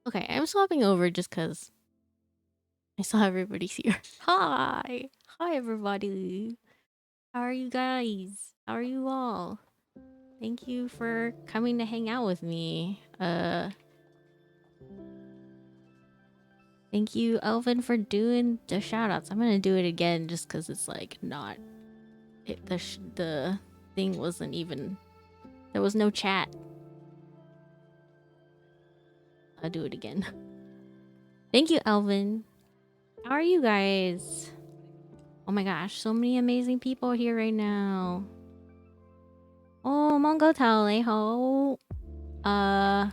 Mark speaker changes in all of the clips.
Speaker 1: Okay, I'm swapping over just because I saw everybody's here. Hi! Hi, everybody. How are you guys? How are you all? Thank you for coming to hang out with me. Thank you, Elvin, for doing the shoutouts. I'm gonna do it again just because it's like not... the thing wasn't even... There was no chat. I'll do it again. Thank you, Elvin. How are you guys? Oh my gosh, so many amazing people here right now. Oh, Mongo Tale ho. Again.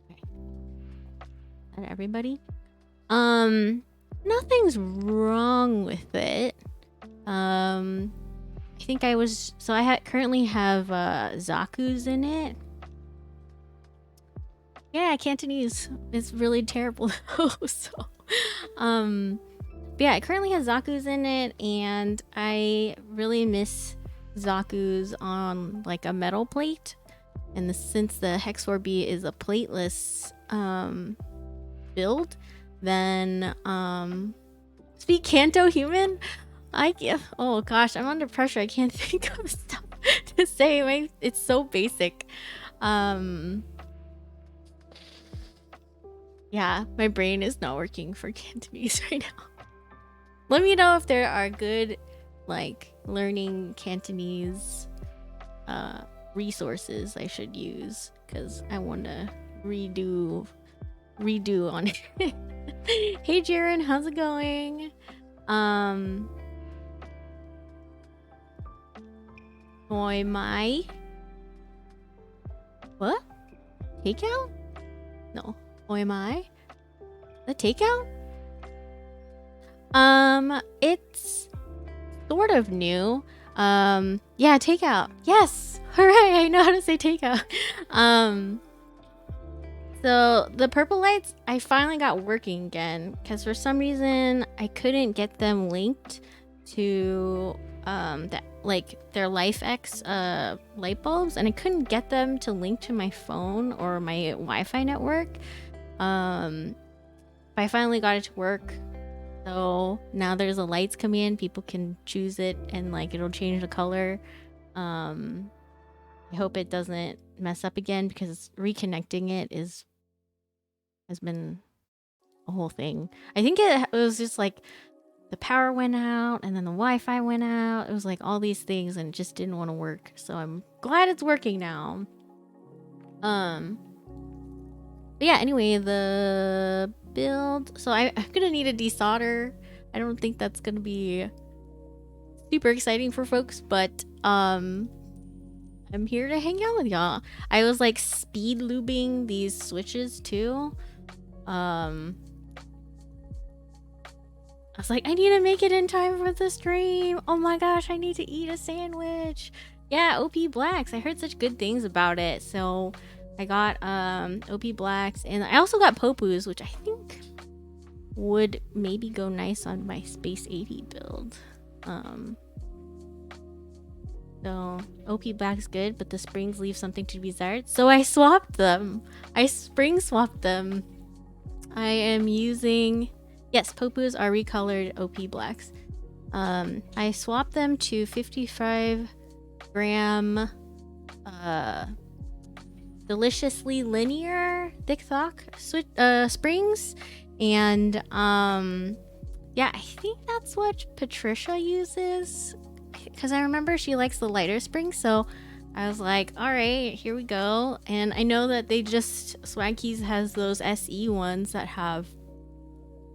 Speaker 1: Okay. Is that everybody? Nothing's wrong with it. I think I was... So I currently have, Zaku's in it. Yeah, Cantonese is really terrible though, so... But yeah, it currently has Zaku's in it, and I really miss Zaku's on, like, a metal plate. And since the HEX4B is a plateless, build, then, speak Kanto human? Oh gosh, I'm under pressure. I can't think of stuff to say. It's so basic. Yeah, my brain is not working for Cantonese right now. Let me know if there are good, like, learning Cantonese resources I should use, because I want to redo on it. Hey Jaren, how's it going? Oi my. What? Takeout? No. Oi my? The takeout? It's sort of new. Yeah, takeout. Yes. Hooray, I know how to say takeout. So the purple lights, I finally got working again, because for some reason I couldn't get them linked to their LifeX light bulbs, and I couldn't get them to link to my phone or my Wi-Fi network. But I finally got it to work. So now there's the lights come in, people can choose it, and like it'll change the color. I hope it doesn't mess up again, because reconnecting it has been a whole thing. I think it was just like the power went out and then the Wi-Fi went out. It was like all these things and it just didn't want to work. So I'm glad it's working now. But yeah, anyway, the build. So I'm gonna need a desolder. I don't think that's gonna be super exciting for folks, but I'm here to hang out with y'all. I was like speed lubing these switches too. I was like, I need to make it in time for the stream. Oh my gosh, I need to eat a sandwich. Yeah, OP Blacks. I heard such good things about it. So I got OP Blacks, and I also got Popus, which I think would maybe go nice on my Space 80 build. So OP Black's good, but the springs leave something to be desired. So I swapped them. I spring swapped them. I am using... Yes, Popus are recolored OP Blacks. I swapped them to 55 gram deliciously linear thick thock springs, and yeah, I think that's what Patricia uses, because I remember she likes the lighter springs. So I was like, all right, here we go. And I know that Swag Keys has those SE ones that have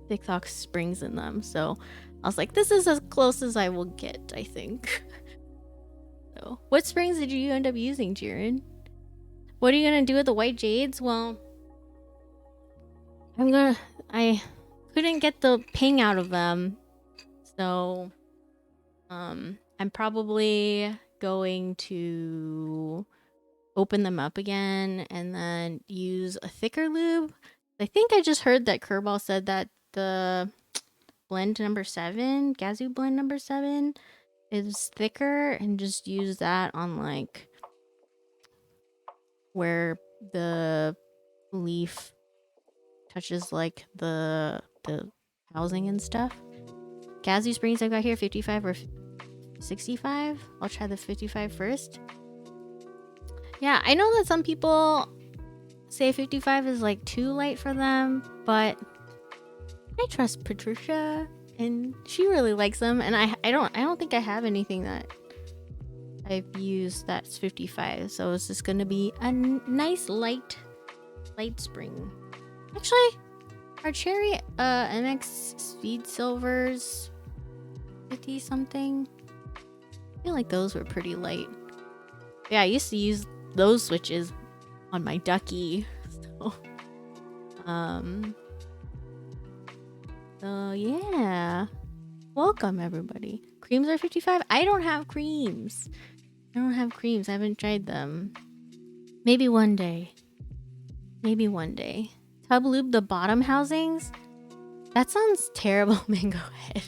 Speaker 1: thick thock springs in them, so I was like, this is as close as I will get, I think. So what springs did you end up using, Jiren? What are you gonna do with the white jades? Well, I couldn't get the ping out of them, so I'm probably going to open them up again and then use a thicker lube. I think I just heard that Kerbal said that the blend number 7, Gazoo blend number 7, is thicker, and just use that on like where the leaf touches like the housing and stuff. Kazoo Springs I've got here 55 or 65. I'll try the 55 first. Yeah, I know that some people say 55 is like too light for them, but I trust Patricia and she really likes them, and I don't think I have anything that I've used that's 55, so it's just gonna be a nice light spring. Actually, our cherry MX Speed Silvers 50 something. I feel like those were pretty light. Yeah, I used to use those switches on my ducky. So yeah. Welcome everybody. Creams are 55. I don't have creams. I haven't tried them. Maybe one day. Tub lube the bottom housings? That sounds terrible, Mango Head.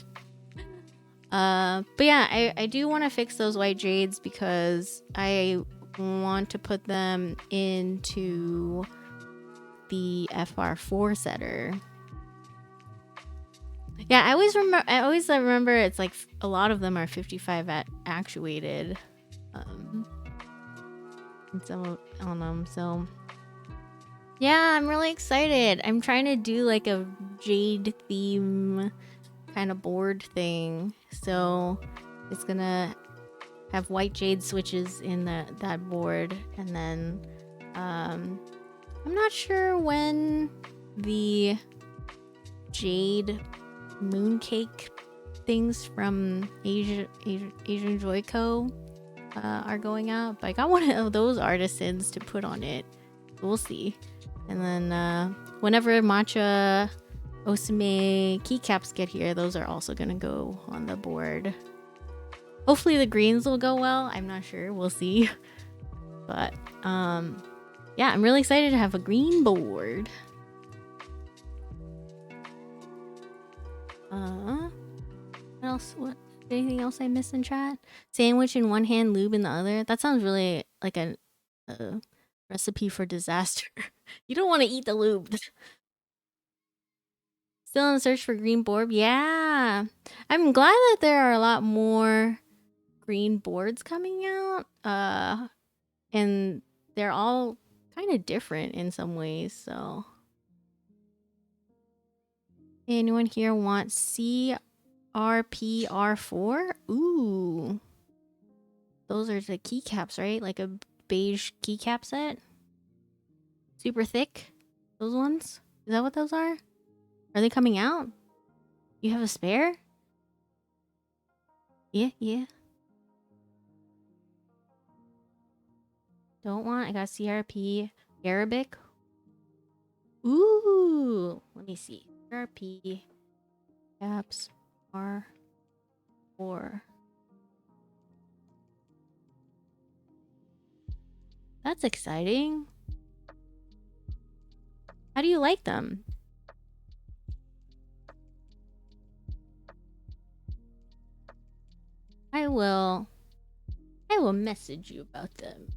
Speaker 1: But yeah, I do want to fix those white jades because I want to put them into the FR4 setter. Yeah, I always remember it's like a lot of them are 55 actuated. And some on them, so yeah, I'm really excited. I'm trying to do like a jade theme kind of board thing, so it's gonna have white jade switches in that board, and then I'm not sure when the jade mooncake things from Asian Joy Co are going out, but I got one of those artisans to put on it. We'll see. And then whenever matcha Osame keycaps get here, those are also gonna go on the board. Hopefully the greens will go well. I'm not sure. We'll see. But yeah, I'm really excited to have a green board. What else? Anything else I missed in chat? Sandwich in one hand, lube in the other. That sounds really like a recipe for disaster. You don't want to eat the lube. Still on the search for green board? Yeah. I'm glad that there are a lot more green boards coming out. And they're all kind of different in some ways, so. Anyone here want CRPR4? Ooh. Those are the keycaps, right? Like a beige keycap set? Super thick? Those ones? Is that what those are? Are they coming out? You have a spare? Yeah. Don't want. I got CRP Arabic. Ooh. Let me see. CRP caps R4. That's exciting. How do you like them? I will message you about them.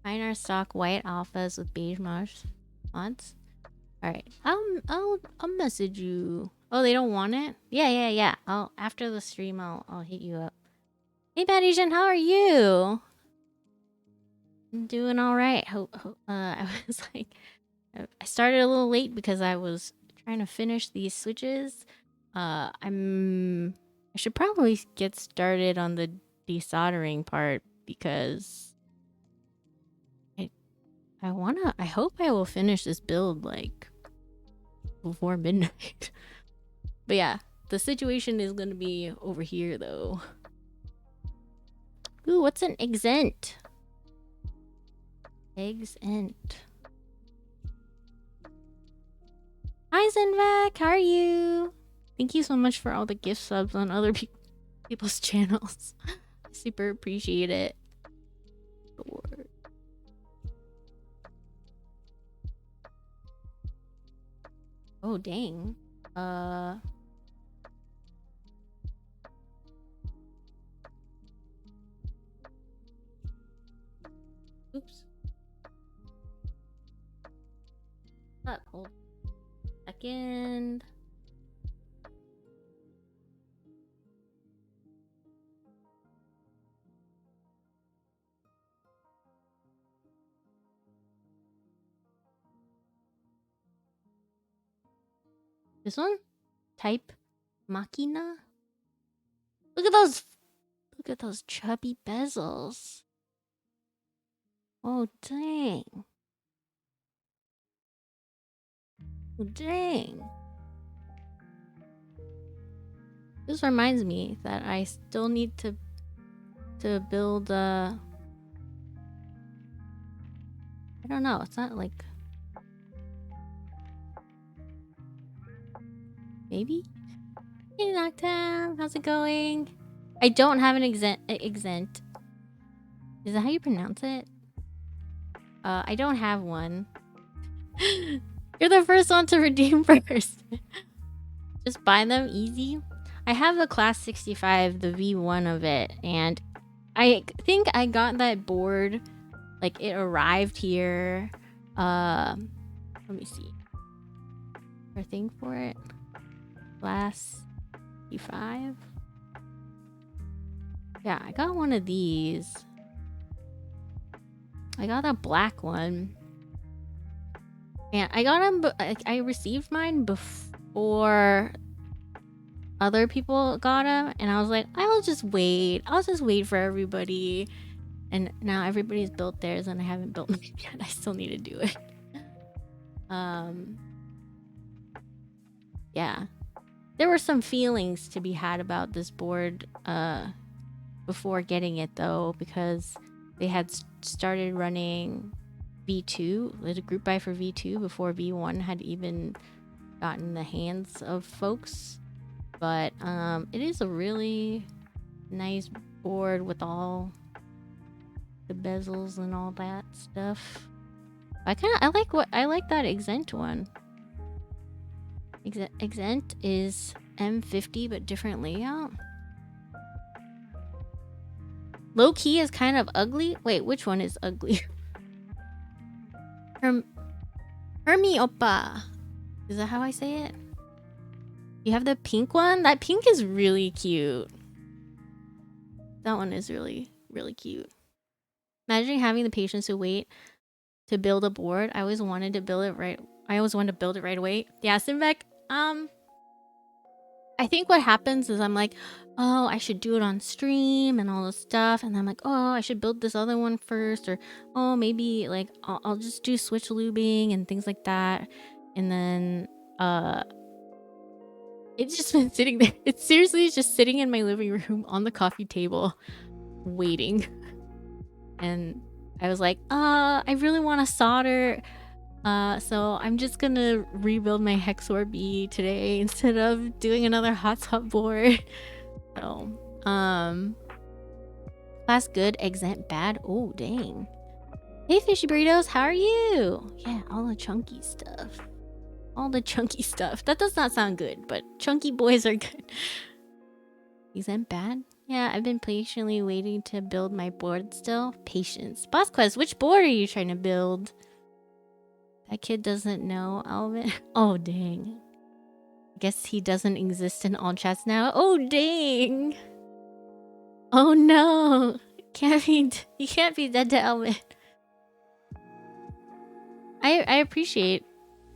Speaker 1: Mine are stock white alphas with beige mods. Alright. I'll message you. Oh, they don't want it? Yeah. After the stream I'll hit you up. Hey Badisian, how are you? I'm doing alright. I was like, I started a little late because I was trying to finish these switches. I should probably get started on the desoldering part because I hope I will finish this build like before midnight. But yeah, the situation is gonna be over here though. Ooh, what's an exempt? Exempt. Hi Zenvac, how are you? Thank you so much for all the gift subs on other people's channels. I super appreciate it. Oh dang. Hold a second. This one? Type Machina? Look at those chubby bezels. Oh dang. Oh dang. This reminds me that I still need to build I don't know, it's not like maybe? Hey Noctam, how's it going? I don't have an exempt. Is that how you pronounce it? I don't have one. You're the first one to redeem first. Just buy them easy. I have the Class 65, the V1 of it, and I think I got that board, like it arrived here. Let me see. A thing for it. Class 65. Yeah, I got one of these. I got a black one. And I got them, I received mine before other people got them, and I was like, I'll just wait for everybody. And now everybody's built theirs and I haven't built mine yet. I still need to do it. Yeah, there were some feelings to be had about this board before getting it though, because they had started running V2, the group buy for V2 before V1 had even gotten the hands of folks. But it is a really nice board with all the bezels and all that stuff. I like that exempt one. Exempt is M50 but different layout. Low key is kind of ugly. Wait, which one is ugly? Hermi Oppa. Is that how I say it? You have the pink one? That pink is really cute. That one is really, really cute. Imagine having the patience to wait to build a board. I always wanted to build it right. I always wanted to build it right away. Yeah, Simvek. I think what happens is I'm like, oh, I should do it on stream and all this stuff. And I'm like, oh, I should build this other one first. Or, oh, maybe like I'll just do switch lubing and things like that. And then it's just been sitting there. It's seriously just sitting in my living room on the coffee table waiting. And I was like, I really want to solder. So I'm just gonna rebuild my HEX4B today instead of doing another hotspot board. So, class good, exempt bad. Oh, dang. Hey, Fishy Burritos, how are you? Yeah, all the chunky stuff. All the chunky stuff. That does not sound good, but chunky boys are good. Exempt bad? Yeah, I've been patiently waiting to build my board still. Patience. Boss Quest, which board are you trying to build? That kid doesn't know, Alvin. Oh, dang. Guess he doesn't exist in all chats now. Oh, dang. Oh, no. You can't be dead to Alvin. I appreciate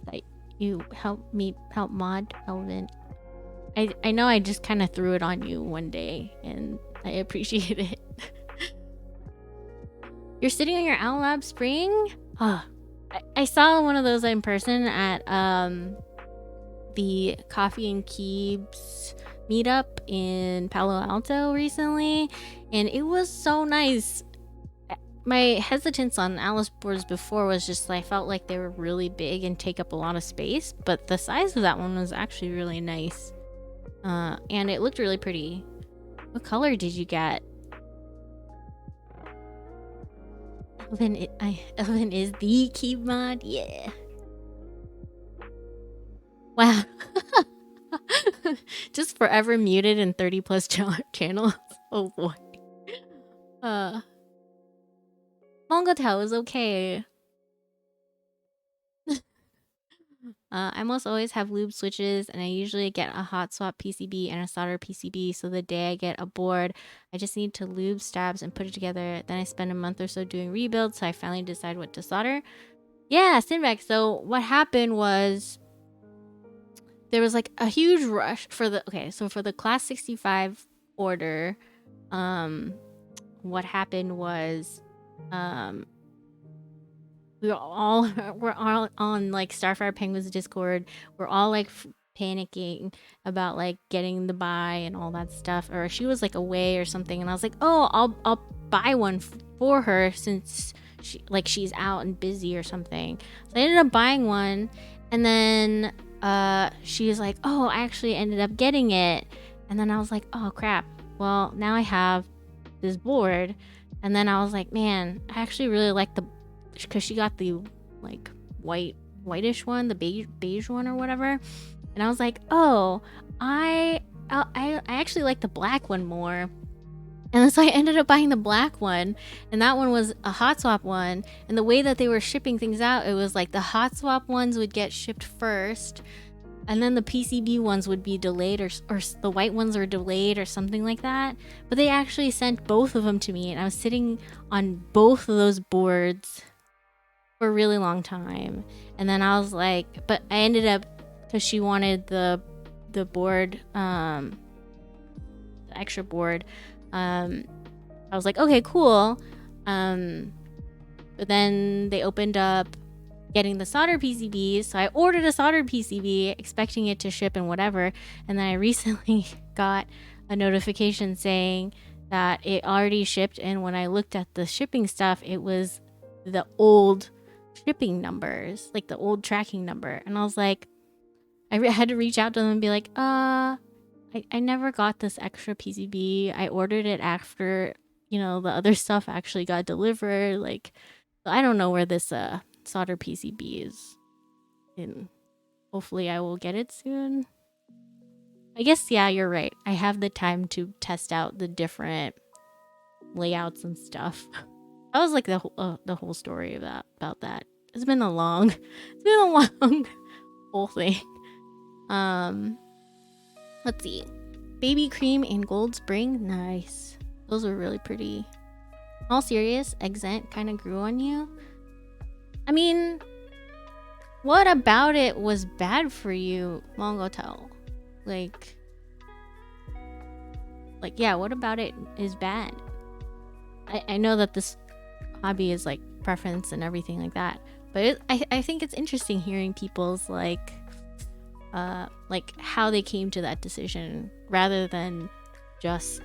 Speaker 1: that you help mod Alvin. I know I just kind of threw it on you one day, and I appreciate it. You're sitting on your Owl Lab Spring? Oh, I saw one of those in person at the Coffee and Keeps meetup in Palo Alto recently, and it was so nice. My hesitance on Alice boards before was just I felt like they were really big and take up a lot of space, but the size of that one was actually really nice. And it looked really pretty. What color did you get? Elvin is the keep mod, yeah. Wow. Just forever muted in 30 plus channels. Oh boy. Mongotel is okay. I almost always have lube switches, and I usually get a hot swap PCB and a solder PCB, so the day I get a board, I just need to lube stabs and put it together. Then I spend a month or so doing rebuilds, so I finally decide what to solder. Yeah, Sinvac. So what happened was there was like a huge rush for the for the class 65 order. What happened was we're all on like Starfire Penguins Discord. We're all like panicking about like getting the buy and all that stuff. Or she was like away or something, and I was like, oh, I'll buy one for her since she's out and busy or something. So I ended up buying one, and then she was like, oh, I actually ended up getting it, and then I was like, oh crap. Well, now I have this board, and then I was like, man, I actually really like the, because she got the like whitish one, the beige one or whatever, and I was like, oh, I actually like the black one more. And then so I ended up buying the black one, and that one was a hot swap one. And the way that they were shipping things out, it was like the hot swap ones would get shipped first, and then the PCB ones would be delayed, or the white ones were delayed or something like that. But they actually sent both of them to me, and I was sitting on both of those boards for a really long time. And then I was like, but I ended up, because she wanted the board, the extra board, I was like, okay, cool. But then they opened up getting the solder PCBs, so I ordered a solder PCB expecting it to ship and whatever, and then I recently got a notification saying that it already shipped, and when I looked at the shipping stuff, it was the old shipping numbers, like the old tracking number. And I was like, I had to reach out to them and be like, I never got this extra PCB. I ordered it after, the other stuff actually got delivered. Like, I don't know where this solder PCB is. And hopefully I will get it soon. I guess, yeah, you're right. I have the time to test out the different layouts and stuff. That was like the whole story about that. It's been a long whole thing. Let's see. Baby cream and gold spring. Nice. Those were really pretty. All serious, Exent kind of grew on you. I mean, what about it was bad for you, Mongotel? Like, yeah, what about it is bad? I know that this hobby is like preference and everything like that, but I think it's interesting hearing people's like how they came to that decision, rather than just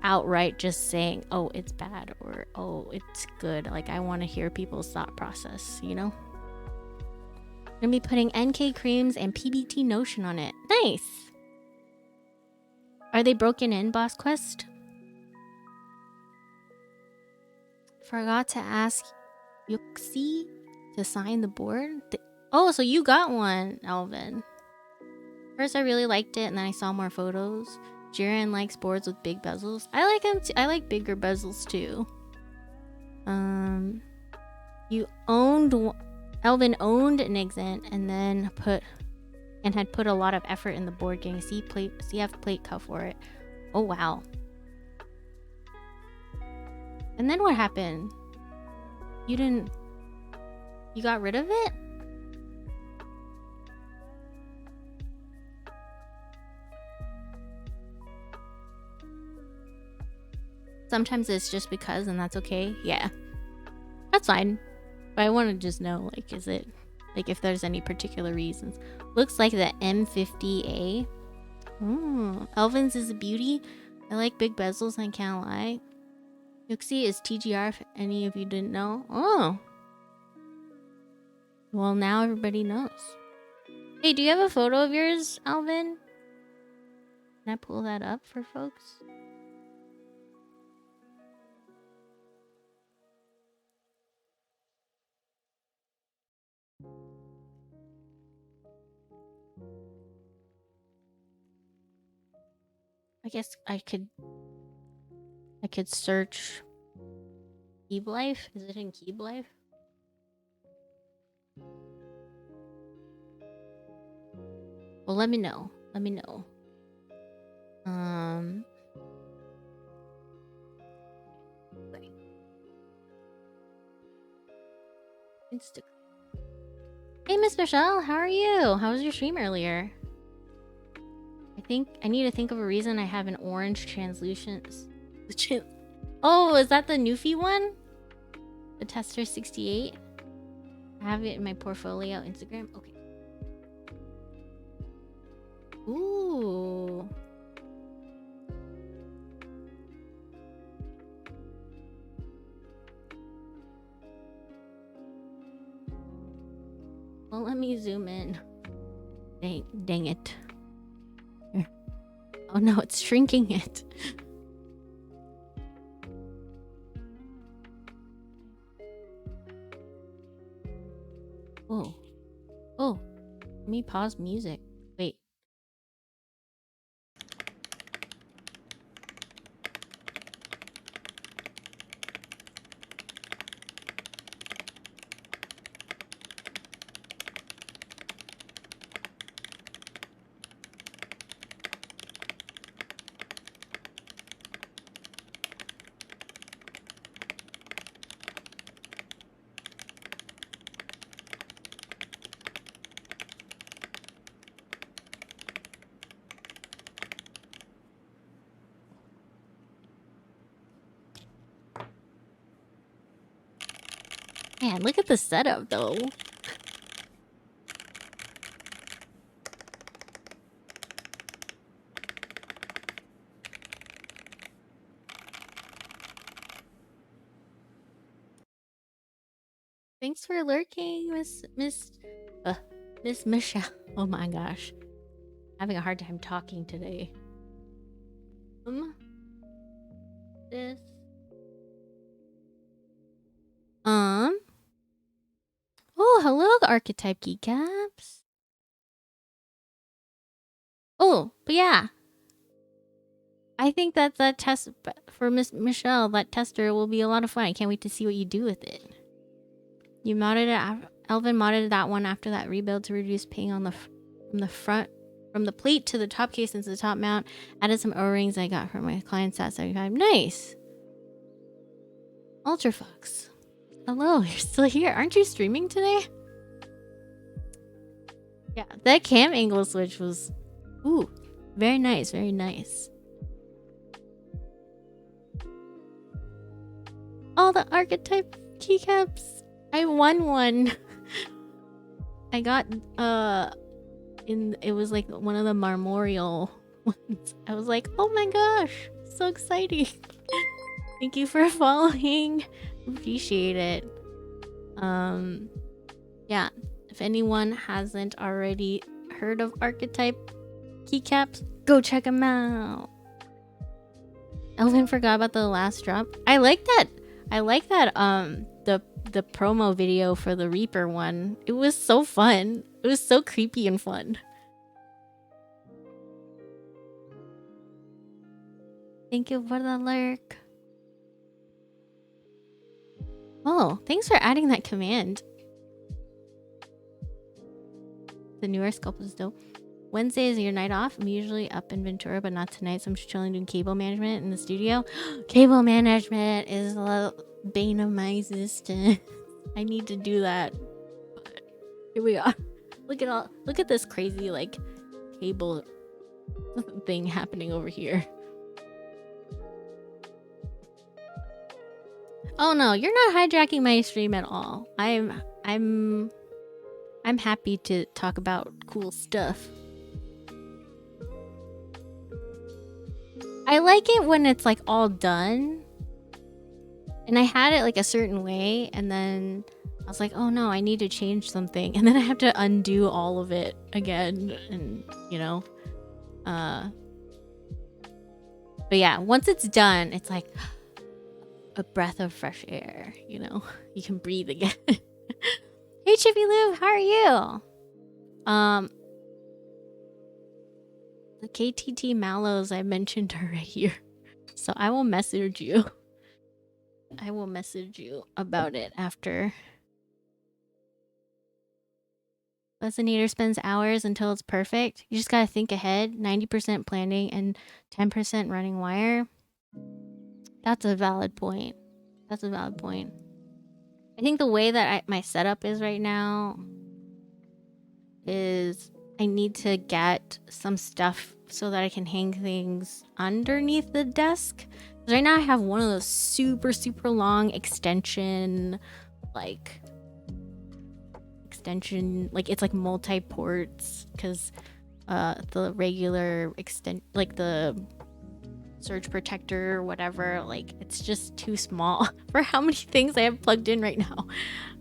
Speaker 1: outright just saying, oh, it's bad, or oh, it's good. Like, I want to hear people's thought process, I'm gonna be putting NK creams and PBT Notion on it. Nice. Are they broken in, Boss Quest? Forgot to ask Yuxi to sign the board. Oh, so you got one, Alvin. First, I really liked it, and then I saw more photos. Jiren likes boards with big bezels. I like them too. I like bigger bezels too. Elvin owned an Exent, and then had put a lot of effort in the board getting a CF plate cut for it. Oh wow. And then what happened? You got rid of it? Sometimes it's just because, and that's okay. Yeah, that's fine. But I want to just know, like, is it, like, if there's any particular reasons. Looks like the M50A. Elvin's is a beauty. I like big bezels, I can't lie. Yuxi is TGR, if any of you didn't know. Oh. Well, now everybody knows. Hey, do you have a photo of yours, Alvin? Can I pull that up for folks? I guess I could search Keep Life. Is it in Keep Life? Well, let me know. Let me know. Instagram. Hey, Miss Michelle, how are you? How was your stream earlier? I think I need to think of a reason I have an orange translucent. Oh, is that the Newfie one? The Tester 68? I have it in my portfolio Instagram. Okay. Ooh. Well, let me zoom in. Dang it. Here. Oh no, it's shrinking it. Oh. Oh. Let me pause music. Wait. Man, look at the setup though. Thanks for lurking, Miss Michelle. Oh my gosh. Having a hard time talking today. This. Oh, hello, Archetype Keycaps. Oh, but yeah. I think that test for Miss Michelle, that tester will be a lot of fun. I can't wait to see what you do with it. You modded it. Elvin modded that one after that rebuild to reduce ping on from the front, from the plate to the top case into the top mount. Added some O-rings I got from my client sat 75. Nice. UltraFoxx. Hello, you're still here. Aren't you streaming today? Yeah, that cam angle switch was, ooh, very nice, very nice. All the Archetype keycaps. I won one. I got it was like one of the memorial ones. I was like, oh my gosh, so exciting. Thank you for following. Appreciate it. Yeah, if anyone hasn't already heard of Archetype keycaps, go check them out. Elvin forgot about the last drop. I like that the promo video for the Reaper one. It was so fun. It was so creepy and fun. Thank you for the lurk. Oh, thanks for adding that command. The newer sculpt is dope. Wednesday is your night off. I'm usually up in Ventura, but not tonight, so I'm just chilling doing cable management in the studio. Cable management is the bane of my existence. I need to do that. But here we are. Look at this crazy like cable thing happening over here. Oh no, you're not hijacking my stream at all. I'm happy to talk about cool stuff. I like it when it's like all done. And I had it like a certain way, and then I was like, oh no, I need to change something. And then I have to undo all of it again, and you know. But yeah, once it's done, it's like a breath of fresh air, you know? You can breathe again. Hey Chippy Lou, how are you? The KTT Mallows I mentioned are right here. So I will message you. I will message you about it after. Buzinator spends hours until it's perfect. You just gotta think ahead. 90% planning and 10% running wire. That's a valid point. That's a valid point. I think the way that my setup is right now is I need to get some stuff so that I can hang things underneath the desk. Right now I have one of those super long extension, like it's like multi-ports, because the regular like the surge protector or whatever, like it's just too small for how many things I have plugged in right now.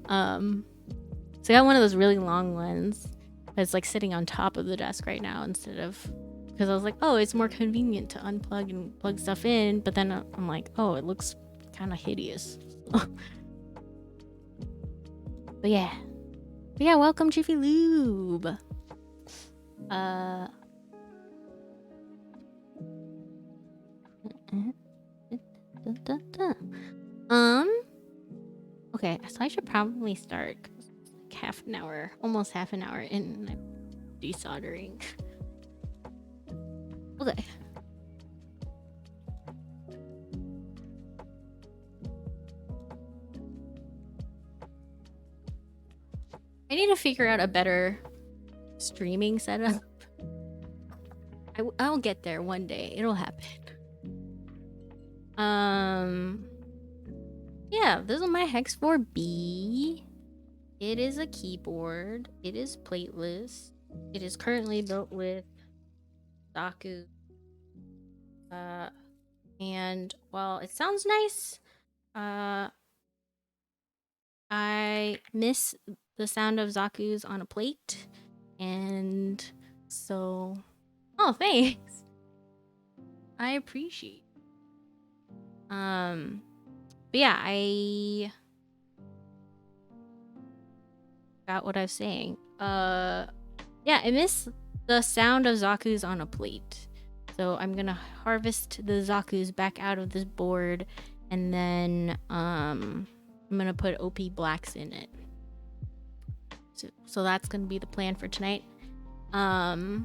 Speaker 1: So I got one of those really long ones that's like sitting on top of the desk right now, instead of, because I was like, oh, it's more convenient to unplug and plug stuff in, but then I'm like, oh, it looks kind of hideous. But yeah, welcome Jiffy Lube. Okay, so I should probably start, like almost half an hour in desoldering. Okay. I need to figure out a better streaming setup. I'll get there one day. It'll happen. Yeah, this is my HEX4B. It is a keyboard. It is plateless. It is currently built with Zaku. And while it sounds nice, I miss the sound of Zaku's on a plate, and so, oh, thanks. I appreciate. But yeah, I got what I was saying. Yeah, I miss the sound of Zaku's on a plate. So I'm gonna harvest the Zaku's back out of this board, and then I'm gonna put OP blacks in it. So that's gonna be the plan for tonight. Man,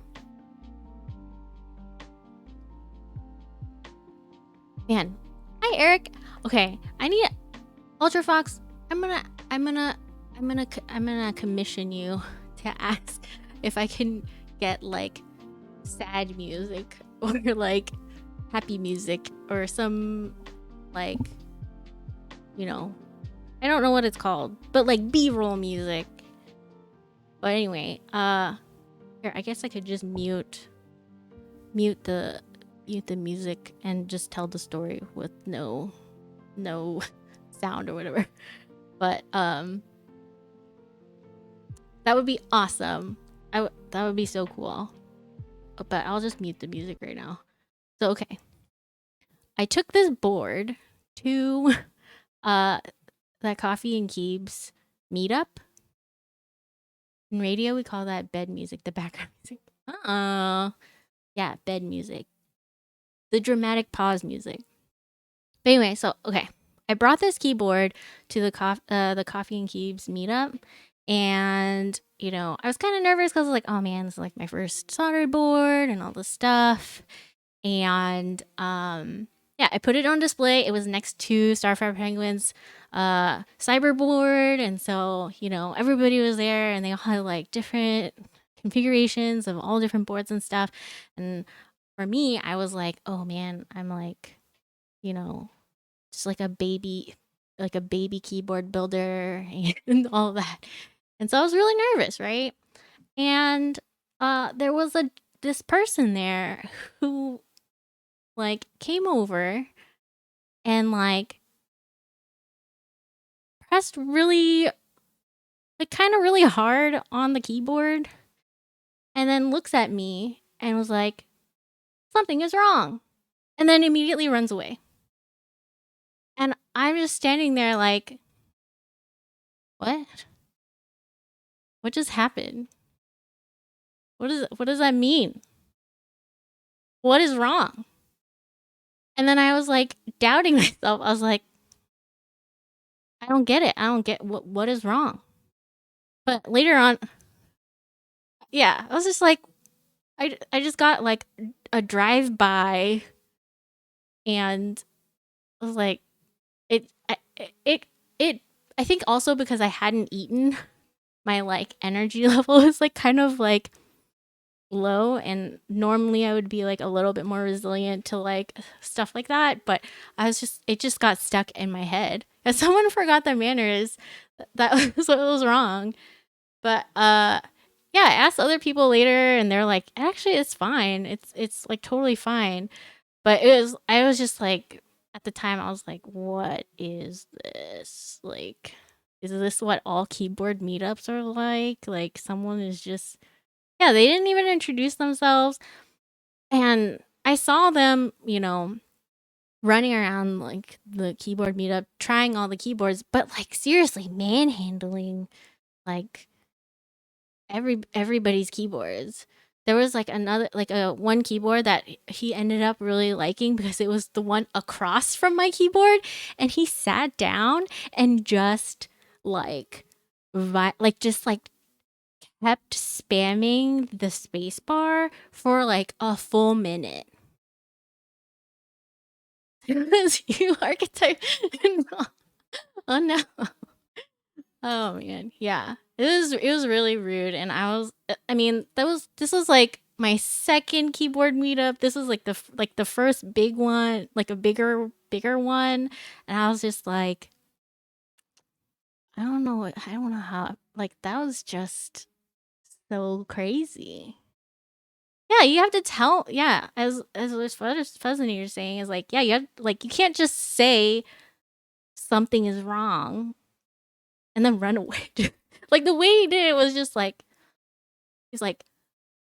Speaker 1: hi Eric. Okay, I need UltraFoxx. I'm gonna commission you to ask if I can get like sad music or like happy music or some, like, you know, I don't know what it's called, but like B-roll music. But anyway, here, I guess I could just mute the music and just tell the story with no sound or whatever. But that would be awesome. That would be so cool. But I'll just mute the music right now. So okay, I took this board to that Coffee and Keebs meetup. In radio, we call that bed music, the background music. Yeah, bed music. The dramatic pause music. But anyway, so okay, I brought this keyboard to the Coffee and Keebs meetup, and you know, I was kind of nervous because I was like, oh man, this is like my first solder board and all this stuff. And yeah, I put it on display. It was next to Starfire Penguin's cyberboard, and so, you know, everybody was there, and they all had like different configurations of all different boards and stuff. And for me, I was like, oh man, I'm like, you know, just like a baby keyboard builder and all that. And so I was really nervous, right? And there was this person there who like came over and like pressed really, like, kind of really hard on the keyboard, and then looks at me and was like, something is wrong, and then immediately runs away. And I'm just standing there like, what just happened? What does that mean? What is wrong? And then I was like doubting myself. I was like, I don't get it. I don't get what is wrong. But later on, Yeah, I was just like, I just got like a drive by, and I was like, it, it, it. I think also because I hadn't eaten, my like energy level is like kind of like low, and normally I would be like a little bit more resilient to like stuff like that, but it just got stuck in my head. If someone forgot their manners, that was what was wrong. But yeah, I asked other people later and they're like, actually it's fine. It's like totally fine. But I was just like, at the time I was like, what is this? Like, is this what all keyboard meetups are like? Like someone is just, yeah, they didn't even introduce themselves. And I saw them, you know, running around like the keyboard meetup, trying all the keyboards, but like seriously, manhandling like everybody's keyboards. There was like another like a one keyboard that he ended up really liking because it was the one across from my keyboard, and he sat down and just like just like kept spamming the space bar for like a full minute. You archetype. Oh no. Oh man, yeah. It was really rude, and I mean, this was like my second keyboard meetup. This was like the first big one, like a bigger one, and I was just like, I don't know how, like that was just so crazy. Yeah, you have to tell. Yeah, as Fuzzy you're saying is like, yeah, you have like you can't just say something is wrong and then run away. Like the way he did it was just like, he's like,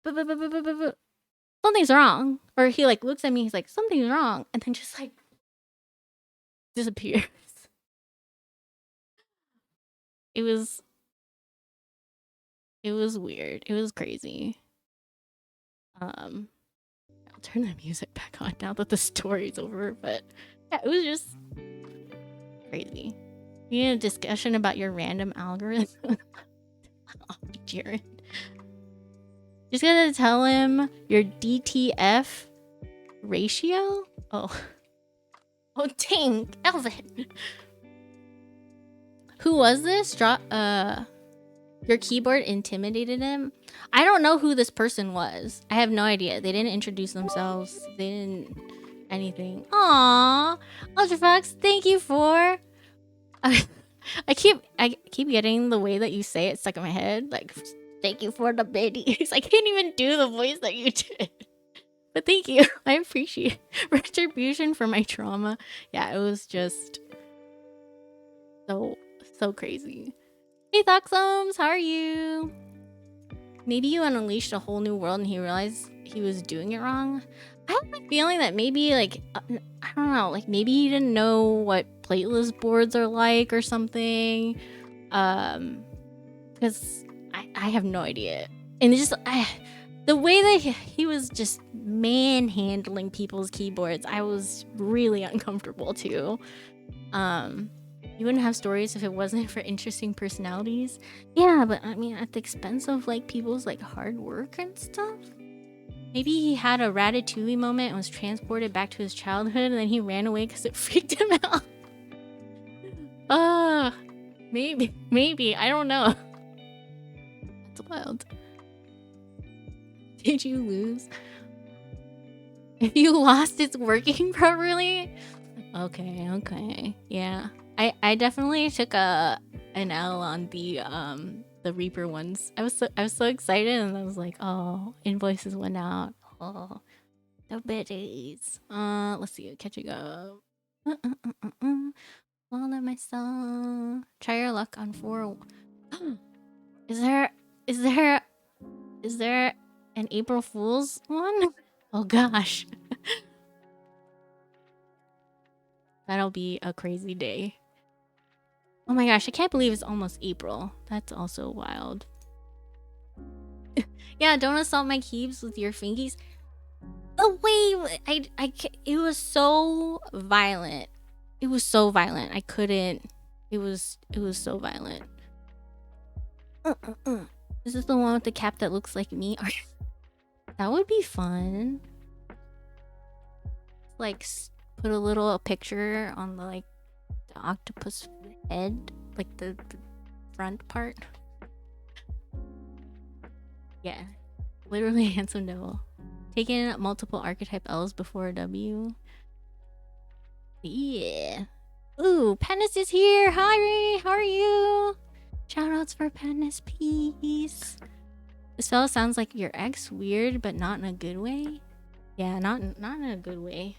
Speaker 1: something's wrong, or he like looks at me, he's like, something's wrong, and then just like disappears. It was weird. It was crazy. I'll turn the music back on now that the story's over, but yeah, it was just crazy. You need a discussion about your random algorithm. Oh, Jared. Just gotta tell him your DTF ratio? Oh. Oh, dang, Elvin. Who was this? Your keyboard intimidated him? I don't know who this person was. I have no idea. They didn't introduce themselves. They didn't anything. Aww. UltraFoxx, thank you for... I keep getting the way that you say it stuck in my head. Like, thank you for the biddies. I can't even do the voice that you did. But thank you. I appreciate retribution for my trauma. Yeah, it was just so crazy. Hey Thoxums, how are you? Maybe you unleashed a whole new world and he realized he was doing it wrong. I have a feeling that maybe like I don't know, like maybe he didn't know what plateless boards are like or something. Because I have no idea. And it's just the way that he was just manhandling people's keyboards, I was really uncomfortable too. You wouldn't have stories if it wasn't for interesting personalities. Yeah, but I mean, at the expense of like people's like hard work and stuff. Maybe he had a Ratatouille moment and was transported back to his childhood, and then he ran away because it freaked him out. Maybe. I don't know. That's wild. Did you lose? If you lost, it's working properly? Okay. Yeah. I definitely took an L on the Reaper ones. I was so excited, and I was like, oh, invoices went out. Oh, the biddies. Let's see, catching up. Follow my song. Try your luck on 4. Is there an April Fool's one? Oh gosh. That'll be a crazy day. Oh my gosh, I can't believe it's almost April. That's also wild. Yeah, don't assault my keys with your fingies. The way it was so violent. It was so violent. I couldn't. It was so violent. This is the one with the cap that looks like me. That would be fun. Like, put a little picture on the octopus head, like the front part. Yeah, literally handsome devil. Taking multiple archetype L's before a W. Yeah. Ooh, Penis is here. Hi, Ray. How are you? Shoutouts for Penis, peace. This fella sounds like your ex. Weird, but not in a good way. Yeah, not in a good way.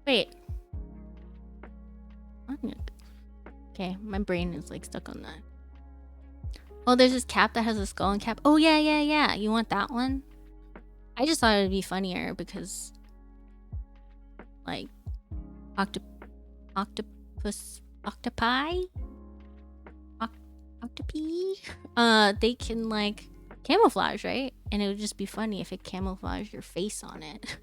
Speaker 1: Wait. Okay, my brain is like stuck on that. Oh, there's this cap that has a skull and cap. Oh, yeah. You want that one? I just thought it'd be funnier because, like, octopi? They can, like, camouflage, right? And it would just be funny if it camouflaged your face on it.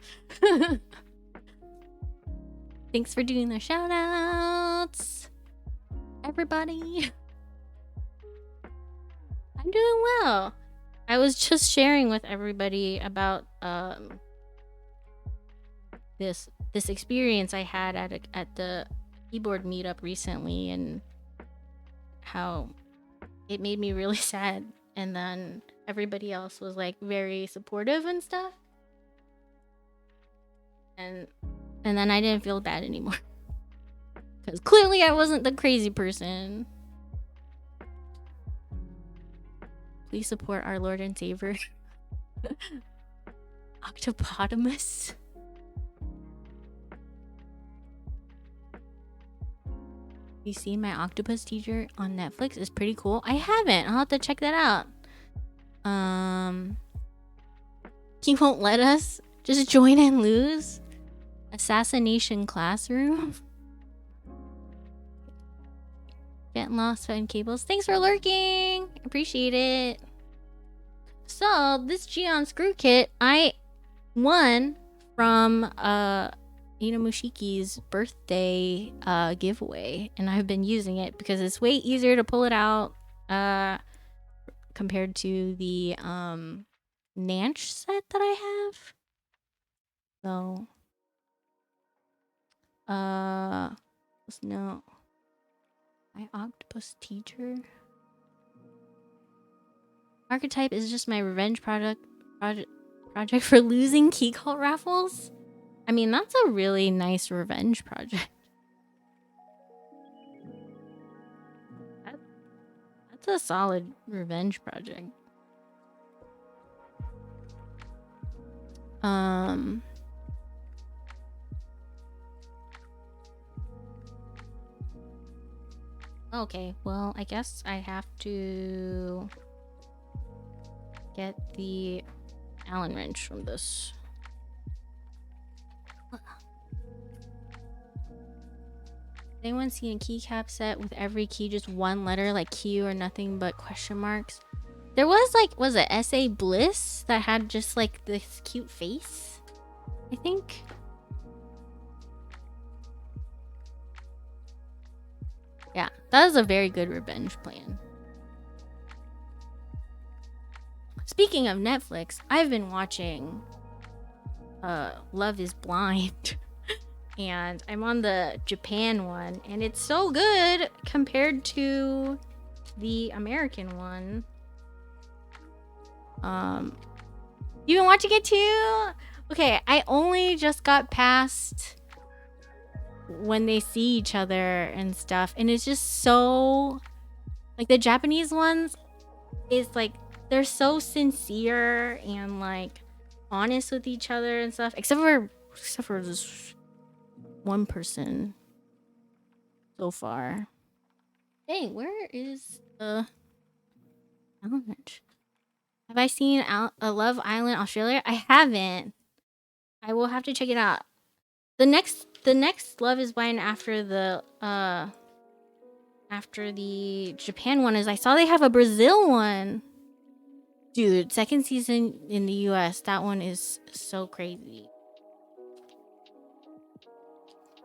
Speaker 1: Thanks for doing the shoutouts, everybody. I'm doing well. I was just sharing with everybody about this experience I had at the keyboard meetup recently, and how it made me really sad. And then everybody else was like very supportive and stuff. And then I didn't feel bad anymore. Because clearly I wasn't the crazy person. Please support our Lord and Savior. Octopotamus. You see my octopus teacher on Netflix? It's pretty cool. I haven't. I'll have to check that out. He won't let us just join and lose. Assassination classroom. Getting lost in cables. Thanks for lurking. Appreciate it. So this Gion screw kit I won from Mushiki's birthday giveaway, and I've been using it because it's way easier to pull it out compared to the Nanch set that I have. So no, my octopus teacher archetype is just my revenge project for losing key cult raffles. I mean, that's a really nice revenge project. That's a solid revenge project. Okay, well, I guess I have to get the Allen wrench from this. Anyone seen a keycap set with every key just one letter, like Q or nothing but question marks? There was like, was it SA Bliss that had just like this cute face? I think. Yeah, that is a very good revenge plan. Speaking of Netflix, I've been watching Love is Blind. And I'm on the Japan one, and it's so good compared to the American one. You been watching it too? Okay, I only just got past when they see each other and stuff, and it's just so, like, the Japanese ones is like, they're so sincere and like honest with each other and stuff, except for this one person so far. Hey, where is the element? Have I seen a Love Island Australia? I haven't. I will have to check it out. The next Love is Blind after the Japan one is, I saw they have a Brazil one. Dude, second season in the US, that one is so crazy.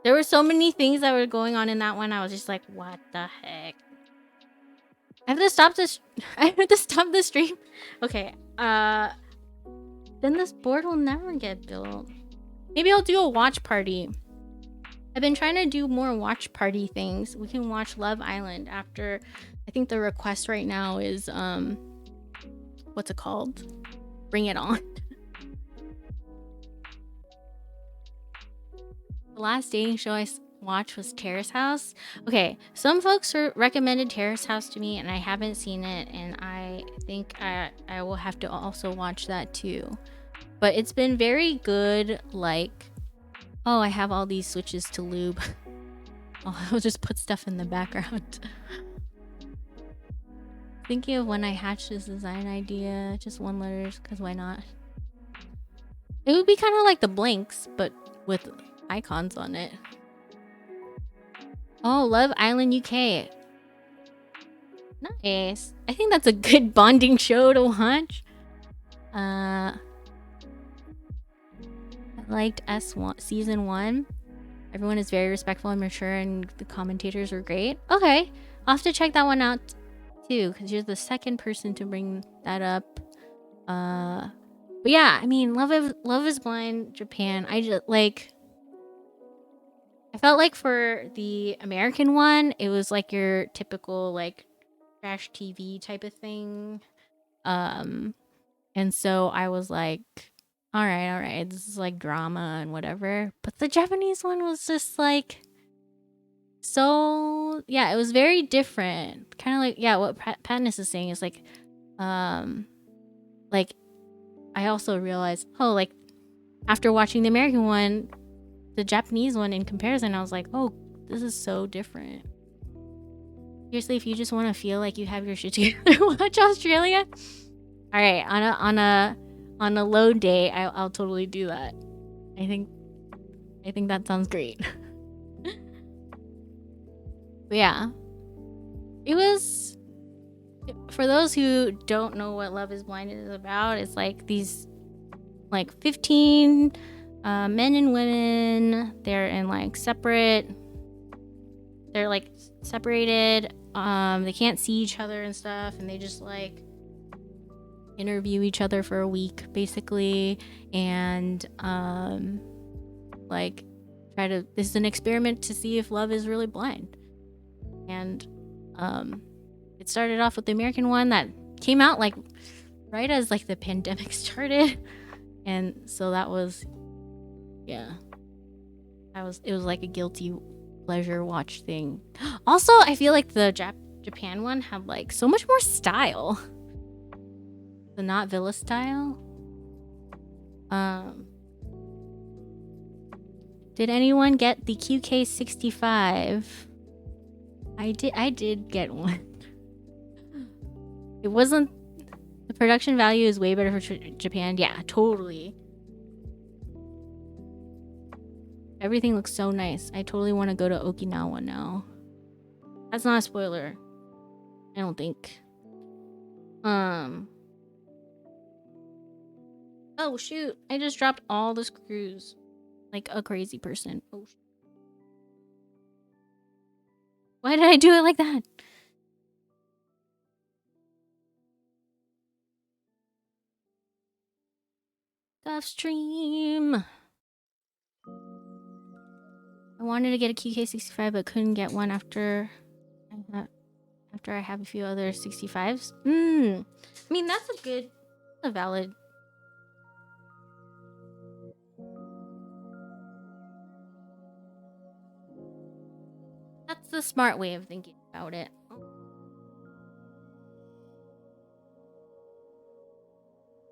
Speaker 1: There were so many things that were going on in that one. I was just like, what the heck? I have to stop this. I have to stop the stream. Okay. Then this board will never get built. Maybe I'll do a watch party. I've been trying to do more watch party things. We can watch Love Island after. I think the request right now is what's it called? Bring It On. The last dating show I watched was Terrace House. Okay, some folks recommended Terrace House to me and I haven't seen it, and I think I will have to also watch that too. But it's been very good. Like, oh, I have all these switches to lube. I'll just put stuff in the background. Thinking of when I hatched this design idea, just one letters, because why not? It would be kind of like the blanks, but with icons on it. Oh, Love Island UK. Nice. I think that's a good bonding show to watch. I liked S1 season 1. Everyone is very respectful and mature, and the commentators were great. Okay, I'll have to check that one out too, because you're the second person to bring that up. But yeah, I mean, Love is Blind Japan. I just like. I felt like for the American one, it was like your typical like trash TV type of thing. And so I was like, all right, this is like drama and whatever. But the Japanese one was just like, so yeah, it was very different. Kind of like, yeah, what Patness is saying is like I also realized, oh, like after watching the American one, the Japanese one in comparison, I was like, oh, this is so different. Seriously, if you just want to feel like you have your shit together, watch Australia. All right, on a low day, I'll totally do that. I think that sounds great. But yeah, it was, for those who don't know what Love is Blind is about, it's like these like 15 men and women. They're in like separated. They can't see each other and stuff, and they just like interview each other for a week basically, and like try to, this is an experiment to see if love is really blind. And it started off with the American one that came out like right as like the pandemic started, and so that was, yeah, it was like a guilty pleasure watch thing. Also, I feel like the Japan one had like so much more style, the not villa style. Did anyone get the QK65? I did get one. It wasn't, the production value is way better for Japan. Yeah, totally. Everything looks so nice. I totally want to go to Okinawa now. That's not a spoiler, I don't think. Oh shoot, I just dropped all the screws like a crazy person. Oh, why did I do it like that? Off stream. I wanted to get a QK65 but couldn't get one after I have a few other 65s. I mean, that's a valid. That's the smart way of thinking about it.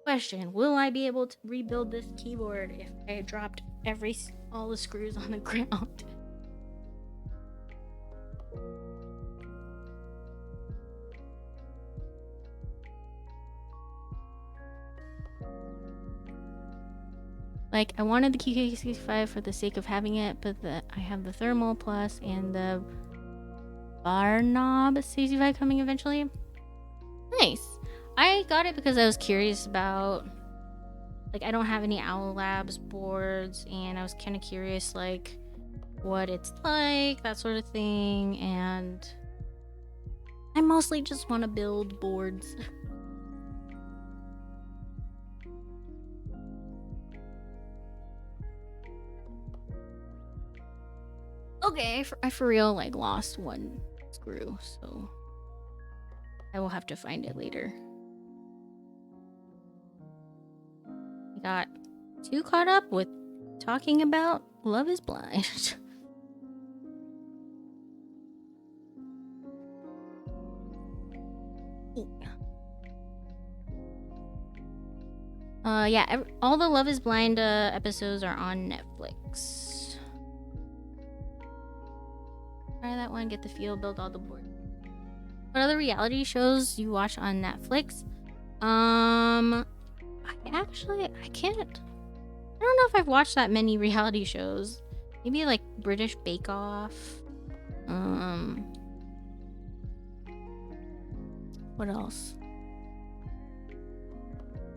Speaker 1: Question: will I be able to rebuild this keyboard if I dropped all the screws on the ground? Like, I wanted the QK65 for the sake of having it, but I have the Thermal Plus and the Bar Knob 65 coming eventually. Nice. I got it because I was curious about, like, I don't have any Owl Labs boards, and I was kind of curious, like, what it's like, that sort of thing, and I mostly just want to build boards. Okay, I for real like lost one screw, so I will have to find it later. I got too caught up with talking about Love is Blind. Yeah, all the Love is Blind episodes are on Netflix. Try that one, get the feel, build all the boards. What other reality shows you watch on Netflix? I can't. I don't know if I've watched that many reality shows. Maybe like British Bake Off. What else?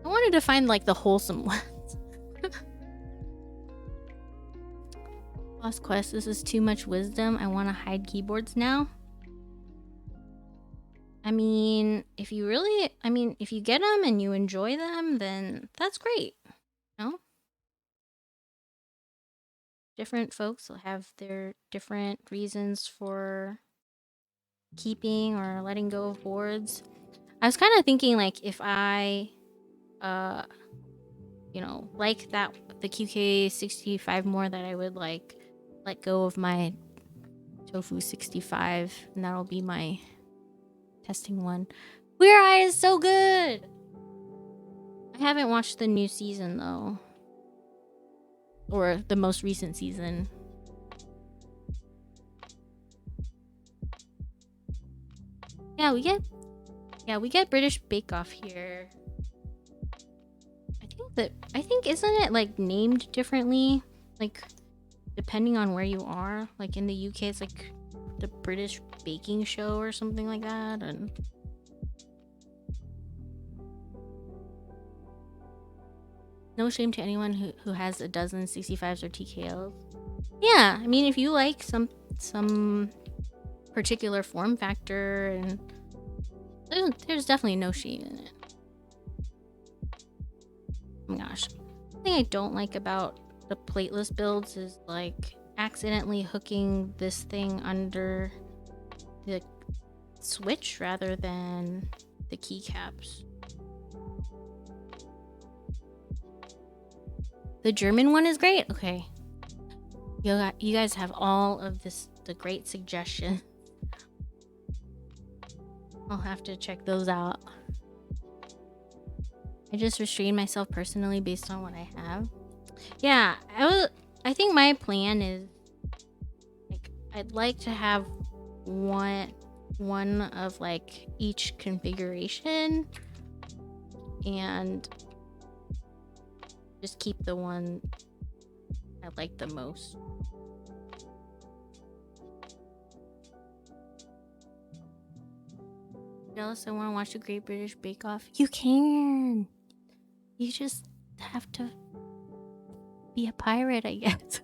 Speaker 1: I wanted to find like the wholesome ones. Lost Quest, this is too much wisdom. I want to hide keyboards now. I mean, if you get them and you enjoy them, then that's great. No? Different folks will have their different reasons for keeping or letting go of boards. I was kind of thinking like if I like that the QK65 more, that I would like let go of my Tofu 65, and that'll be my testing one. Queer Eye is so good. I haven't watched the new season though, or the most recent season. Yeah, we get British Bake Off here. I think isn't it like named differently, like depending on where you are? Like in the UK, it's like the British Baking Show or something like that, and no shame to anyone who has a dozen 65s or TKLs. Yeah, I mean, if you like some particular form factor, and there's definitely no shame in it. Oh my gosh. The thing I don't like about the plateless builds is like accidentally hooking this thing under the switch rather than the keycaps. The German one is great. Okay. You guys have all of the great suggestions. I'll have to check those out. I just restrain myself personally based on what I have. Yeah, I think my plan is like I'd like to have one of like each configuration and just keep the one I like the most. Jealous I want to watch the Great British Bake Off? You can. You just have to be a pirate, I guess.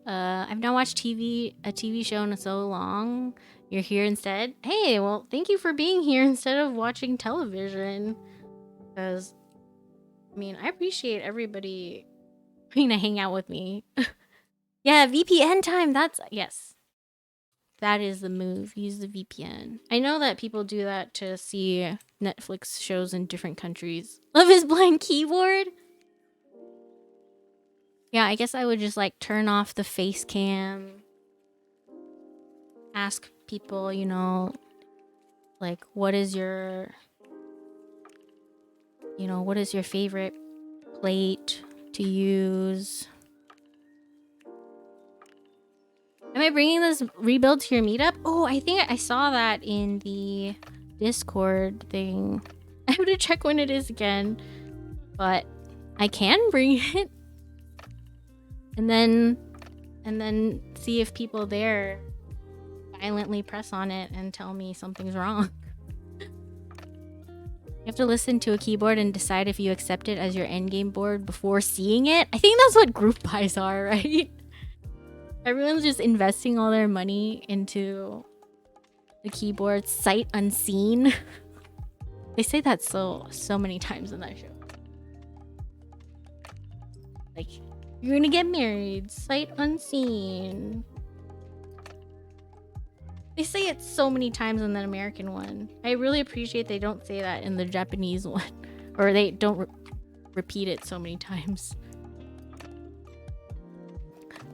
Speaker 1: I've not watched a TV show in so long. You're here instead. Hey, well, thank you for being here instead of watching television. Because, I mean, I appreciate everybody coming to hang out with me. Yeah, VPN time. Yes. That is the move. Use the VPN. I know that people do that to see Netflix shows in different countries. Love is Blind keyboard? Yeah, I guess I would just like turn off the face cam. Ask people, like what is your favorite plate to use? Am I bringing this rebuild to your meetup? Oh, I think I saw that in the Discord thing. I have to check when it is again, but I can bring it. And then see if people there violently press on it and tell me something's wrong. You have to listen to a keyboard and decide if you accept it as your endgame board before seeing it. I think that's what group buys are, right? Everyone's just investing all their money into the keyboard sight unseen. They say that so many times in that show. Like, you're gonna get married, sight unseen. They say it so many times in the American one. I really appreciate they don't say that in the Japanese one. Or they don't repeat it so many times.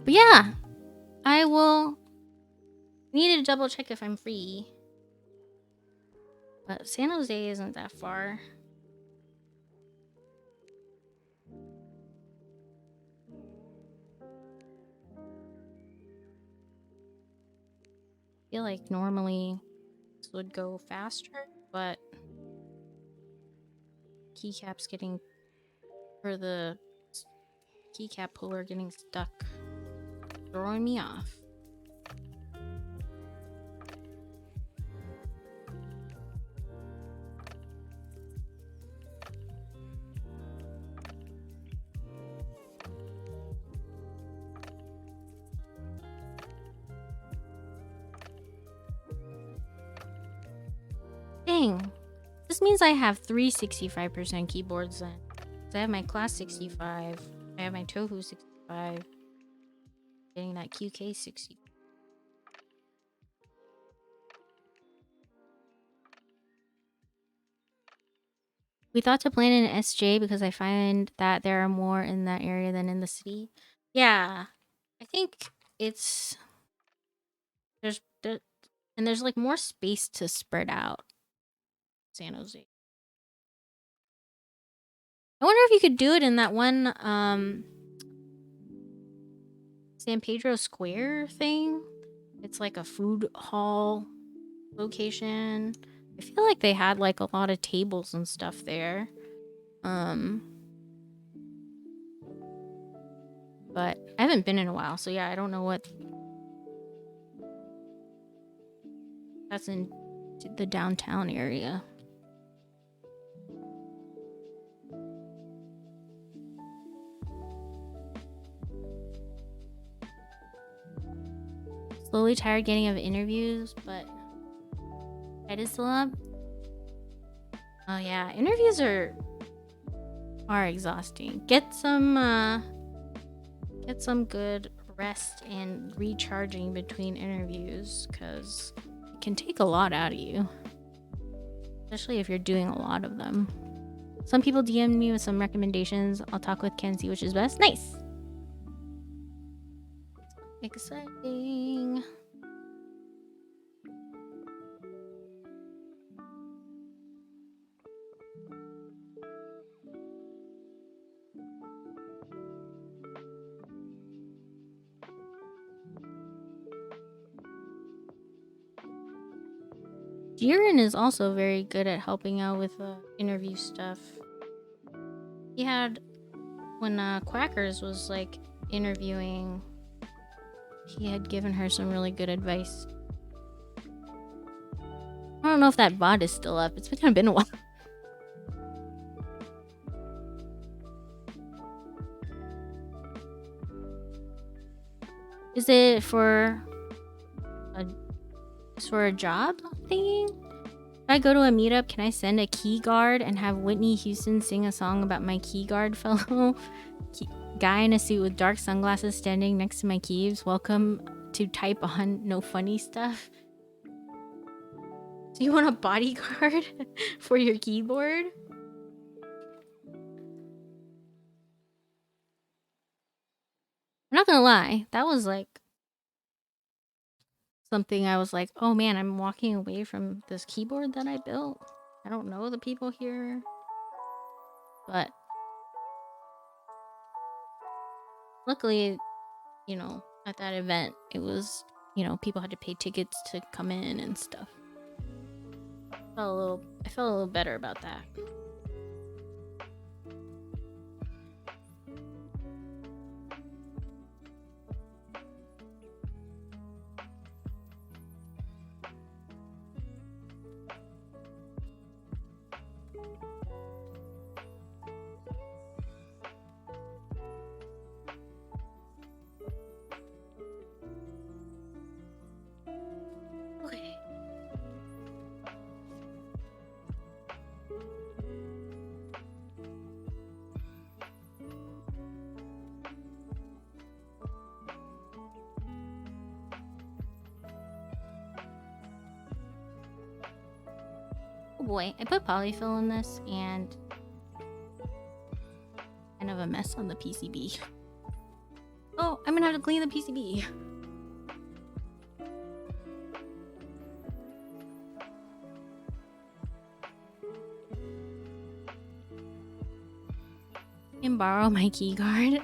Speaker 1: But yeah, I will need to double check if I'm free. But San Jose isn't that far. I feel like normally this would go faster, but keycaps getting, or the keycap puller getting stuck, throwing me off. Dang. This means I have 3 65% keyboards then. So I have my Class 65. I have my Tofu 65. Getting that QK 60. We thought to plan in SJ because I find that there are more in that area than in the city. Yeah. I think it's... There's like more space to spread out. San Jose. I wonder if you could do it in that one San Pedro Square thing. It's like a food hall location. I feel like they had like a lot of tables and stuff there. But I haven't been in a while, so yeah, I don't know what that's in the downtown area. Slowly tired getting of interviews, but head is still up. Oh yeah, interviews are exhausting. Get some good rest and recharging between interviews, because it can take a lot out of you, especially if you're doing a lot of them. Some people DM'd me with some recommendations. I'll talk with Ken, see which is best. Nice. Exciting. Jiren is also very good at helping out with interview stuff. He had, when Quackers was like interviewing, he had given her some really good advice. I don't know if that bot is still up. It's kind of been a while. Is it for a job thingy? If I go to a meetup, can I send a key guard and have Whitney Houston sing a song about my key guard fellow guy in a suit with dark sunglasses standing next to my keys? Welcome to type on no funny stuff. Do you want a bodyguard for your keyboard? I'm not gonna lie, that was like something I was like, oh man, I'm walking away from this keyboard that I built. I don't know the people here, but luckily, you know, at that event, it was, you know, people had to pay tickets to come in and stuff. I felt a little better about that. Okay. Oh boy, I put polyfill in this and kind of a mess on the PCB. Oh, I'm gonna have to clean the PCB. Can borrow my key card.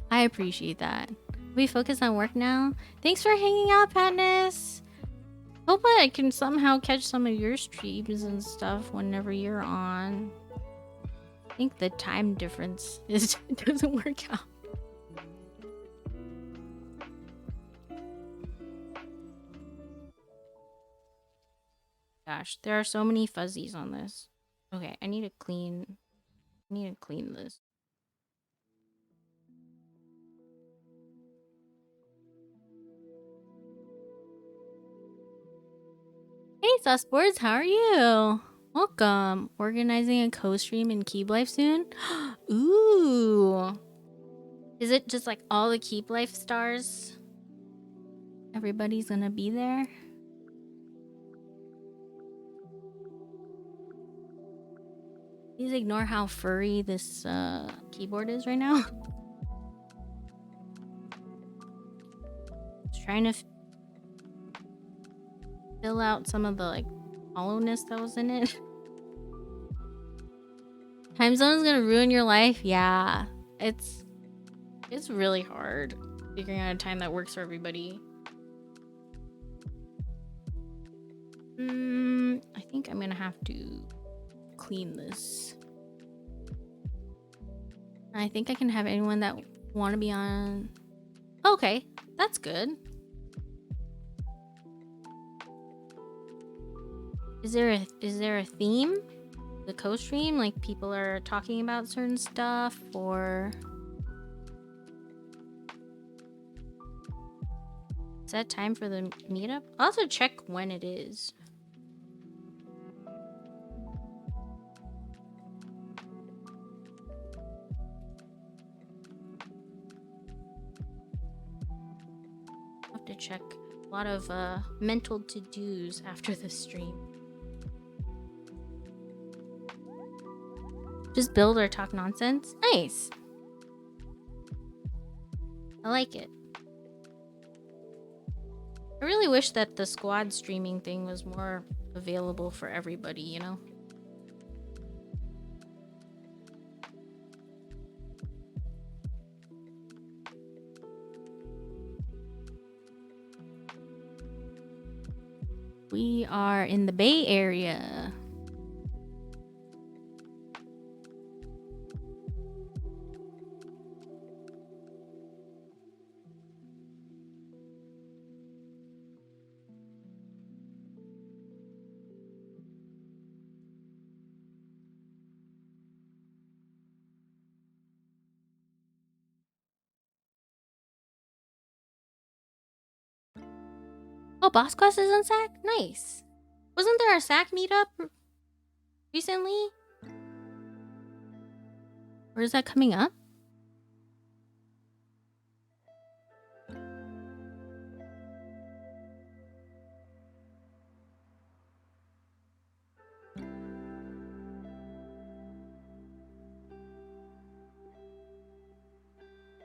Speaker 1: I appreciate that. We focus on work now. Thanks for hanging out, Patness. Hope I can somehow catch some of your streams and stuff whenever you're on. I think the time difference doesn't work out. Gosh, there are so many fuzzies on this. Okay, I need to clean this. Hey Sussboards, how are you? Welcome. Organizing a co-stream in Keep Life soon? Ooh. Is it just like all the Keep Life stars? Everybody's gonna be there? Please ignore how furry this keyboard is right now. Just trying to fill out some of the like hollowness that was in it. Time zone is gonna ruin your life. Yeah, it's really hard figuring out a time that works for everybody. I think I'm gonna have to clean this. I think I can have anyone that want to be on. Okay, that's good. Is there a theme? The co-stream, like people are talking about certain stuff, or is that time for the meetup? I'll also check when it is. I'll have to check. A lot of mental to-dos after the stream. Just build or talk nonsense. Nice. I like it. I really wish that the squad streaming thing was more available for everybody, you know? We are in the Bay Area. Oh, Boss Quest is on SAC? Nice. Wasn't there a SAC meetup recently? Or is that coming up?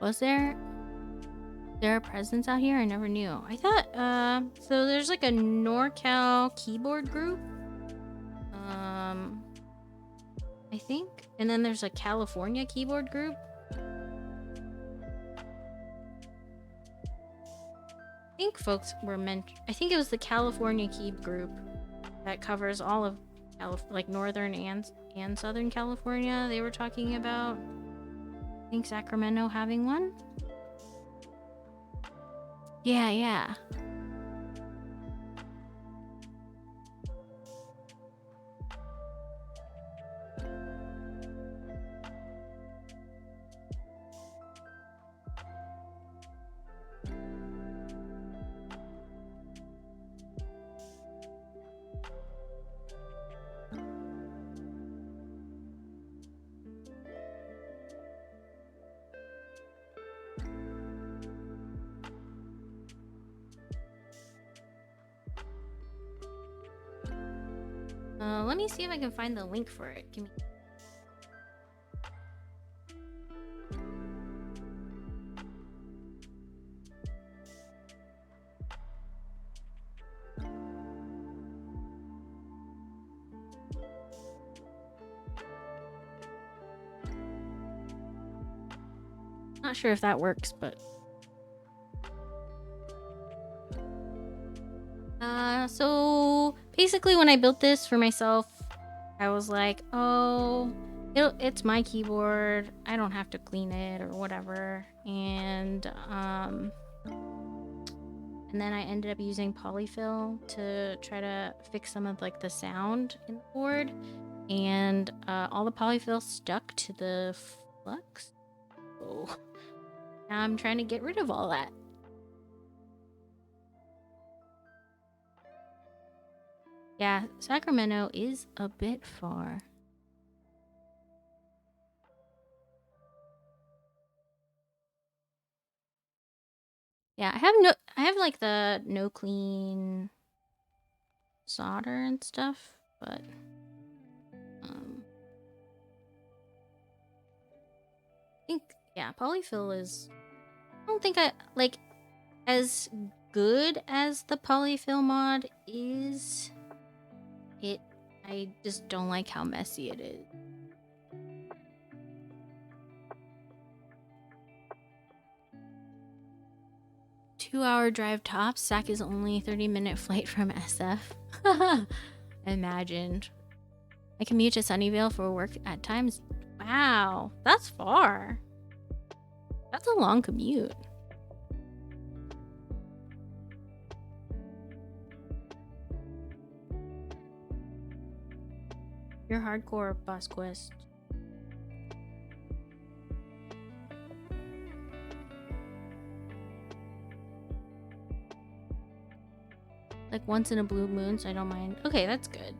Speaker 1: Was there a presence out here? I never knew. I thought, so there's like a NorCal keyboard group. I think. And then there's a California keyboard group. I think folks were I think it was the California Key group that covers all of like Northern and Southern California. They were talking about, I think, Sacramento having one. Yeah. Let me see if I can find the link for it. Give me. Not sure if that works, but so basically when I built this for myself, I was like, oh, it's my keyboard, I don't have to clean it or whatever. And then I ended up using polyfill to try to fix some of like the sound in the board, and all the polyfill stuck to the flux. So now I'm trying to get rid of all that. Yeah, Sacramento is a bit far. Yeah, I have like the no clean solder and stuff, but I think, yeah, polyfill is, I don't think I like as good as the polyfill mod is. I just don't like how messy it is. Two-hour drive tops. Sac is only 30-minute flight from SF. Imagine. I commute to Sunnyvale for work at times. Wow, that's far. That's a long commute. You're hardcore, Boss Quest. Like once in a blue moon, so I don't mind. Okay, that's good.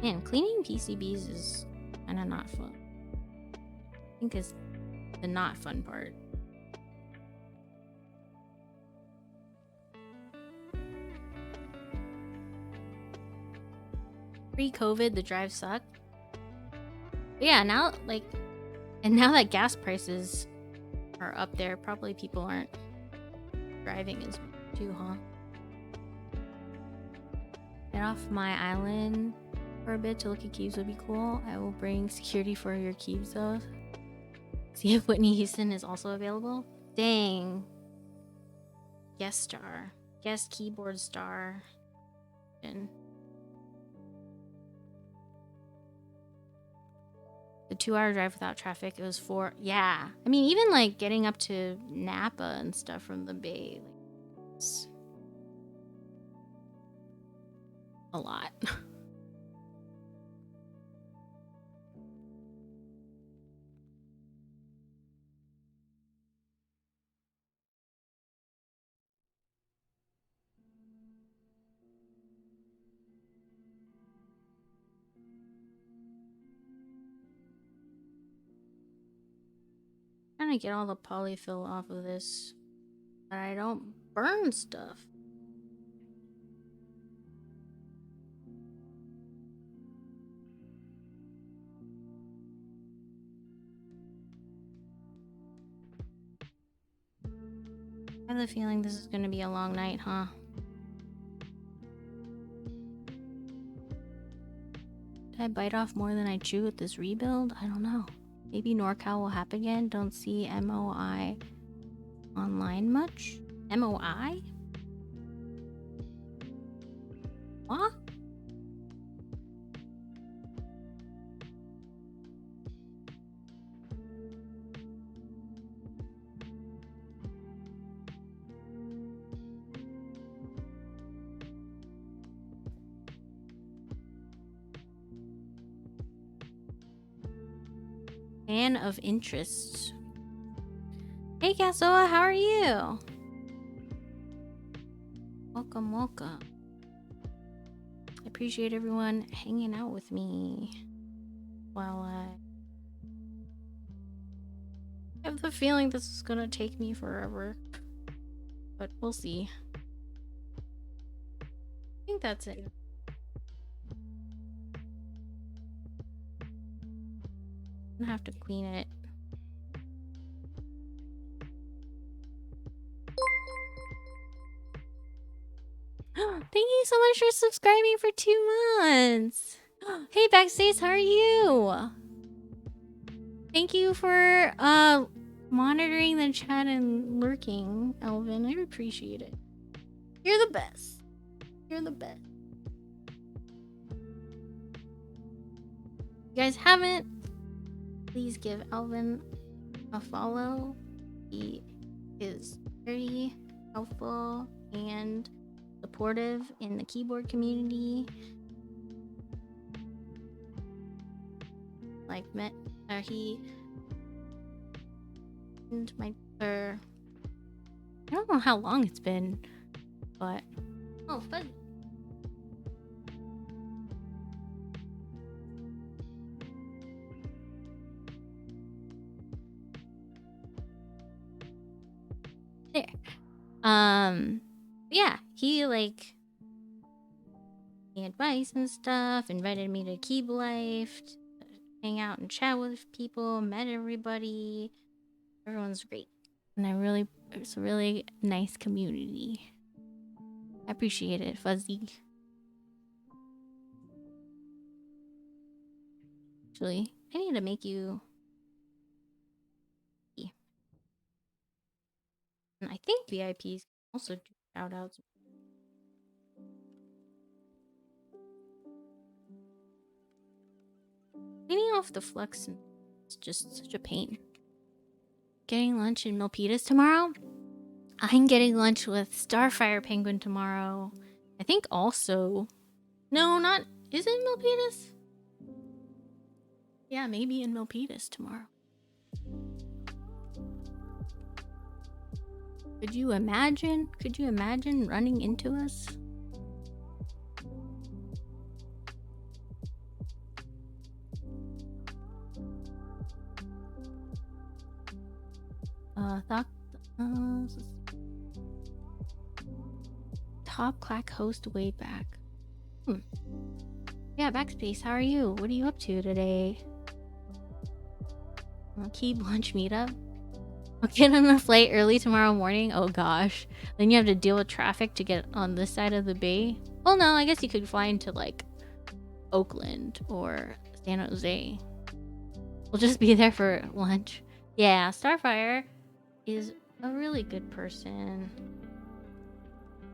Speaker 1: Man, cleaning PCBs is kind of not fun. I think is the not fun part. Pre-COVID, the drive sucked. But yeah, now like, and now that gas prices are up there, probably people aren't driving as much too, huh? Get off my island for a bit to look at Keeves would be cool. I will bring security for your Keeves though. See if Whitney Houston is also available. Dang. Guest star. Guest keyboard star. And the 2-hour drive without traffic, it was 4. Yeah. I mean, even like getting up to Napa and stuff from the Bay, like, it's a lot. Trying to get all the polyfill off of this, but I don't burn stuff. I have the feeling this is going to be a long night, huh? Did I bite off more than I chew with this rebuild? I don't know. Maybe NorCal will happen again. Don't see MOI online much. MOI? What? Man of interest. Hey Kasoa, how are you? Welcome, welcome. I appreciate everyone hanging out with me while I I have the feeling this is gonna take me forever. But we'll see. I think that's it. I'm gonna have to clean it. Thank you so much for subscribing for 2 months. Hey Backstage, how are you? Thank you for monitoring the chat and lurking, Elvin. I appreciate it. You're the best. You're the best. If you guys haven't, please give Elvin a follow. He is very helpful and supportive in the keyboard community. Like he and my I don't know how long it's been, but oh fun. There. Yeah, he like advice and stuff, invited me to Keep Life, to hang out and chat with people, met everybody. Everyone's great. And it's a really nice community. I appreciate it, Fuzzy. Actually, I need to make you. And I think VIPs also do shoutouts. Cleaning off the flux is just such a pain. Getting lunch in Milpitas tomorrow? I'm getting lunch with Starfire Penguin tomorrow. I think also... No, not... Is it Milpitas? Yeah, maybe in Milpitas tomorrow. Could you imagine? Could you imagine running into us? Top clack host way back. Yeah, Backspace, how are you? What are you up to today? Keep lunch meetup. I'll get on a flight early tomorrow morning. Oh gosh. Then you have to deal with traffic to get on this side of the bay. Well, no, I guess you could fly into like Oakland or San Jose. We'll just be there for lunch. Yeah, Starfire is a really good person.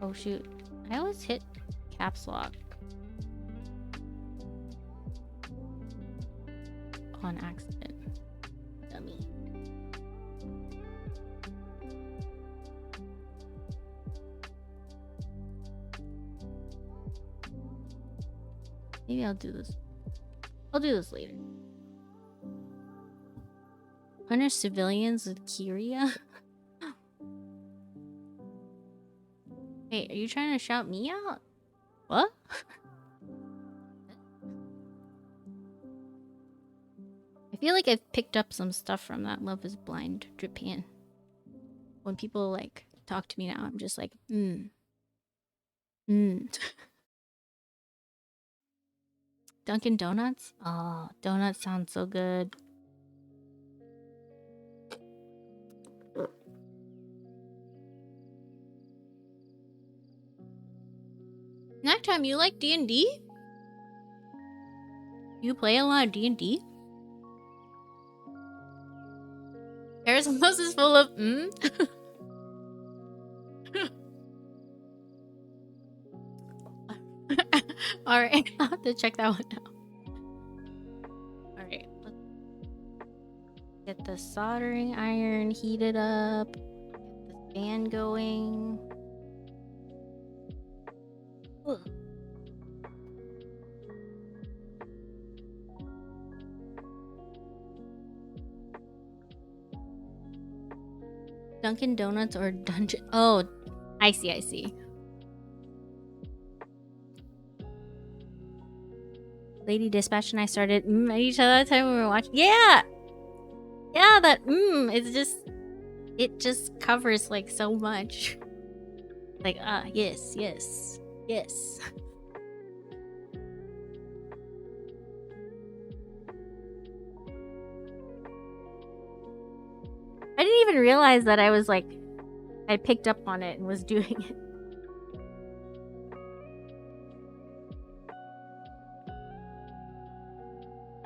Speaker 1: Oh shoot. I always hit caps lock on accident. Dummy. Maybe I'll do this. I'll do this later. Punish civilians with Kyria? Hey, are you trying to shout me out? What? I feel like I've picked up some stuff from that Love is Blind Japan. When people like talk to me now, I'm just like, Dunkin' Donuts? Oh, donuts sound so good. Nighttime, you like D&D? You play a lot of D&D? Harrison Post is full of Alright, I'll have to check that one out. Alright, let's get the soldering iron heated up. Get the fan going. Ugh. Dunkin' Donuts or Dungeon? Oh, I see. Lady Dispatch and I started at each other the time we were watching. Yeah, Yeah, that it just covers like so much. Like, yes, yes, yes. I didn't even realize that I was like, I picked up on it and was doing it.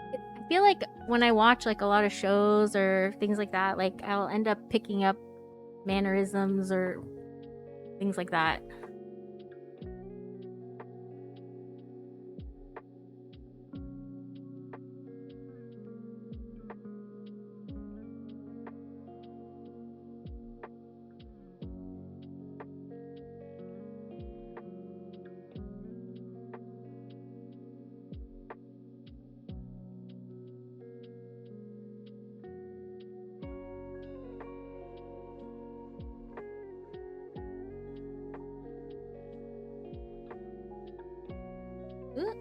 Speaker 1: I feel like when I watch like a lot of shows or things like that, like I'll end up picking up mannerisms or things like that. Ooh.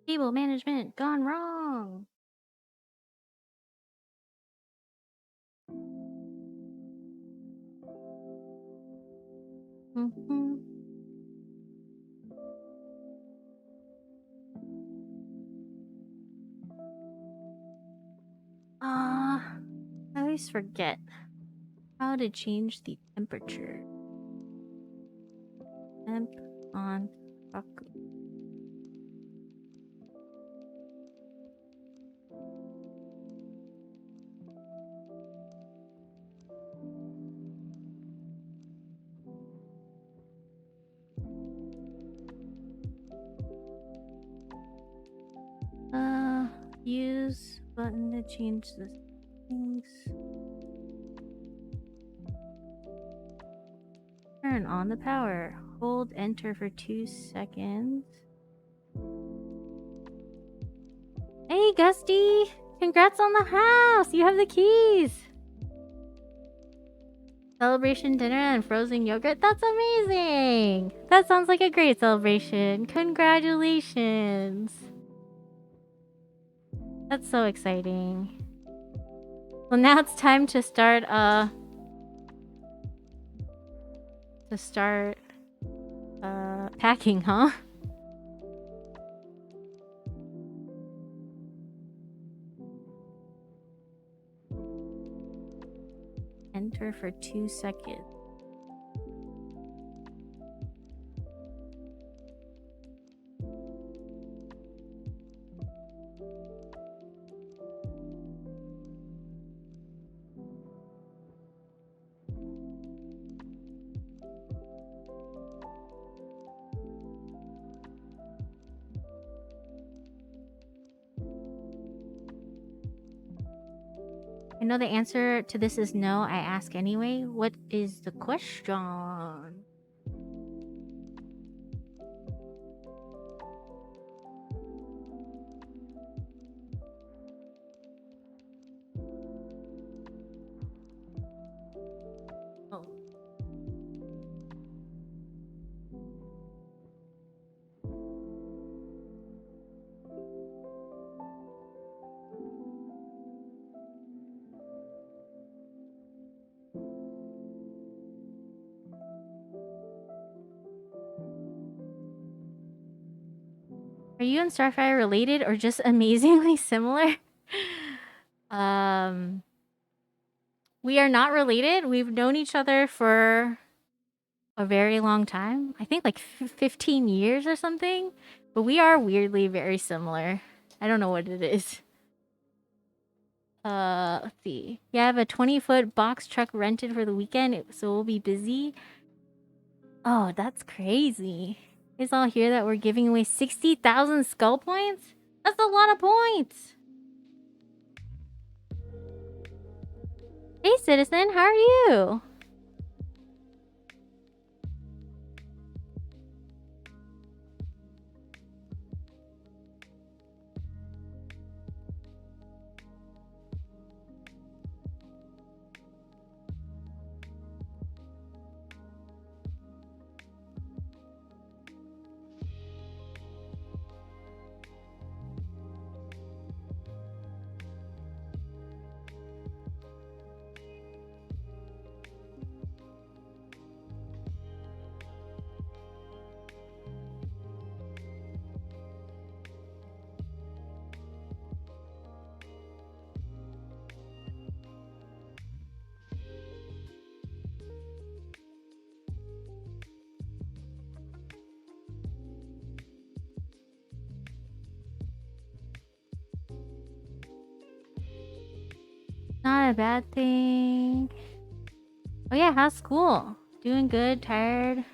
Speaker 1: Table management gone wrong. I always forget how to change the temperature. Temp on Faku. Use button to change the settings. Turn on the power. Hold enter for 2 seconds. Hey, Gusty! Congrats on the house! You have the keys! Celebration dinner and frozen yogurt? That's amazing! That sounds like a great celebration. Congratulations! That's so exciting. Well, now it's time to start, packing, huh? Enter for 2 seconds. I know the answer to this is no. I ask anyway. What is the question? Oh. Are you and Starfire related or just amazingly similar? We are not related. We've known each other for a very long time. I think like 15 years or something. But we are weirdly very similar. I don't know what it is. Let's see. Yeah, I have a 20-foot box truck rented for the weekend, so we'll be busy. Oh, that's crazy. It's all here that we're giving away 60,000 skull points? That's a lot of points. Hey, citizen, how are you? Not a bad thing. Oh yeah, how's school? Doing good, tired.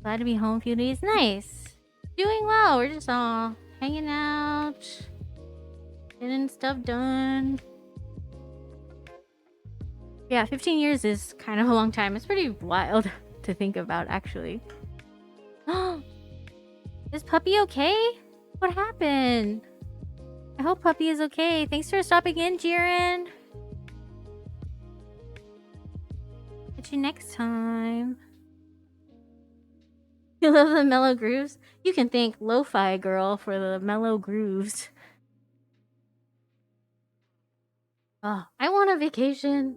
Speaker 1: Glad to be home a few days. Nice. Doing well. We're just all hanging out, getting stuff done. Yeah, 15 years is kind of a long time. It's pretty wild to think about, actually. Is Puppy okay? What happened? I hope Puppy is okay. Thanks for stopping in, Jiren. Catch you next time. You love the mellow grooves? You can thank Lofi Girl for the mellow grooves. Oh, I want a vacation.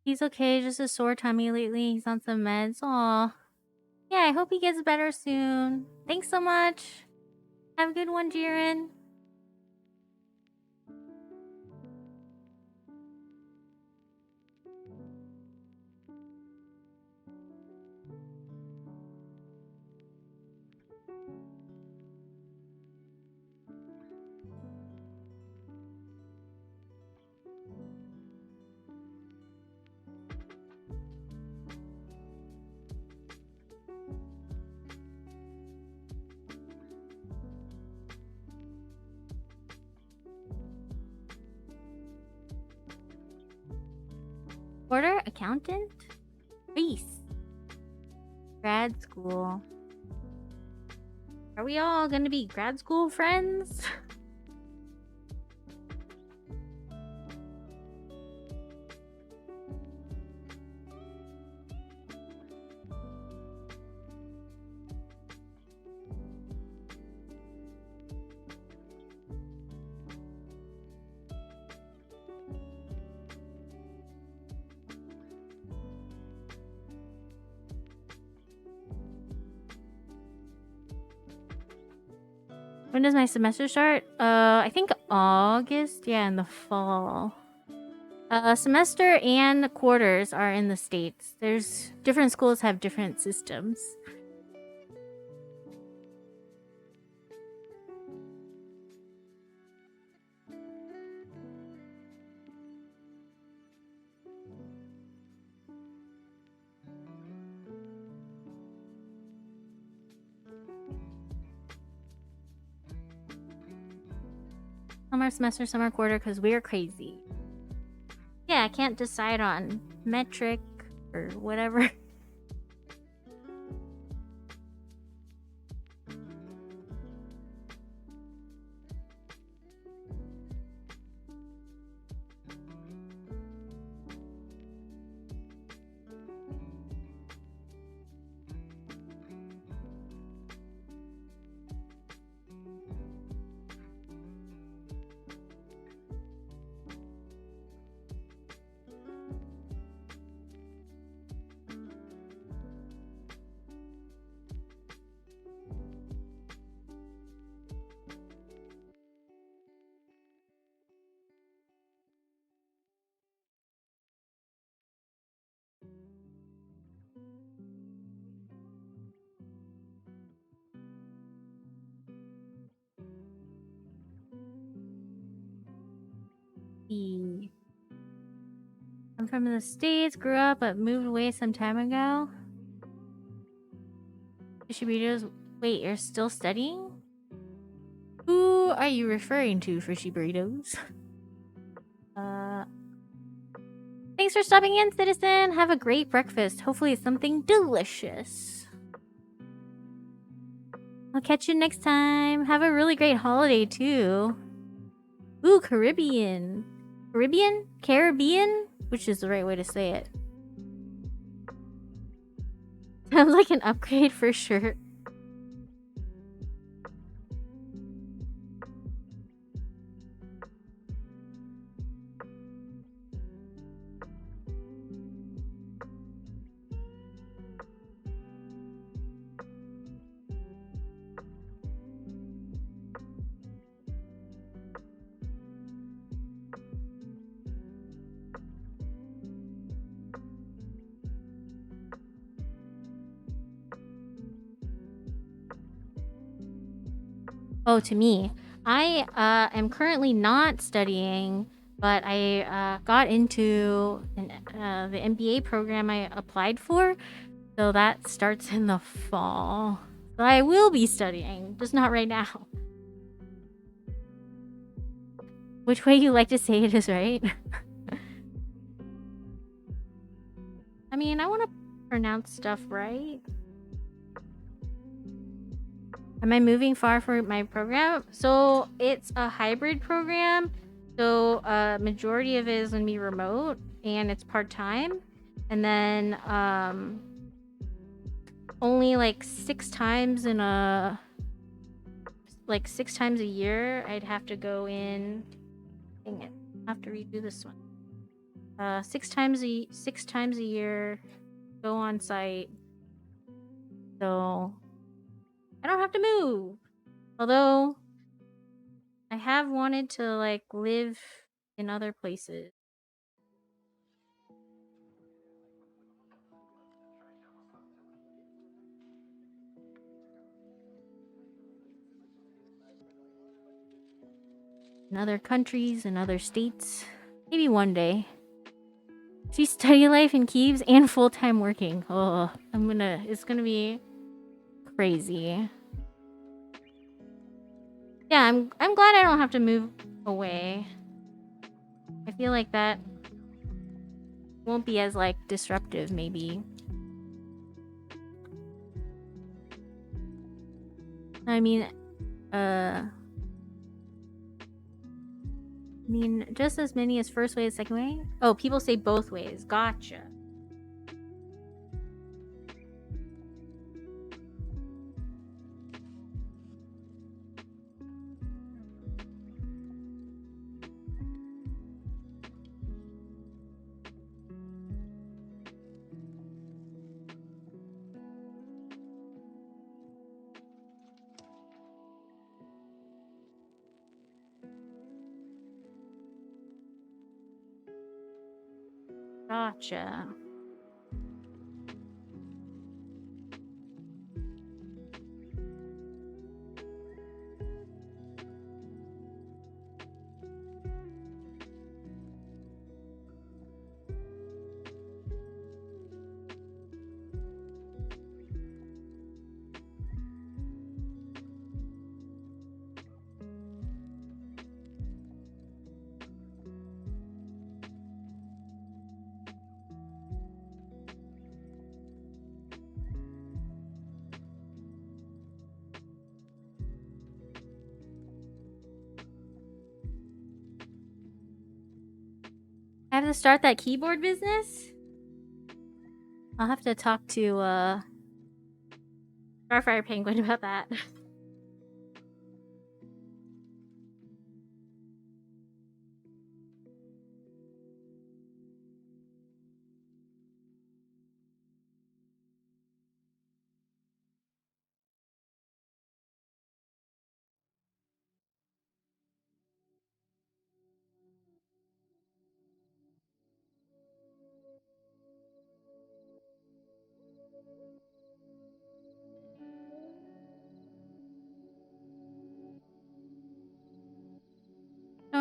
Speaker 1: He's okay, just a sore tummy lately. He's on some meds. Aw. Yeah, I hope he gets better soon. Thanks so much. Have a good one, Jiren. Porter, accountant? Reese. Grad school. Are we all gonna be grad school friends? When does my semester start? I think August. Yeah, in the fall. Semester and quarters are in the States. There's different schools have different systems. Summer semester, summer quarter, because we're crazy. Yeah, I can't decide on metric or whatever. see. I'm from the States, grew up, but moved away some time ago. Fishy burritos. Wait, you're still studying? Who are you referring to, Fishy burritos? Thanks for stopping in, citizen. Have a great breakfast. Hopefully it's something delicious. I'll catch you next time. Have a really great holiday, too. Ooh, Caribbean. Caribbean? Caribbean? Which is the right way to say it. Sounds like an upgrade for sure. Oh, to me. I am currently not studying, but I got into the MBA program I applied for. So that starts in the fall. So I will be studying, just not right now. Which way you like to say it is right? I mean, I want to pronounce stuff right. Am I moving far for my program? So it's a hybrid program. So majority of it is gonna be remote and it's part-time. And then only like 6 times in a 6 times a year I'd have to go in. Dang it. I have to redo this one. 6 times a year go on site. So I don't have to move. Although I have wanted to like live in other places. In other countries and other states. Maybe one day. See, study life in Kiev and full-time working. Oh, it's gonna be crazy. Yeah, I'm glad I don't have to move away. I feel like that won't be as like disruptive maybe. I mean, just as many as first way as second way? Oh, people say both ways. Gotcha. Gotcha. I have to start that keyboard business? I'll have to talk to Starfire Penguin about that.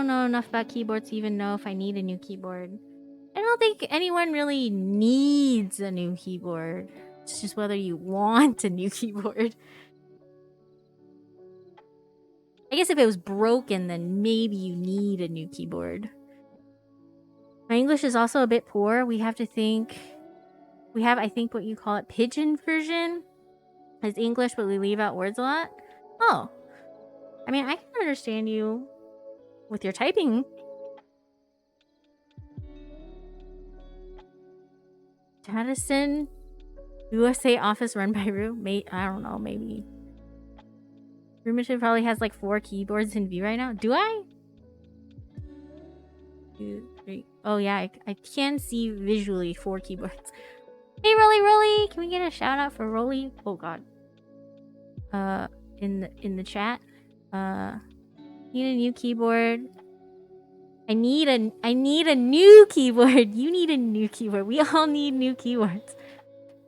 Speaker 1: don't know enough about keyboards to even know if I need a new keyboard. I don't think anyone really needs a new keyboard. It's just whether you want a new keyboard. I guess if it was broken, then maybe you need a new keyboard. My English is also a bit poor. We have, I think, what you call it, pigeon version. It's English, but we leave out words a lot. Oh. I mean, I can understand you with your typing. Madison, USA office run by Rue. I don't know, maybe. Rumition probably has like 4 keyboards in view right now. Do I? 2, 3. Oh yeah, I can see visually 4 keyboards. Hey Rolly, can we get a shout out for Rolly? Oh god. In the chat. Need a new keyboard. I need a new keyboard. You need a new keyboard. We all need new keyboards.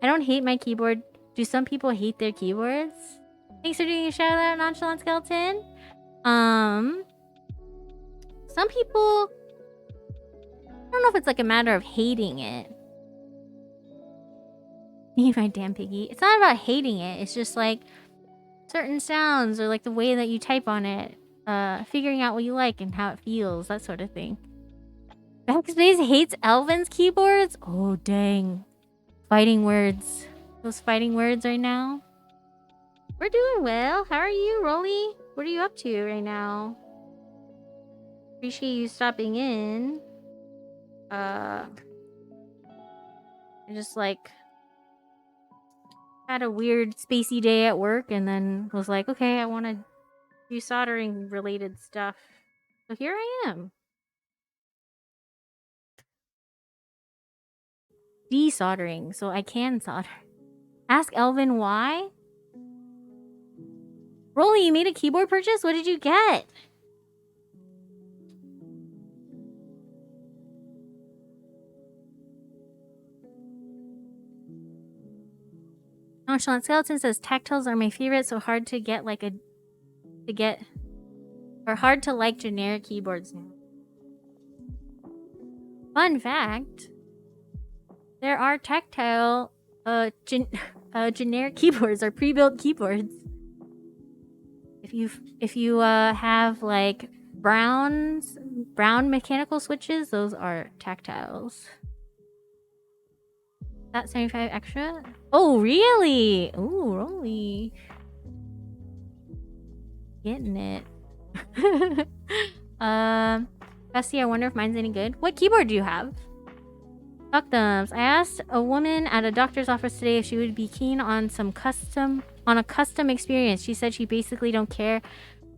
Speaker 1: I don't hate my keyboard. Do some people hate their keyboards? Thanks for doing a shout out, Nonchalant Skeleton. Some people, I don't know if it's like a matter of hating it. Me, my damn piggy. It's not about hating it. It's just like certain sounds or like the way that you type on it. Figuring out what you like and how it feels, that sort of thing. Backspace hates Elvin's keyboards? Oh, dang. Fighting words. Those fighting words right now. We're doing well. How are you, Rolly? What are you up to right now? Appreciate you stopping in. I just like had a weird spacey day at work and then was like, okay, I want to do soldering related stuff. So here I am. Desoldering, so I can solder. Ask Elvin why? Rolly, you made a keyboard purchase? What did you get? Nonchalant Skeleton says tactiles are my favorite, so hard to get like hard to like generic keyboards now. Fun fact, there are tactile generic keyboards or pre-built keyboards. If you have like brown mechanical switches, those are tactiles. That 75 extra? Oh, really? Ooh, Rolly. Getting it. Bessie, I wonder if mine's any good. What keyboard do you have? Fuck thumbs. I asked a woman at a doctor's office today if she would be keen on a custom experience. She said she basically don't care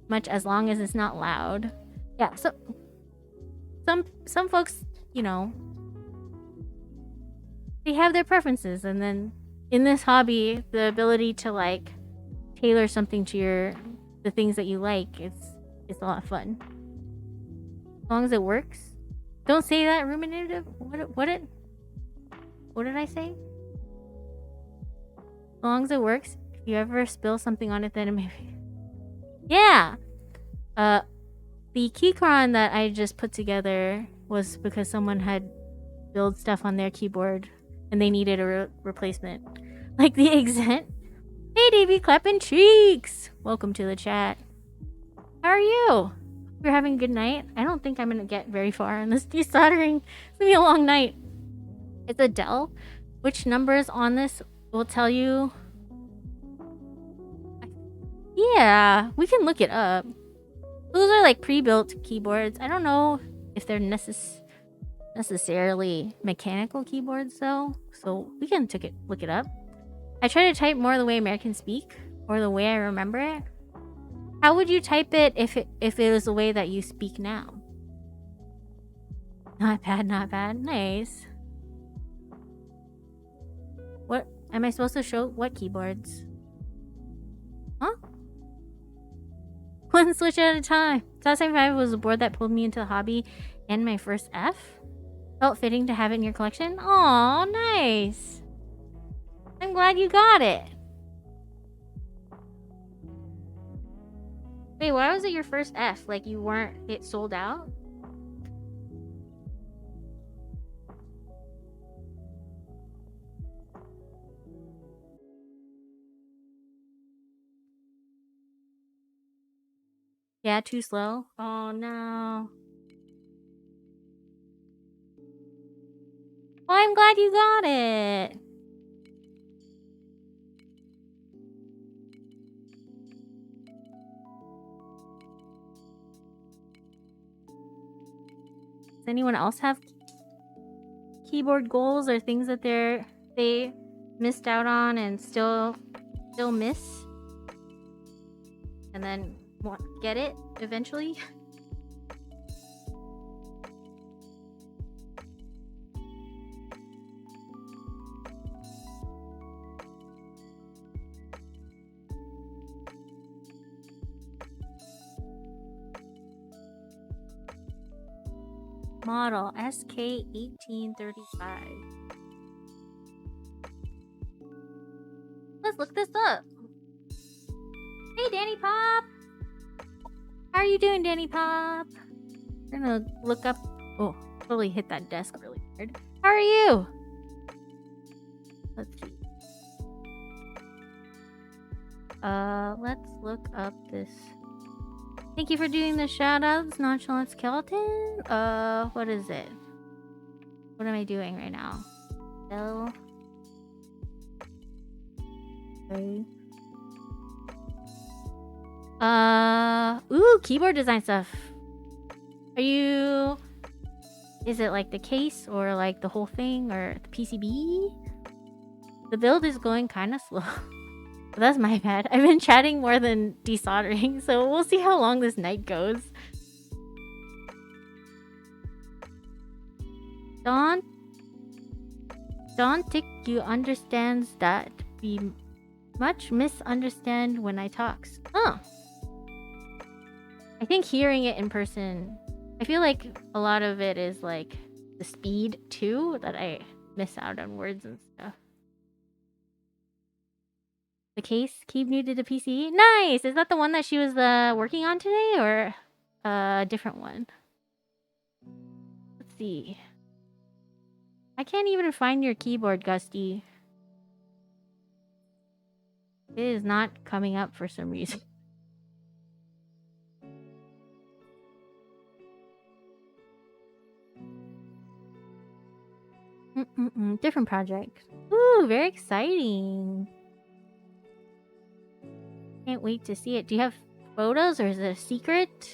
Speaker 1: much as long as it's not loud. Yeah, so some folks, you know, they have their preferences, and then in this hobby, the ability to like tailor something to the things that you like, it's a lot of fun. As long as it works. Don't say that, ruminative. What did I say? As long as it works. If you ever spill something on it, then it may be... Yeah! The keycron that I just put together was because someone had spilled stuff on their keyboard and they needed a replacement. Like the exent. Hey, Davey, clapping cheeks! Welcome to the chat. How are you? You're having a good night? I don't think I'm gonna get very far in this desoldering. It's gonna be a long night. It's a Dell. Which numbers on this will tell you? Yeah, we can look it up. Those are like pre-built keyboards. I don't know if they're necessarily mechanical keyboards though, so we can look it up. I try to type more the way Americans speak, or the way I remember it. How would you type it if it was the way that you speak now? Not bad, not bad. Nice. What am I supposed to show? What keyboards? Huh? One switch at a time. SAS 75 was a board that pulled me into the hobby and my first F. Felt fitting to have it in your collection. Aw, nice. I'm glad you got it. Wait, why was it your first F? Like you weren't it sold out? Yeah, too slow. Oh no. Well, I'm glad you got it. Does anyone else have keyboard goals or things that they missed out on and still miss? And then get it eventually? Model SK1835. Let's look this up. Hey, Danny Pop! How are you doing, Danny Pop? We're gonna look up... Oh, totally hit that desk really hard. How are you? Let's see. Let's look up this... Thank you for doing the shoutouts, Nonchalant Skeleton. What is it? What am I doing right now? L. Okay. Ooh, keyboard design stuff. Are you... Is it like the case or like the whole thing or the PCB? The build is going kind of slow. But that's my bad. I've been chatting more than desoldering, so we'll see how long this night goes. Don't think you understands that we much misunderstand when I talks. Oh. I think hearing it in person, I feel like a lot of it is like the speed too, that I miss out on words and stuff. The case, keep new to the PC. Nice! Is that the one that she was working on today or a different one? Let's see. I can't even find your keyboard, Gusty. It is not coming up for some reason. Different project. Ooh, very exciting. Can't wait to see it. Do you have photos or is it a secret?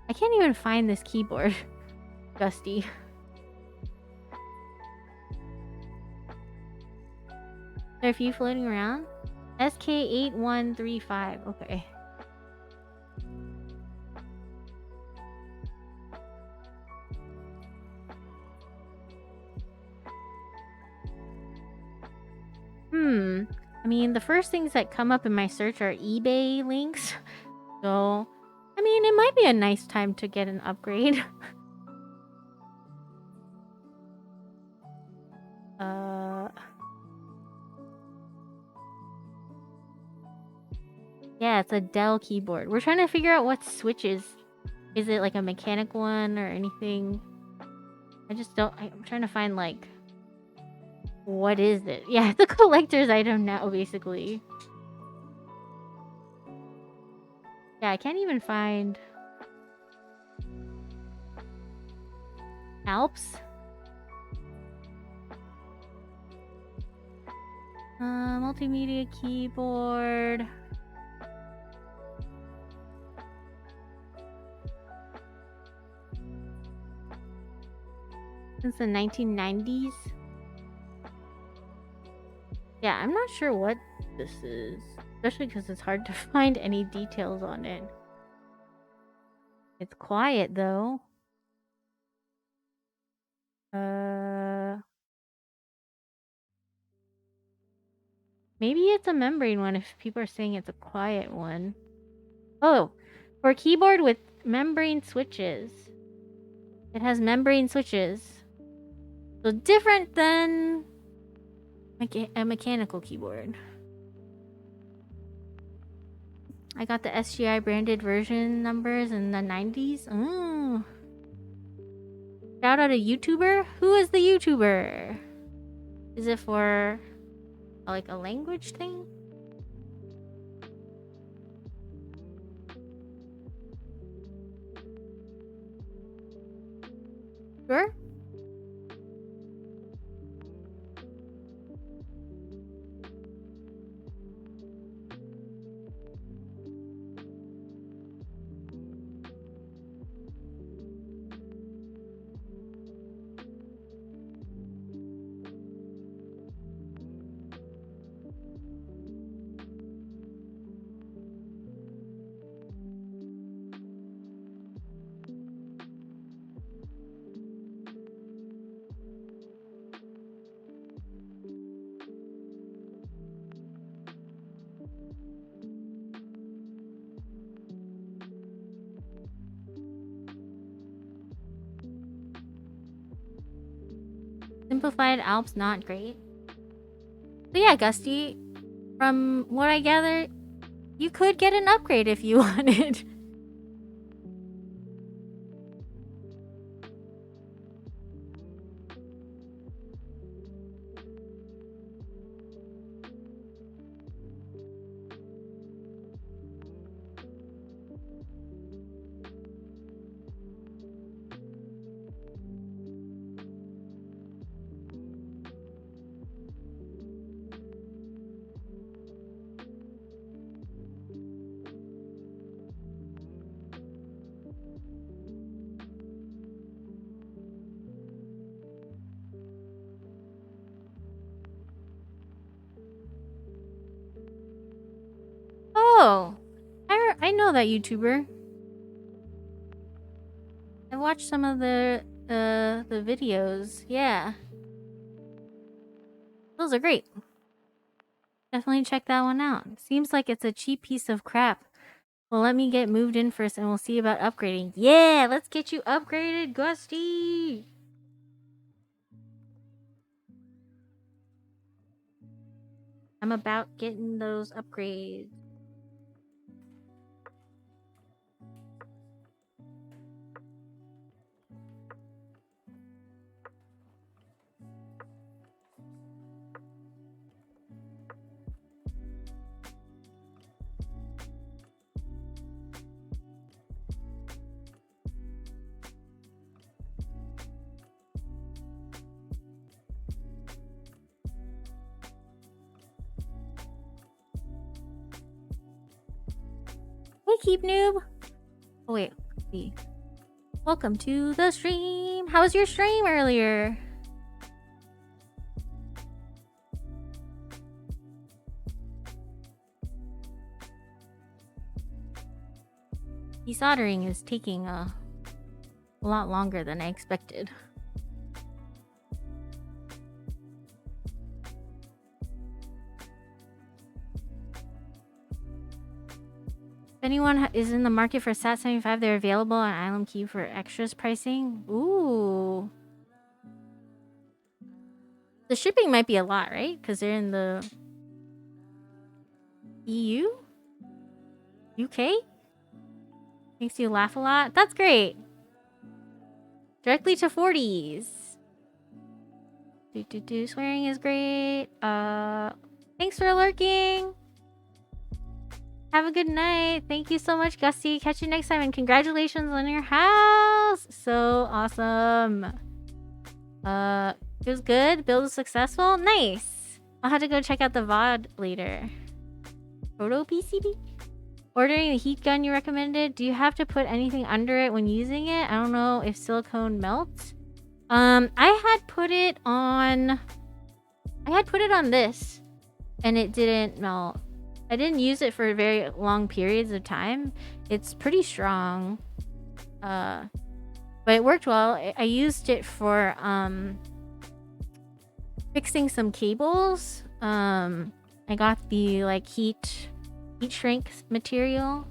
Speaker 1: I can't even find this keyboard, Gusty. There are a few floating around. SK8135. Okay. I mean, the first things that come up in my search are eBay links. So, I mean, it might be a nice time to get an upgrade. Yeah, it's a Dell keyboard. We're trying to figure out what switches. Is it like a mechanic one or anything? I just don't... I'm trying to find like... What is it? Yeah, it's a collector's item now, basically. Yeah, I can't even find... Alps? Multimedia keyboard... Since the 1990s? Yeah, I'm not sure what this is. Especially because it's hard to find any details on it. It's quiet, though. Maybe it's a membrane one if people are saying it's a quiet one. Oh, for a keyboard with membrane switches. It has membrane switches. So different than A mechanical keyboard. I got the SGI branded version numbers in the 90s. Oh. Shout out a YouTuber? Who is the YouTuber? Is it for like a language thing? Sure. Simplified Alps, not great. But yeah, Gusty, from what I gather, you could get an upgrade if you wanted. Oh, I know that YouTuber. I watched some of the videos. Yeah, those are great. Definitely check that one out. Seems like it's a cheap piece of crap. Well, let me get moved in first, and we'll see about upgrading. Yeah, let's get you upgraded, Gusty. I'm about getting those upgrades. Hey, Keep Noob. Oh, wait. Let's see. Welcome to the stream. How was your stream earlier? Desoldering is taking a lot longer than I expected. If anyone is in the market for SAT75, they're available on Island Key for extras pricing. Ooh. The shipping might be a lot, right? Because they're in the EU? UK? Makes you laugh a lot? That's great. Directly to 40s. Swearing is great. Thanks for lurking. Have a good night. Thank you so much, Gusty. Catch you next time, and congratulations on your house. So awesome. It was good. Build was successful. Nice. I'll have to go check out the VOD later. Proto PCB? Ordering the heat gun you recommended. Do you have to put anything under it when using it? I don't know if silicone melts. I had put it on this, and it didn't melt. I didn't use it for very long periods of time. It's pretty strong. But it worked well. I used it for fixing some cables. I got the like heat shrink material.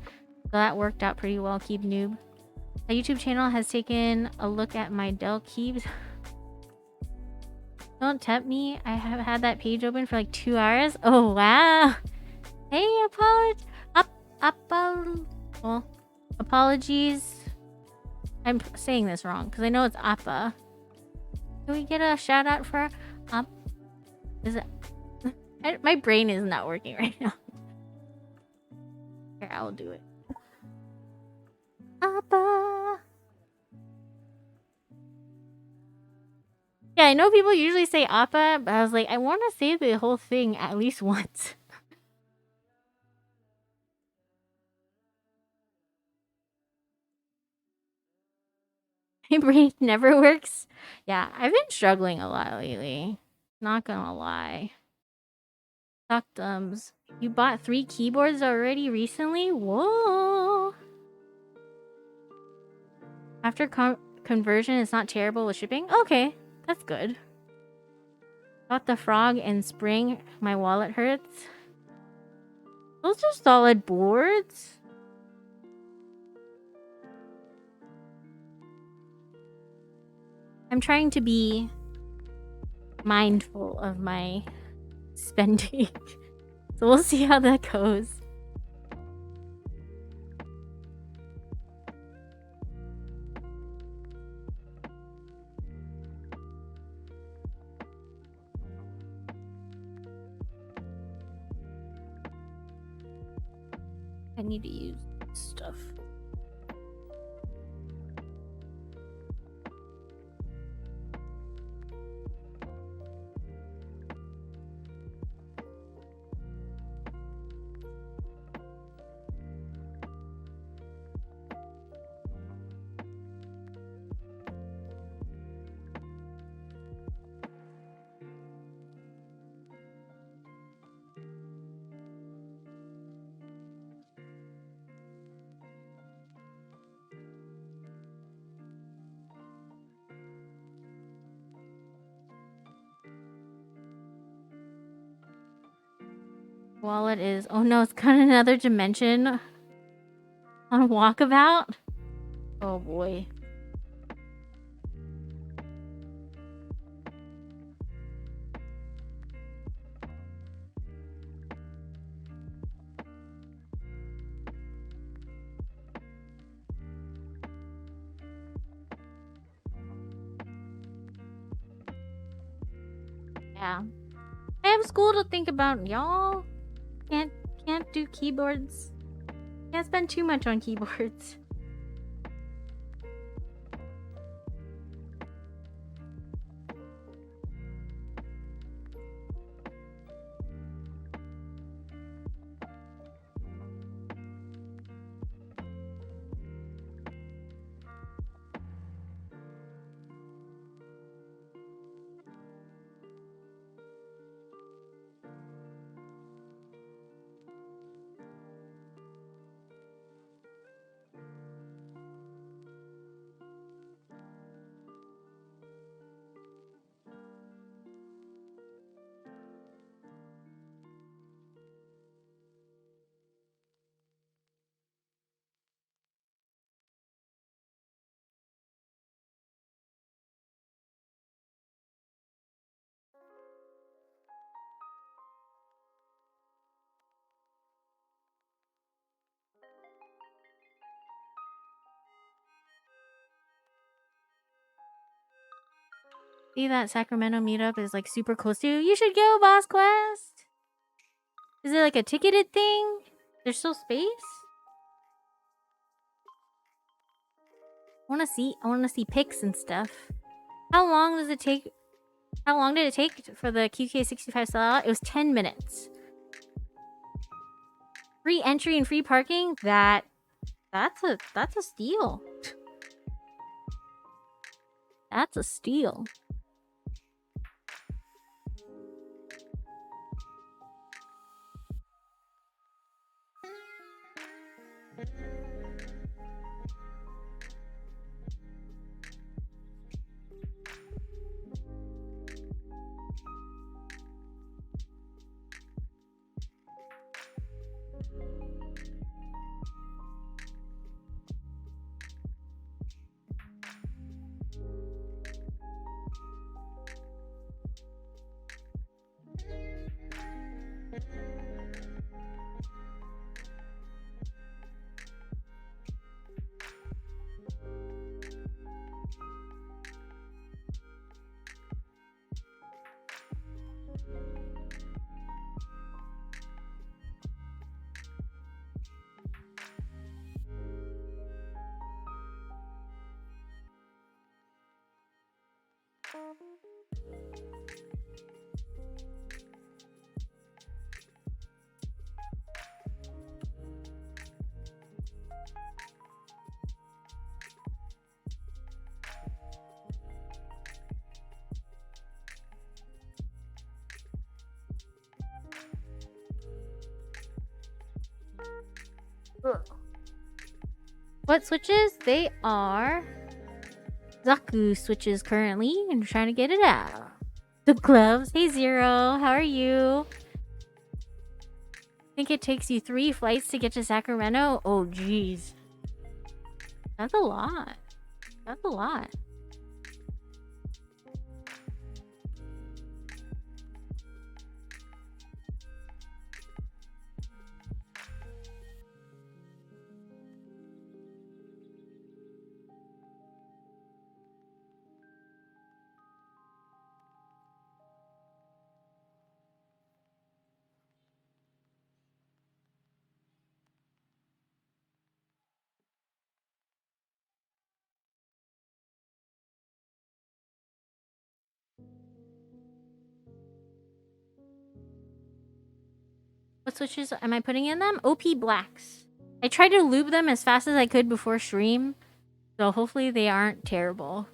Speaker 1: So that worked out pretty well. Keep Noob. A YouTube channel has taken a look at my Dell keys. Don't tempt me. I have had that page open for like 2 hours. Oh wow. Hey, well, apologies. I'm saying this wrong because I know it's Appa. Can we get a shout out for is it my brain is not working right now. Here, I will do it. Appa. Yeah, I know people usually say Appa, but I was like, I want to say the whole thing at least once. My brain never works. Yeah, I've been struggling a lot lately. Not gonna lie. Suck thumbs. You bought 3 keyboards already recently? Whoa. After conversion, it's not terrible with shipping? Okay, that's good. Got the frog and spring. My wallet hurts. Those are solid boards. I'm trying to be mindful of my spending. So we'll see how that goes. I need to use stuff. Wallet is... Oh no, it's got another dimension on Walkabout? Oh boy. Yeah. I have school to think about, y'all. Can't do keyboards. Can't spend too much on keyboards. See, that Sacramento meetup is like super close to you. You should go, Boss Quest. Is it like a ticketed thing? There's still space? I wanna see pics and stuff. How long does it take? How long did it take for the QK65 sellout? It was 10 minutes. Free entry and free parking? That's a steal. That's a steal. What switches? They are Zaku switches currently, and trying to get it out. The gloves. Hey Zero, how are you? I think it takes you 3 flights to get to Sacramento. Oh geez, that's a lot. That's a lot. What switches am I putting in them? OP blacks. I tried to lube them as fast as I could before stream, so hopefully they aren't terrible.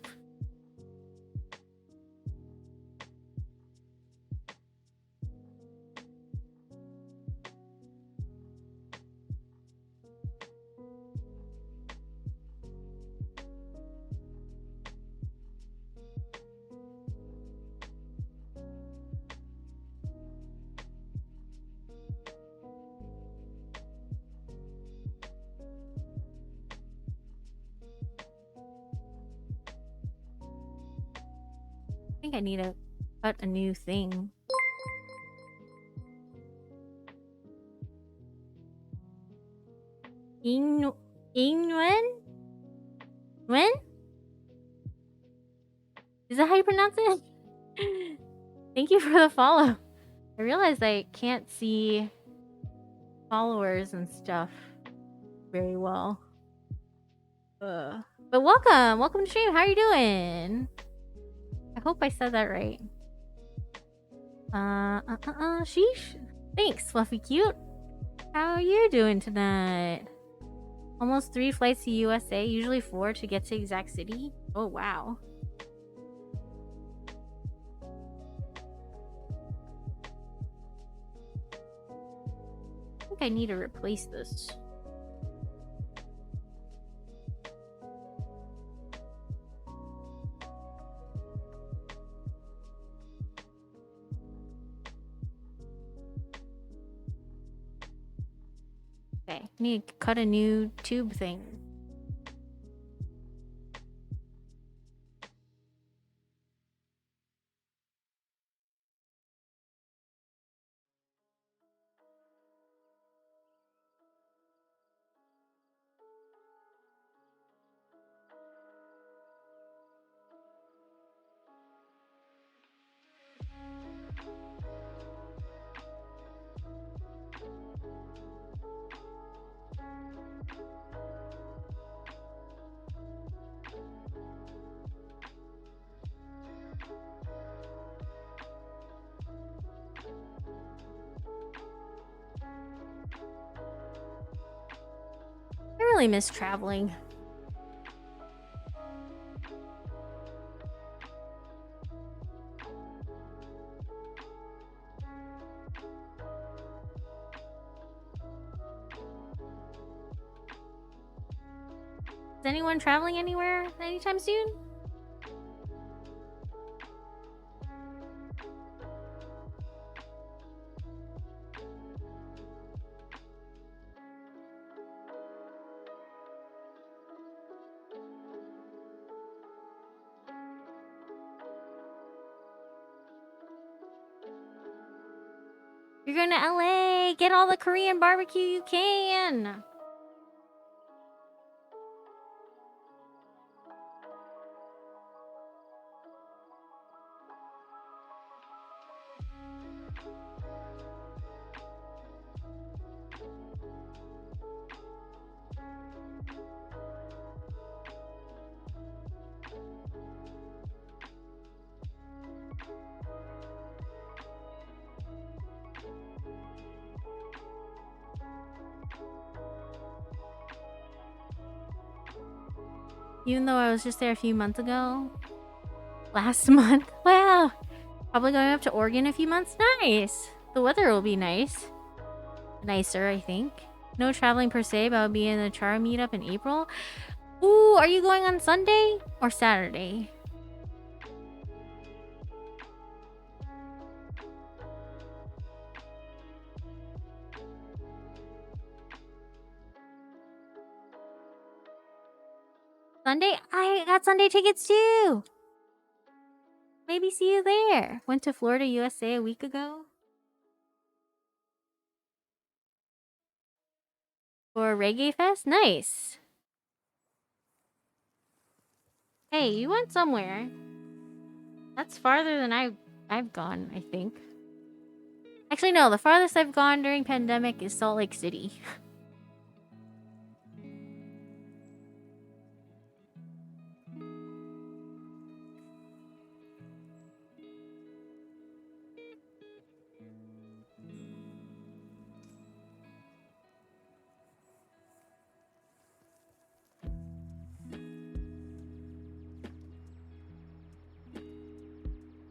Speaker 1: I think I need to cut a new thing. Ingwen? When? Is that how you pronounce it? Thank you for the follow. I realized I can't see followers and stuff very well. But welcome to stream. How are you doing? I hope I said that right. Sheesh. Thanks, Fluffy Cute. How are you doing tonight? Almost 3 flights to USA, usually 4 to get to exact city. Oh wow. I think I need to replace this. Okay, I need to cut a new tube thing. I really miss traveling. Is anyone traveling anywhere anytime soon? You're going to LA! Get all the Korean barbecue you can! Even though I was just there a few months ago. Last month. Wow. Probably going up to Oregon in a few months. Nice. The weather will be nice. Nicer, I think. No traveling per se, but I'll be in the Chara meetup in April. Ooh, are you going on Sunday or Saturday? Sunday? I got Sunday tickets too. Maybe see you there. Went to Florida, USA a week ago. For Reggae Fest? Nice. Hey, you went somewhere. That's farther than I've gone, I think. Actually, no. The farthest I've gone during pandemic is Salt Lake City.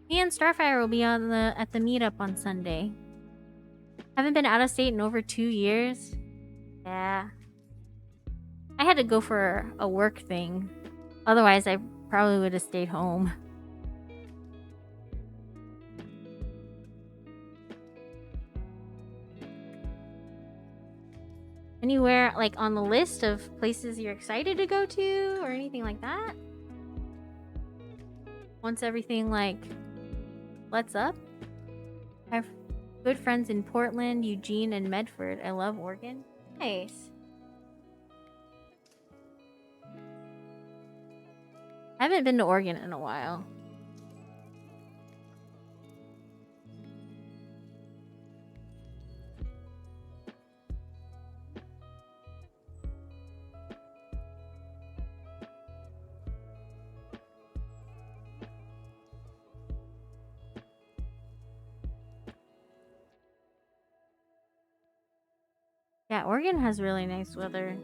Speaker 1: Me and Starfire will be at the meetup on Sunday. Haven't been out of state in over 2 years. Yeah. I had to go for a work thing. Otherwise, I probably would have stayed home. Anywhere, like, on the list of places you're excited to go to or anything like that? Once everything, like, lets up? I have good friends in Portland, Eugene, and Medford. I love Oregon. Nice. I haven't been to Oregon in a while. Yeah, Oregon has really nice weather.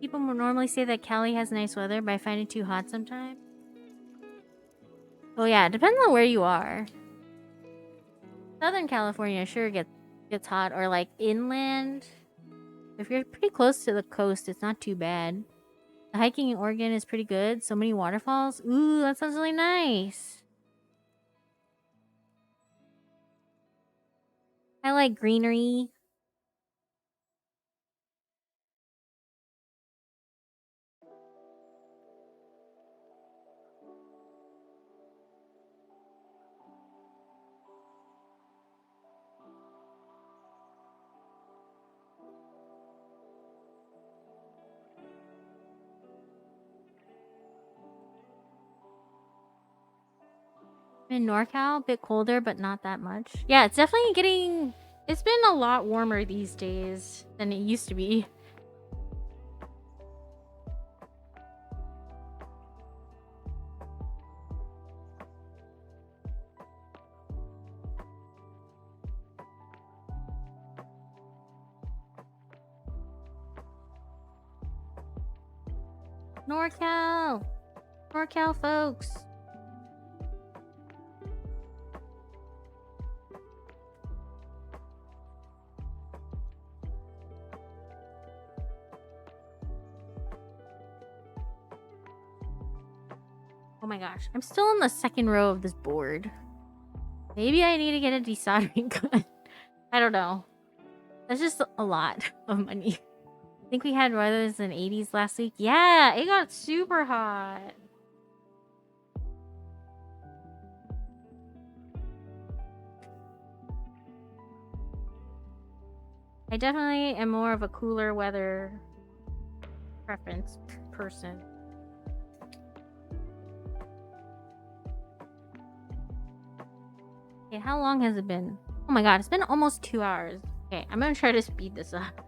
Speaker 1: People will normally say that Cali has nice weather, but I find it too hot sometimes. Oh yeah, it depends on where you are. Southern California sure gets hot, or like inland. If you're pretty close to the coast, it's not too bad. The hiking in Oregon is pretty good. So many waterfalls. Ooh, that sounds really nice. I like greenery. In NorCal, a bit colder, but not that much. Yeah, it's definitely getting... It's been a lot warmer these days than it used to be. NorCal! NorCal, folks! Oh my gosh, I'm still on the second row of this board. Maybe I need to get a desoldering gun. I don't know. That's just a lot of money. I think we had weathers in 80s last week. Yeah, it got super hot. I definitely am more of a cooler weather preference person. Okay, how long has it been? Oh my god, it's been almost 2 hours. Okay, I'm gonna try to speed this up.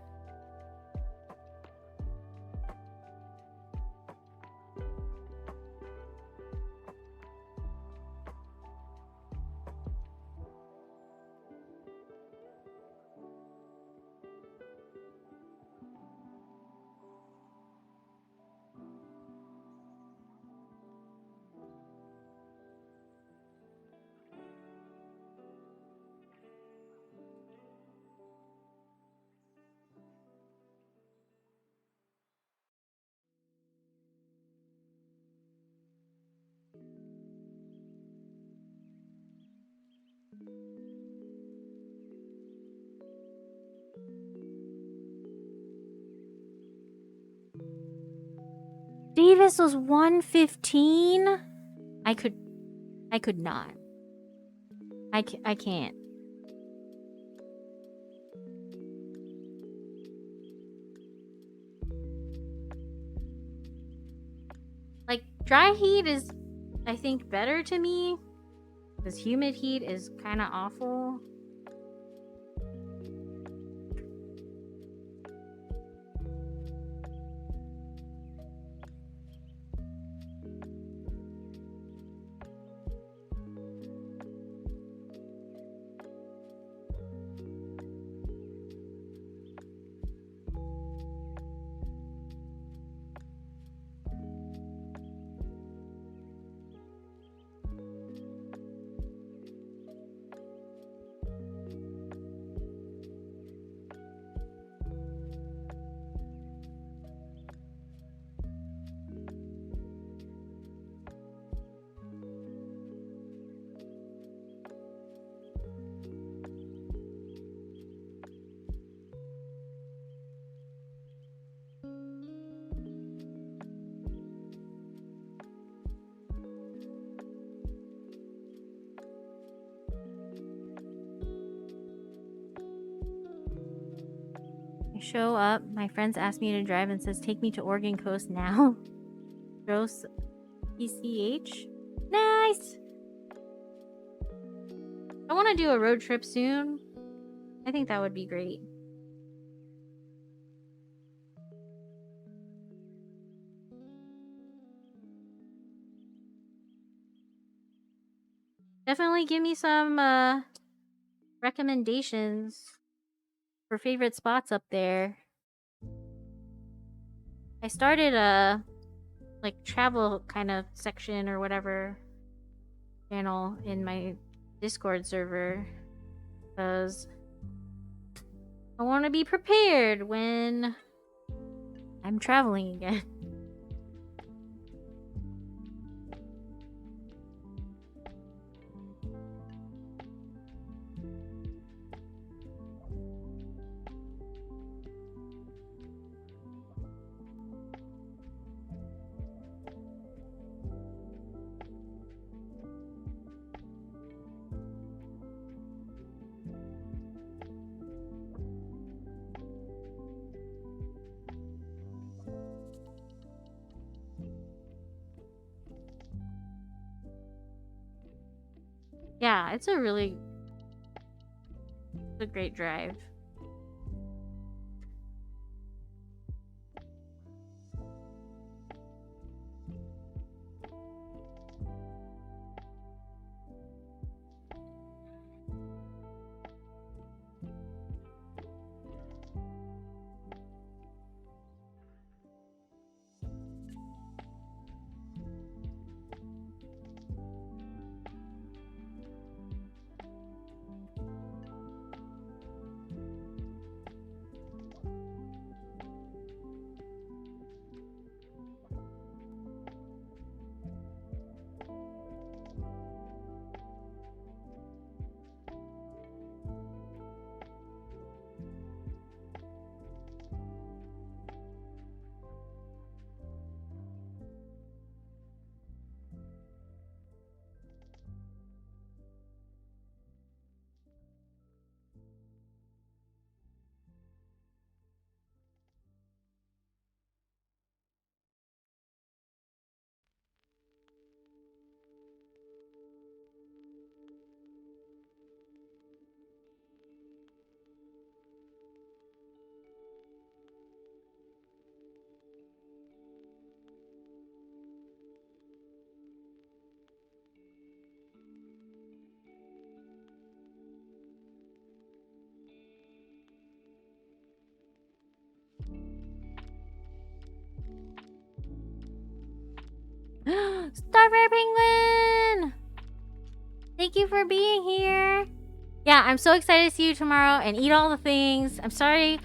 Speaker 1: Davis was 115. I could not. I can't. Like, dry heat is, I think, better to me. Because humid heat is kind of awful. I show up, my friends ask me to drive and says, take me to Oregon Coast now. Gross PCH. Nice! I want to do a road trip soon. I think that would be great. Definitely give me some recommendations for favorite spots up there. I started a like travel kind of section or whatever channel in my Discord server because I want to be prepared when I'm traveling again. Yeah, it's a great drive. Starfire Penguin! Thank you for being here. Yeah, I'm so excited to see you tomorrow and eat all the things. I'm sorry.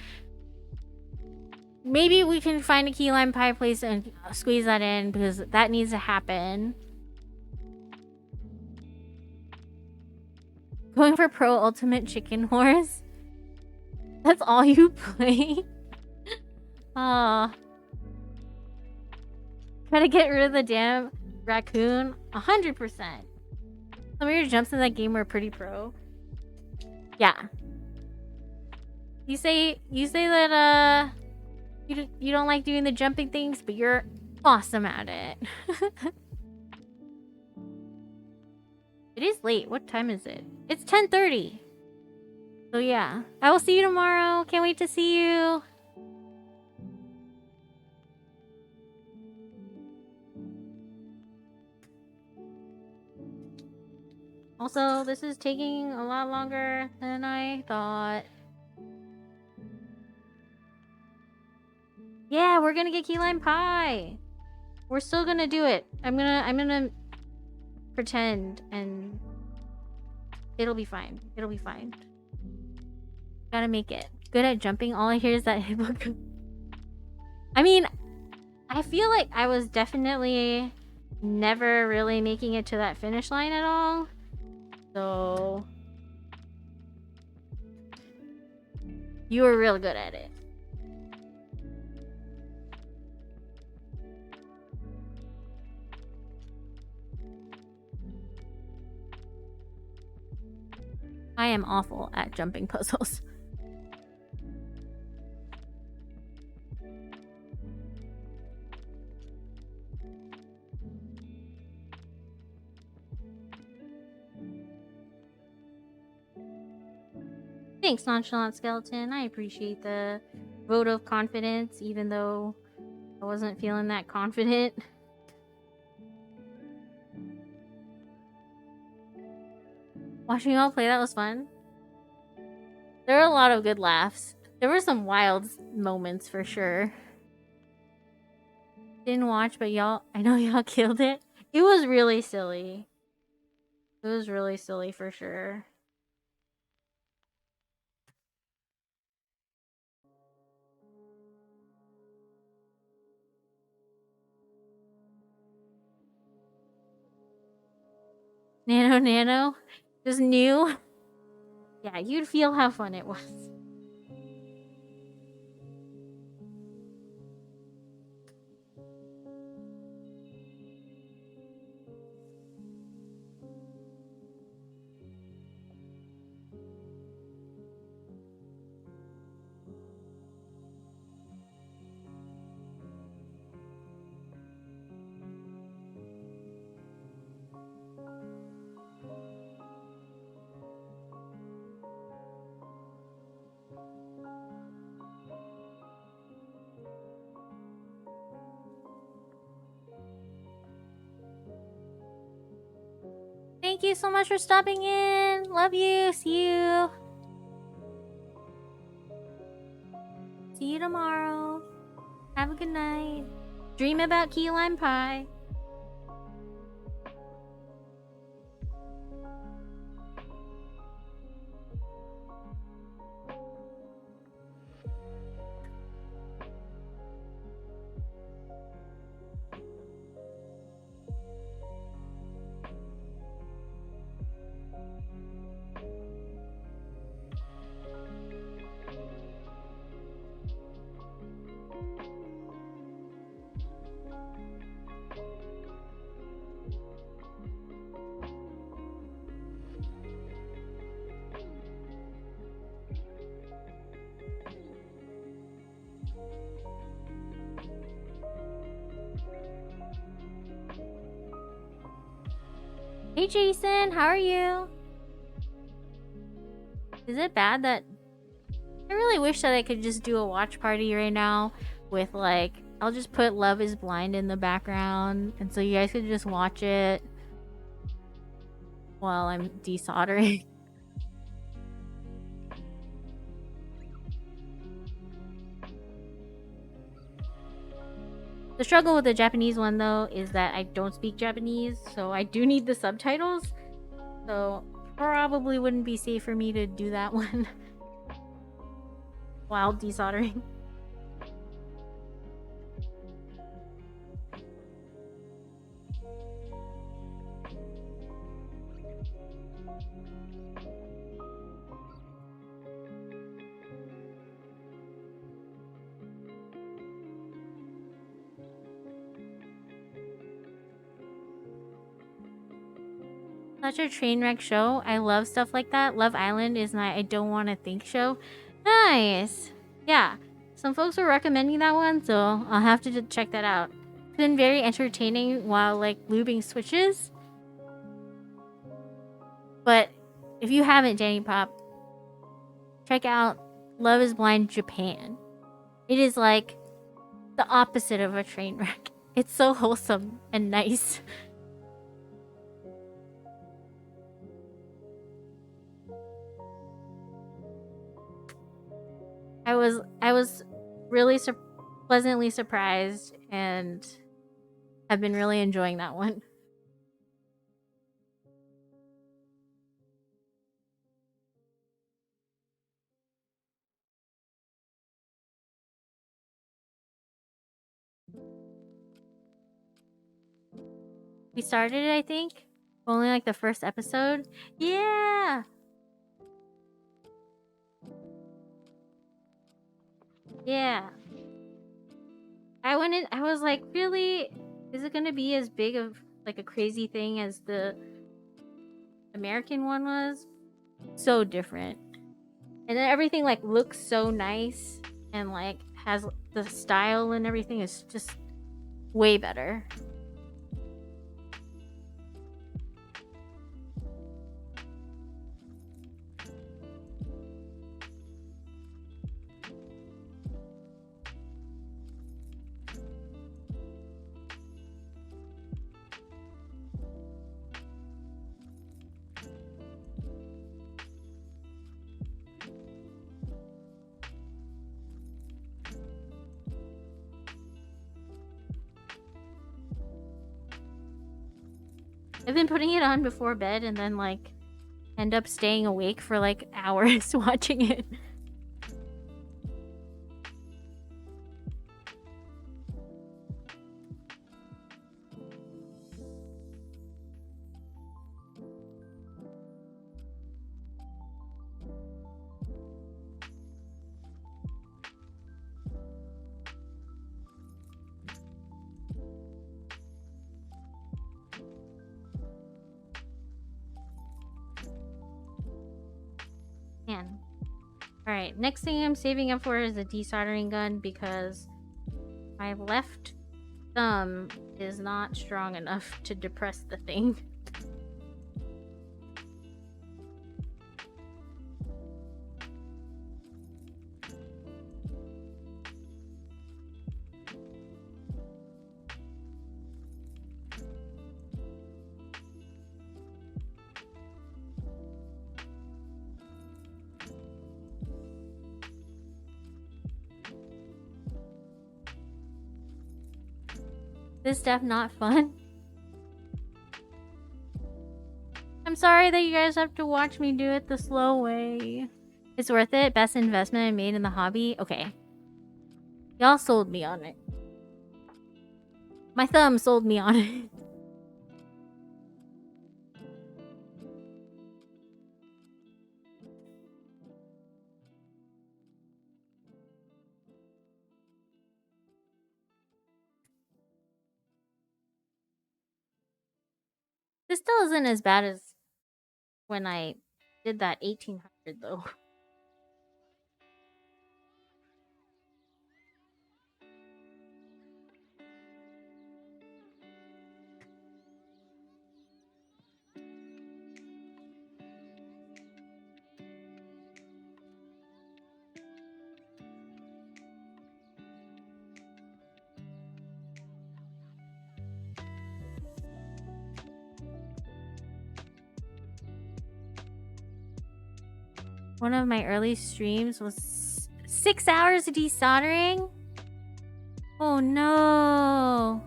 Speaker 1: Maybe we can find a key lime pie place and squeeze that in because that needs to happen. Going for Pro Ultimate Chicken Horse? That's all you play? Aw. Try to get rid of the damn raccoon? 100%. Some of your jumps in that game were pretty pro. Yeah. You say that you don't like doing the jumping things, but you're awesome at it. It is late. What time is it? It's 10:30. So yeah. I will see you tomorrow. Can't wait to see you. Also, this is taking a lot longer than I thought. Yeah, we're gonna get key lime pie. We're still gonna do it. I'm gonna pretend and it'll be fine. It'll be fine. Gotta make it. Good at jumping. All I hear is that hitbox. I mean, I feel like I was definitely never really making it to that finish line at all. So you were real good at it. I am awful at jumping puzzles. Thanks, Nonchalant Skeleton. I appreciate the vote of confidence, even though I wasn't feeling that confident. Watching you all play, that was fun. There were a lot of good laughs. There were some wild moments for sure. Didn't watch, but I know y'all killed it. It was really silly. It was really silly for sure. Nano? Just new? Yeah, you'd feel how fun it was. Thank you so much for stopping in. Love you. See you. See you tomorrow. Have a good night. Dream about key lime pie. Hey Jason, how are you? Is it bad that I really wish that I could just do a watch party right now with like I'll just put Love is Blind in the background and so you guys could just watch it while I'm desoldering. The struggle with the Japanese one though is that I don't speak Japanese, so I do need the subtitles. So probably wouldn't be safe for me to do that one while desoldering. Such a train wreck show. I love stuff like that. Love Island is my I don't want to think show. Nice. Yeah. Some folks were recommending that one, so I'll have to check that out. It's been very entertaining while like lubing switches. But if you haven't, Danny Pop, check out Love is Blind Japan. It is like the opposite of a train wreck. It's so wholesome and nice. I was really pleasantly surprised and have been really enjoying that one. We started it, I think. Only like the first episode. Yeah. Yeah. I went in, I was like, really? Is it gonna be as big of like a crazy thing as the American one was? So different. And then everything like looks so nice and like has the style and everything is just way better. I've been putting it on before bed and then like end up staying awake for like hours watching it. Man. Alright, next thing I'm saving up for is a desoldering gun because my left thumb is not strong enough to depress the thing. This stuff not fun. I'm sorry that you guys have to watch me do it the slow way. It's worth it. Best investment I made in the hobby. Okay. Y'all sold me on it. My thumb sold me on it. This still isn't as bad as when I did that 1800 though. One of my early streams was 6 hours of desoldering. Oh no.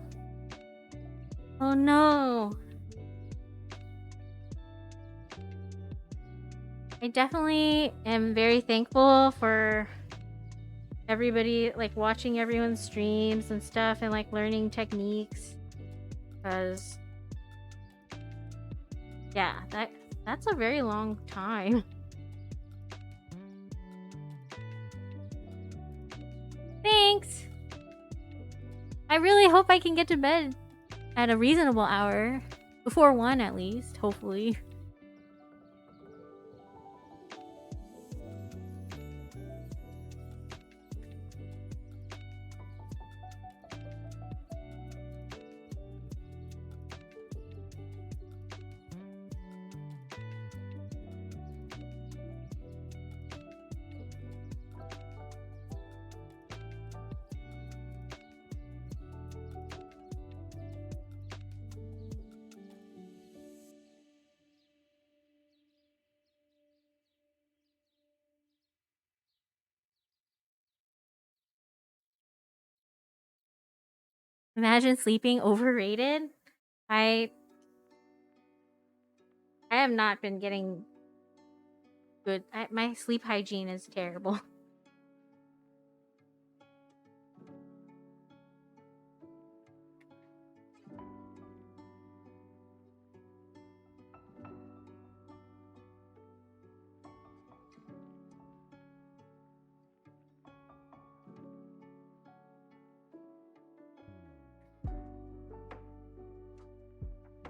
Speaker 1: Oh no. I definitely am very thankful for everybody, like watching everyone's streams and stuff and like learning techniques, because yeah, that's a very long time. Thanks. I really hope I can get to bed at a reasonable hour, before 1 at least, hopefully. Imagine sleeping overrated. I have not been getting good. My sleep hygiene is terrible.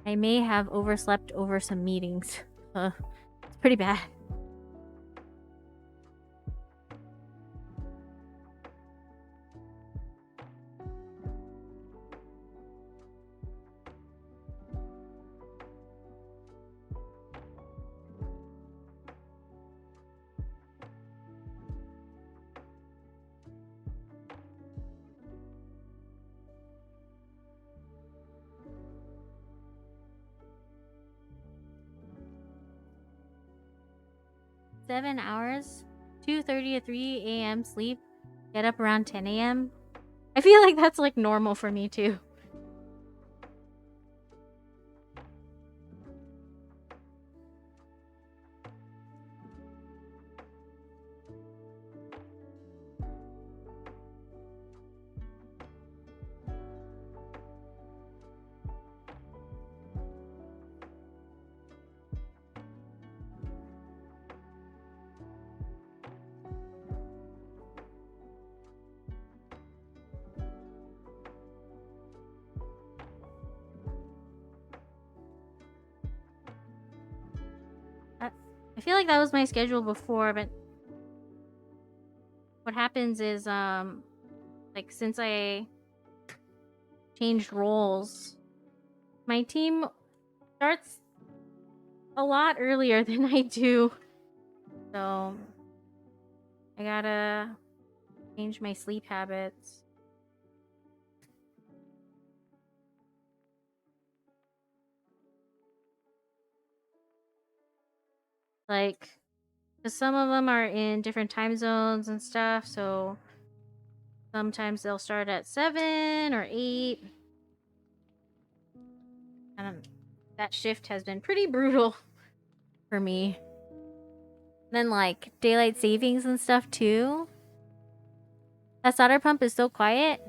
Speaker 1: I may have overslept over some meetings. It's pretty bad. Seven hours, 2:30 to 3 a.m. sleep, get up around 10 a.m. I feel like that's like normal for me too. I feel like that was my schedule before, but what happens is, like, since I changed roles, my team starts a lot earlier than I do. So I gotta change my sleep habits. Like, because some of them are in different time zones and stuff, so sometimes they'll start at 7 or 8. And that shift has been pretty brutal for me. And then, like, daylight savings and stuff, too. That solder pump is so quiet.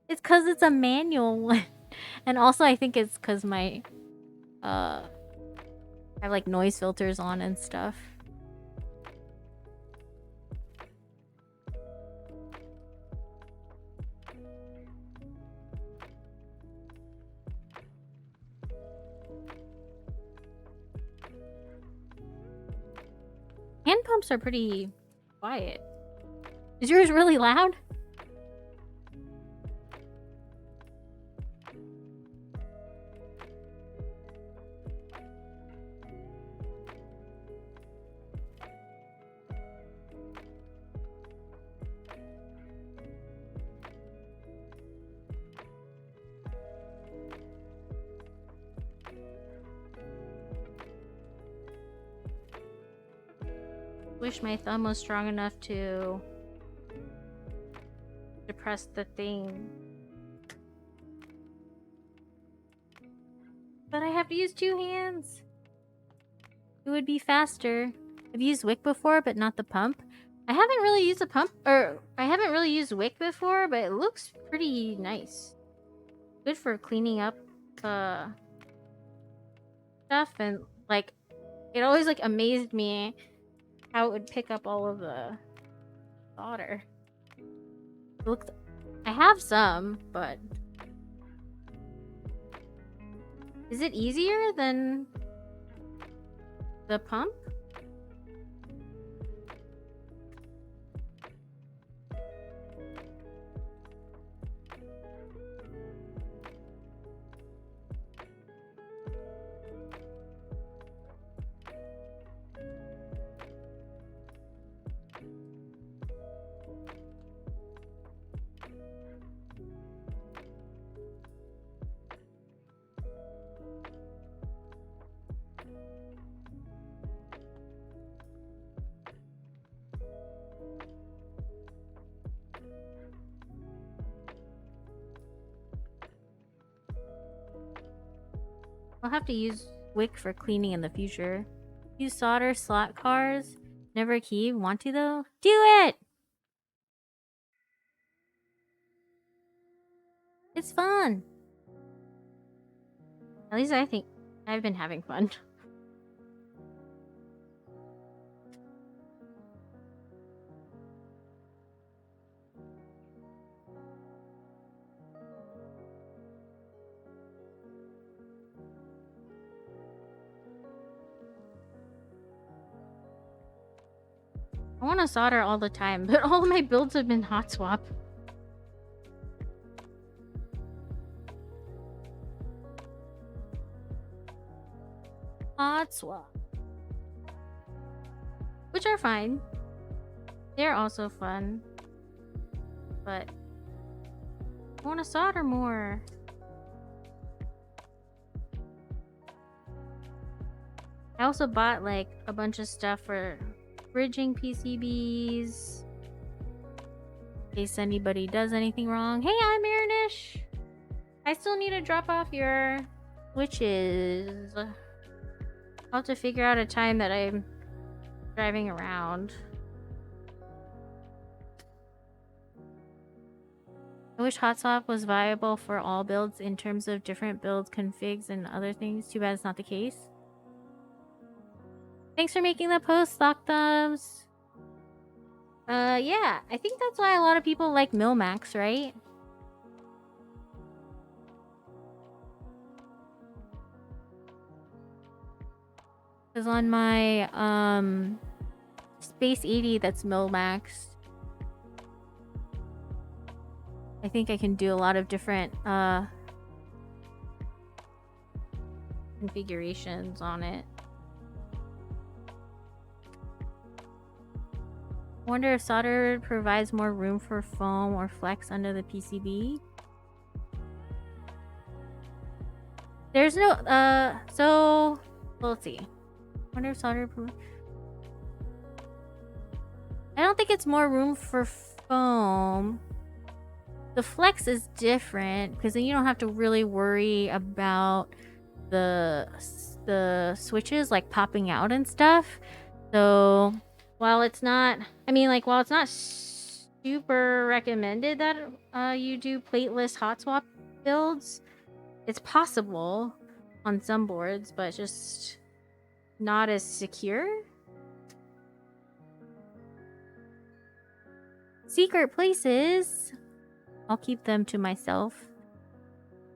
Speaker 1: It's because it's a manual one. And also, I think it's because my, I have, like, noise filters on and stuff. Hand pumps are pretty quiet. Is yours really loud? Wish my thumb was strong enough to press the thing. But I have to use 2 hands. It would be faster. I've used wick before, but not the pump. I haven't really used a pump, or I haven't really used wick before, but it looks pretty nice. Good for cleaning up stuff, and like it always like amazed me how it would pick up all of the solder. It looks, I have some, but is it easier than the pump? I'll have to use wick for cleaning in the future. Use solder slot cars. Never a key. Want to though? Do it! It's fun. At least I think I've been having fun. I want to solder all the time, but all of my builds have been hot swap. Hot swap. Which are fine. They're also fun. But I want to solder more. I also bought like a bunch of stuff for bridging PCBs. In case anybody does anything wrong. Hey, I'm Marinish. I still need to drop off your switches. I'll have to figure out a time that I'm driving around. I wish hot swap was viable for all builds in terms of different build configs and other things. Too bad it's not the case. Thanks for making the post, Stock Thumbs. Yeah, I think that's why a lot of people like Milmax, right? Because on my Space 80 that's Milmax, I think I can do a lot of different configurations on it. Wonder if solder provides more room for foam or flex under the PCB. There's no so let's see. Wonder if solder I don't think it's more room for foam. The flex is different because then you don't have to really worry about the switches like popping out and stuff. So while it's not, while it's not super recommended that you do plateless hot swap builds, it's possible on some boards, but just not as secure. Secret places, I'll keep them to myself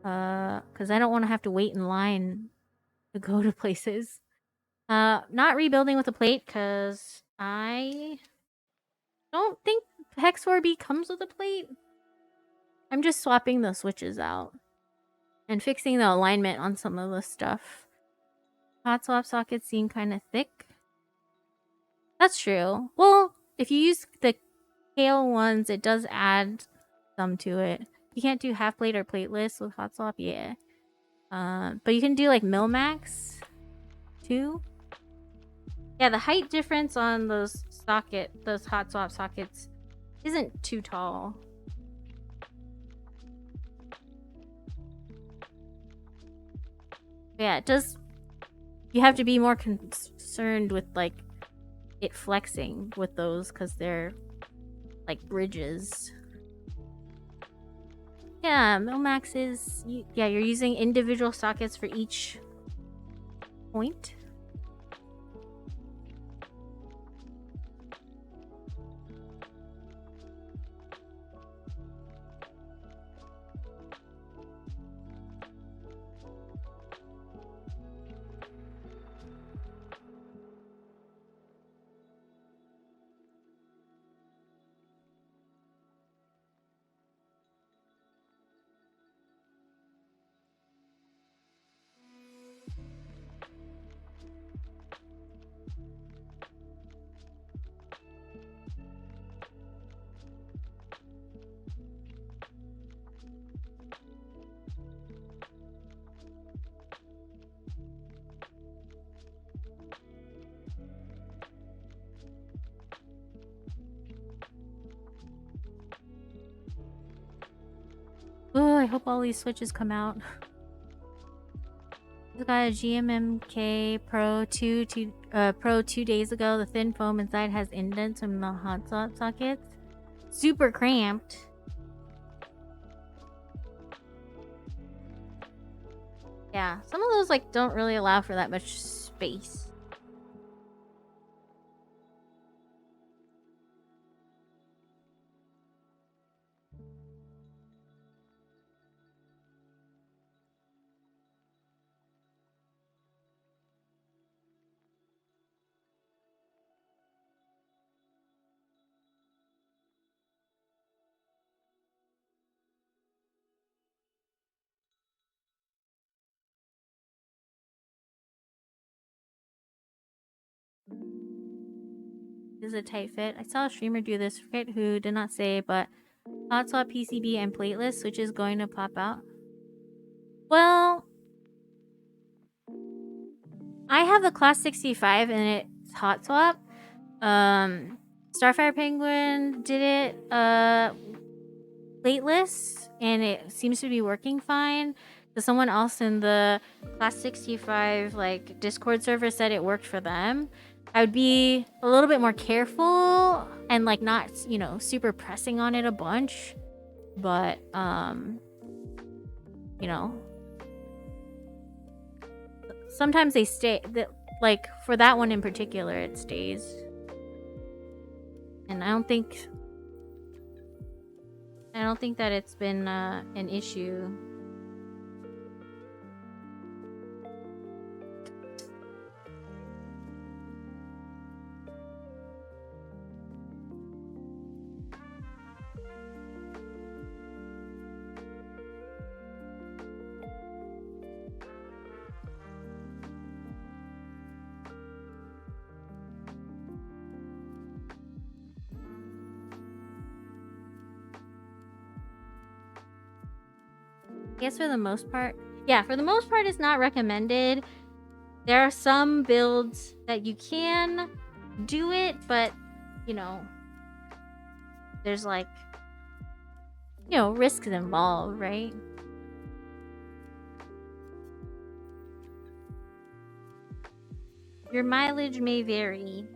Speaker 1: because I don't want to have to wait in line to go to places. Not rebuilding with a plate because I don't think HEX4B comes with a plate. I'm just swapping the switches out and fixing the alignment on some of the stuff. Hot swap sockets seem kind of thick. That's true. Well, if you use the Kale ones, it does add some to it. You can't do half plate or plateless with hot swap, yeah. But you can do like Milmax too. Yeah, the height difference on those hot swap sockets isn't too tall. Yeah, it does. You have to be more concerned with like it flexing with those because they're like bridges. Yeah, Milmax is. Yeah, you're using individual sockets for each point. Oh, I hope all these switches come out. I got a GMMK Pro 2 days ago. The thin foam inside has indents from the hot sockets. Super cramped. Yeah, some of those like don't really allow for that much space. This is a tight fit. I saw a streamer do this. Forget who, did not say, but hot swap PCB and plateless, which is going to pop out. Well, I have the Class 65 and it's hot swap. Starfire Penguin did it plateless and it seems to be working fine. So someone else in the Class 65 like Discord server said it worked for them. I would be a little bit more careful and like not, you know, super pressing on it a bunch. But you know, sometimes they stay like for that one in particular it stays. And I don't think that it's been an issue. I guess for the most part, yeah, for the most part it's not recommended. There are some builds that you can do it, but you know, there's like, you know, risks involved, right? Your mileage may vary.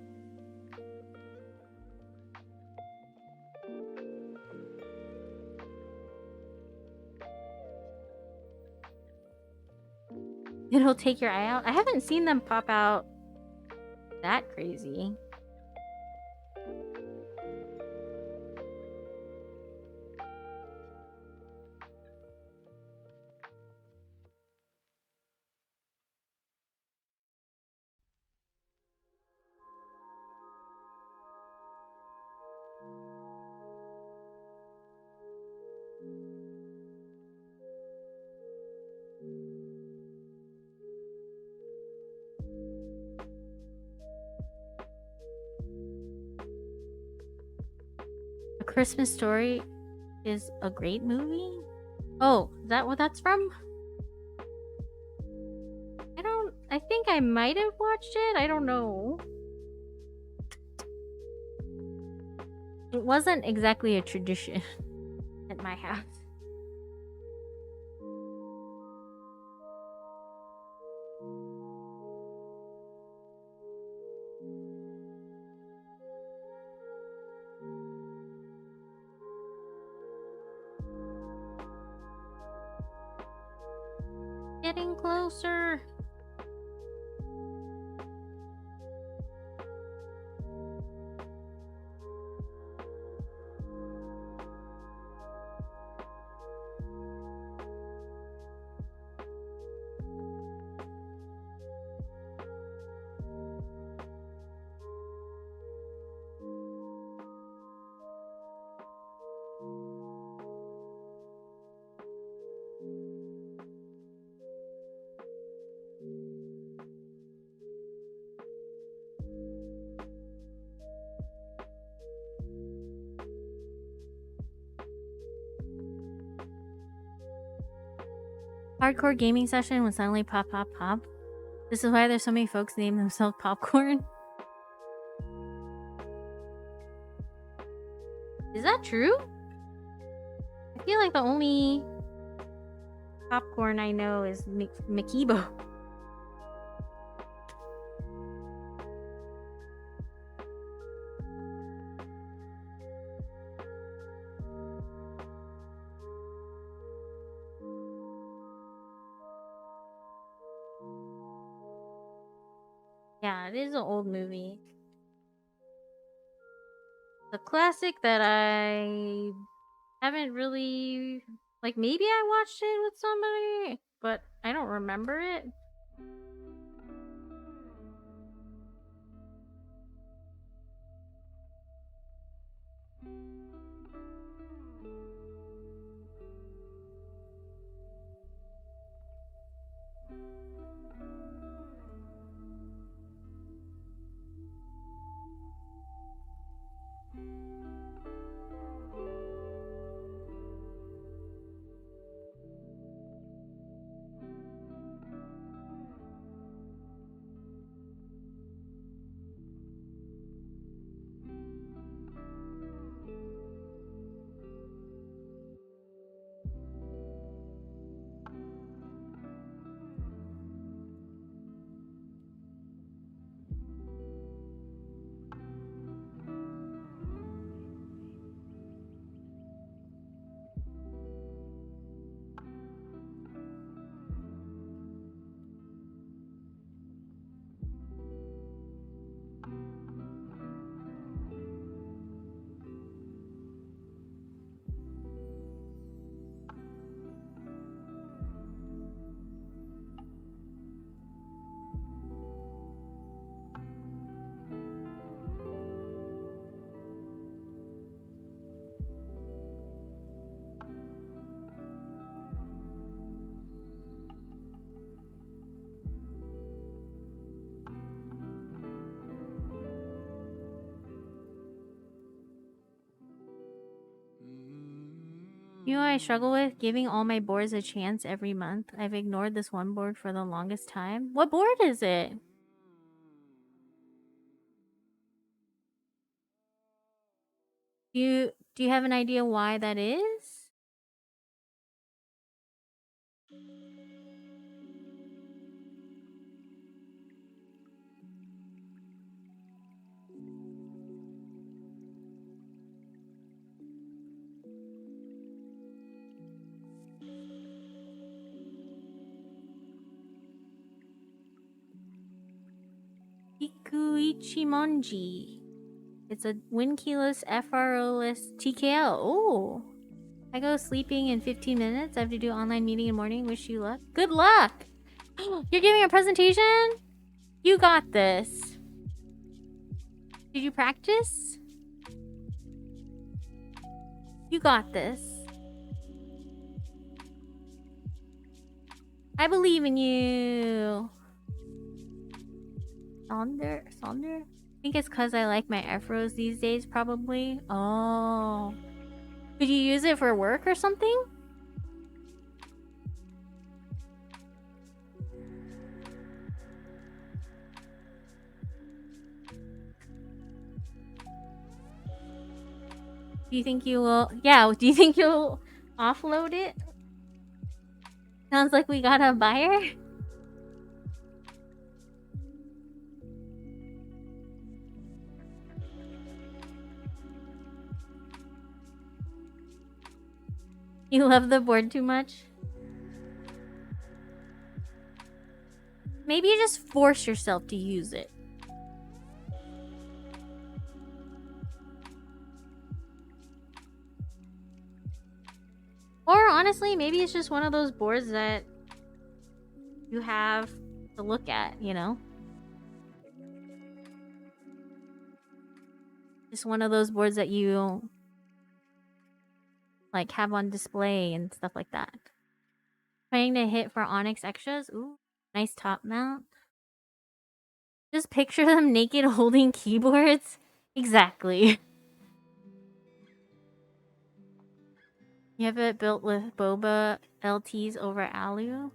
Speaker 1: It'll take your eye out. I haven't seen them pop out that crazy. A Christmas Story is a great movie. Oh, is that what that's from? I think I might have watched it. I don't know. It wasn't exactly a tradition at my house. Getting closer. Hardcore gaming session would suddenly pop, pop, pop. This is why there's so many folks name themselves Popcorn. Is that true? I feel like the only popcorn I know is Makibo. Yeah, it is an old movie. The classic that I haven't really... Like, maybe I watched it with somebody, but I don't remember it. You know what I struggle with? Giving all my boards a chance every month. I've ignored this one board for the longest time. What board is it? Do you have an idea why that is? Ikuichimonji. It's a win-keyless, FRO-less TKL. Oh. I go sleeping in 15 minutes. I have to do an online meeting in the morning. Wish you luck. Good luck! You're giving a presentation? You got this. Did you practice? You got this. I believe in you. Sonder? I think it's because I like my F-Rose these days, probably. Oh. Could you use it for work or something? Do you think you will... Yeah, do you think you'll offload it? Sounds like we got a buyer. You love the board too much? Maybe you just force yourself to use it. Or honestly, maybe it's just one of those boards that you have to look at, you know? Just one of those boards that you like have on display and stuff like that. Trying to hit for Onyx extras. Ooh, nice top mount. Just picture them naked holding keyboards. Exactly. You have it built with boba LTs over alu.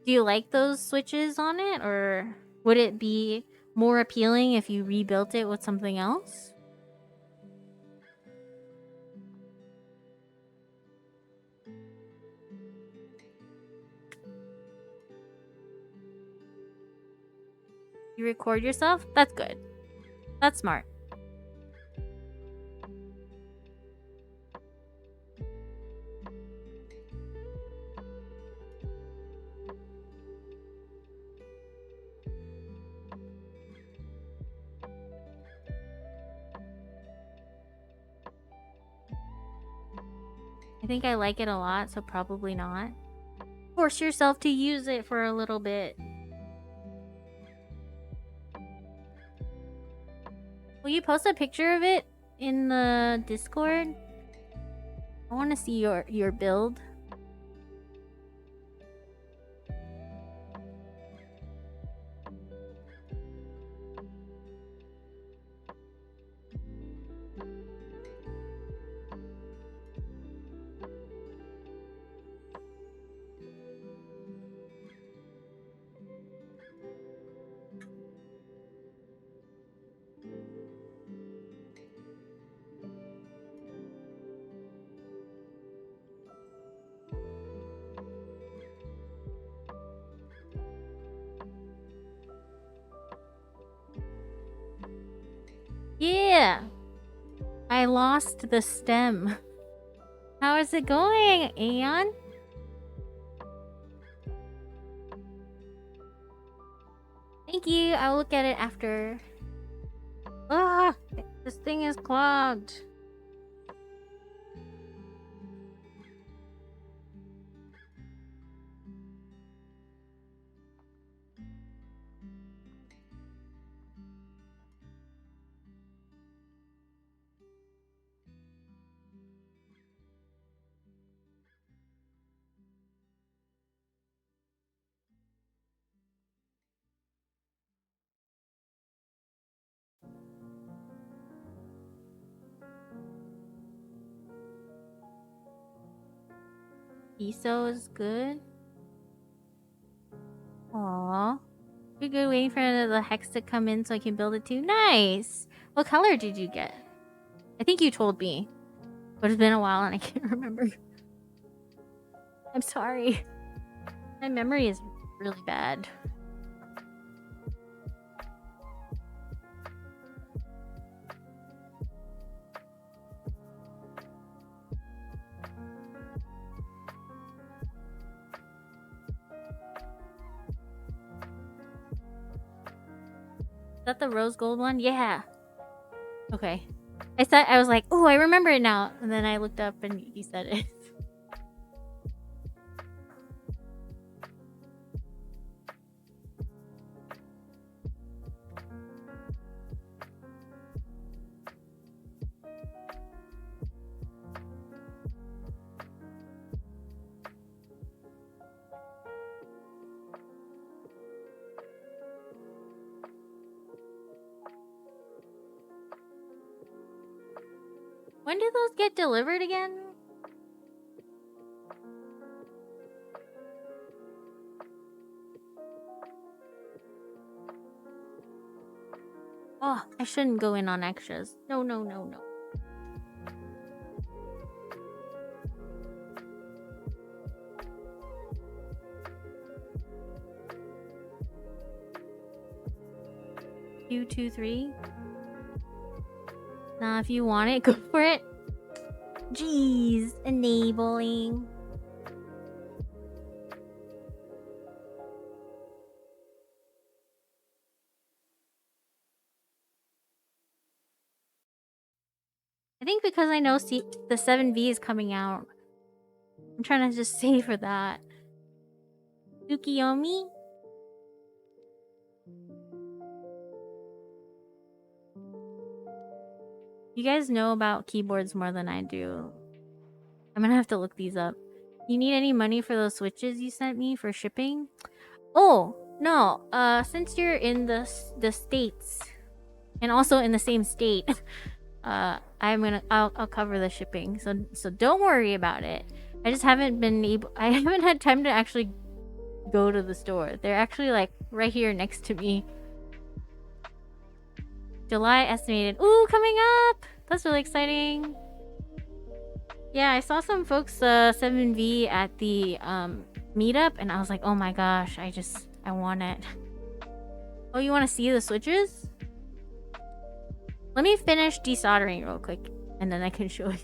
Speaker 1: Do you like those switches on it, or would it be more appealing if you rebuilt it with something else? You record yourself? That's good. That's smart. I think I like it a lot, so probably not. Force yourself to use it for a little bit. Will you post a picture of it in the Discord? I want to see your build. Yeah! I lost the stem. How is it going, Aeon? Thank you. I'll look at it after. Ah! This thing is clogged. ESO is good. Aww. You're good waiting for the hex to come in so I can build it too. Nice! What color did you get? I think you told me. But it's been a while and I can't remember. I'm sorry. My memory is really bad. Is that the rose gold one? Yeah. Okay. I was like, oh, I remember it now. And then I looked up and you said it. When do those get delivered again? Oh, I shouldn't go in on extras. No, no, no, no. Q23. Nah, if you want it, go for it. Jeez, enabling. I think because I know the 7V is coming out, I'm trying to just save for that. Tsukiyomi? You guys know about keyboards more than I do. I'm gonna have to look these up. You need any money for those switches you sent me for shipping? Oh, no. Since you're in the States and also in the same state, I'll cover the shipping. So don't worry about it. I just haven't I haven't had time to actually go to the store. They're actually like right here next to me. July estimated. Ooh, coming up! That's really exciting. Yeah, I saw some folks 7V at the meetup, and I was like, oh my gosh, I want it. Oh, you want to see the switches? Let me finish desoldering real quick, and then I can show you.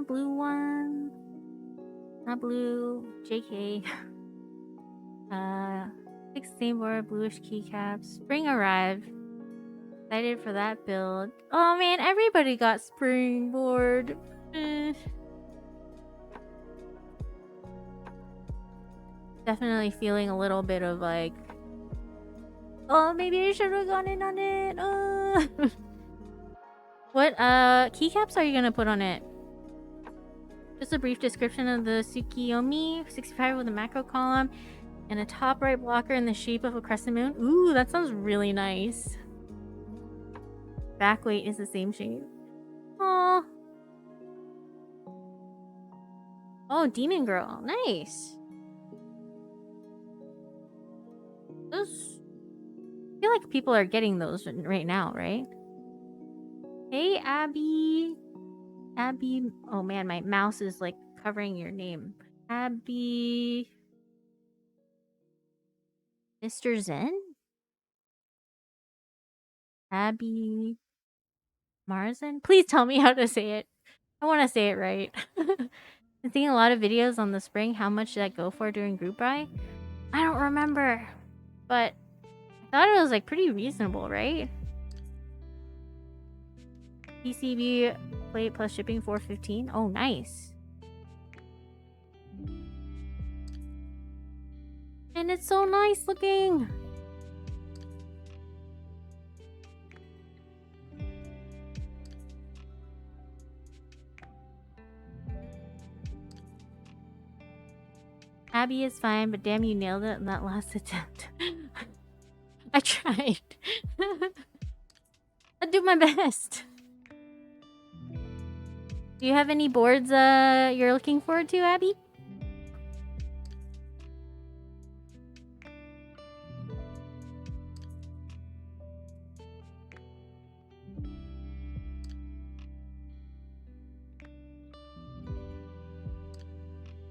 Speaker 1: Blue one. Not blue. JK. 16 board, bluish keycaps. Spring arrived. Excited for that build. Oh man, everybody got springboard. Definitely feeling a little bit of like, oh, maybe I should have gone in on it. What keycaps are you gonna put on it? Just a brief description of the Tsukiyomi 65 with a macro column and a top right blocker in the shape of a crescent moon. Ooh, that sounds really nice. Back weight is the same shape. Oh. Oh, Demon Girl. Nice. Those... I feel like people are getting those right now, right? Hey, Abby. Abby. Oh man, my mouse is like covering your name. Abby. Mr. Zen? Abby Marzen? Please tell me how to say it. I want to say it right. I'm seeing a lot of videos on the spring. How much did that go for during group buy? I don't remember. But I thought it was like pretty reasonable, right? PCB plate plus shipping $4.15. Oh, nice. And it's so nice looking. Abby is fine, but damn, you nailed it in that last attempt. I tried. I do my best. Do you have any boards you're looking forward to, Abby?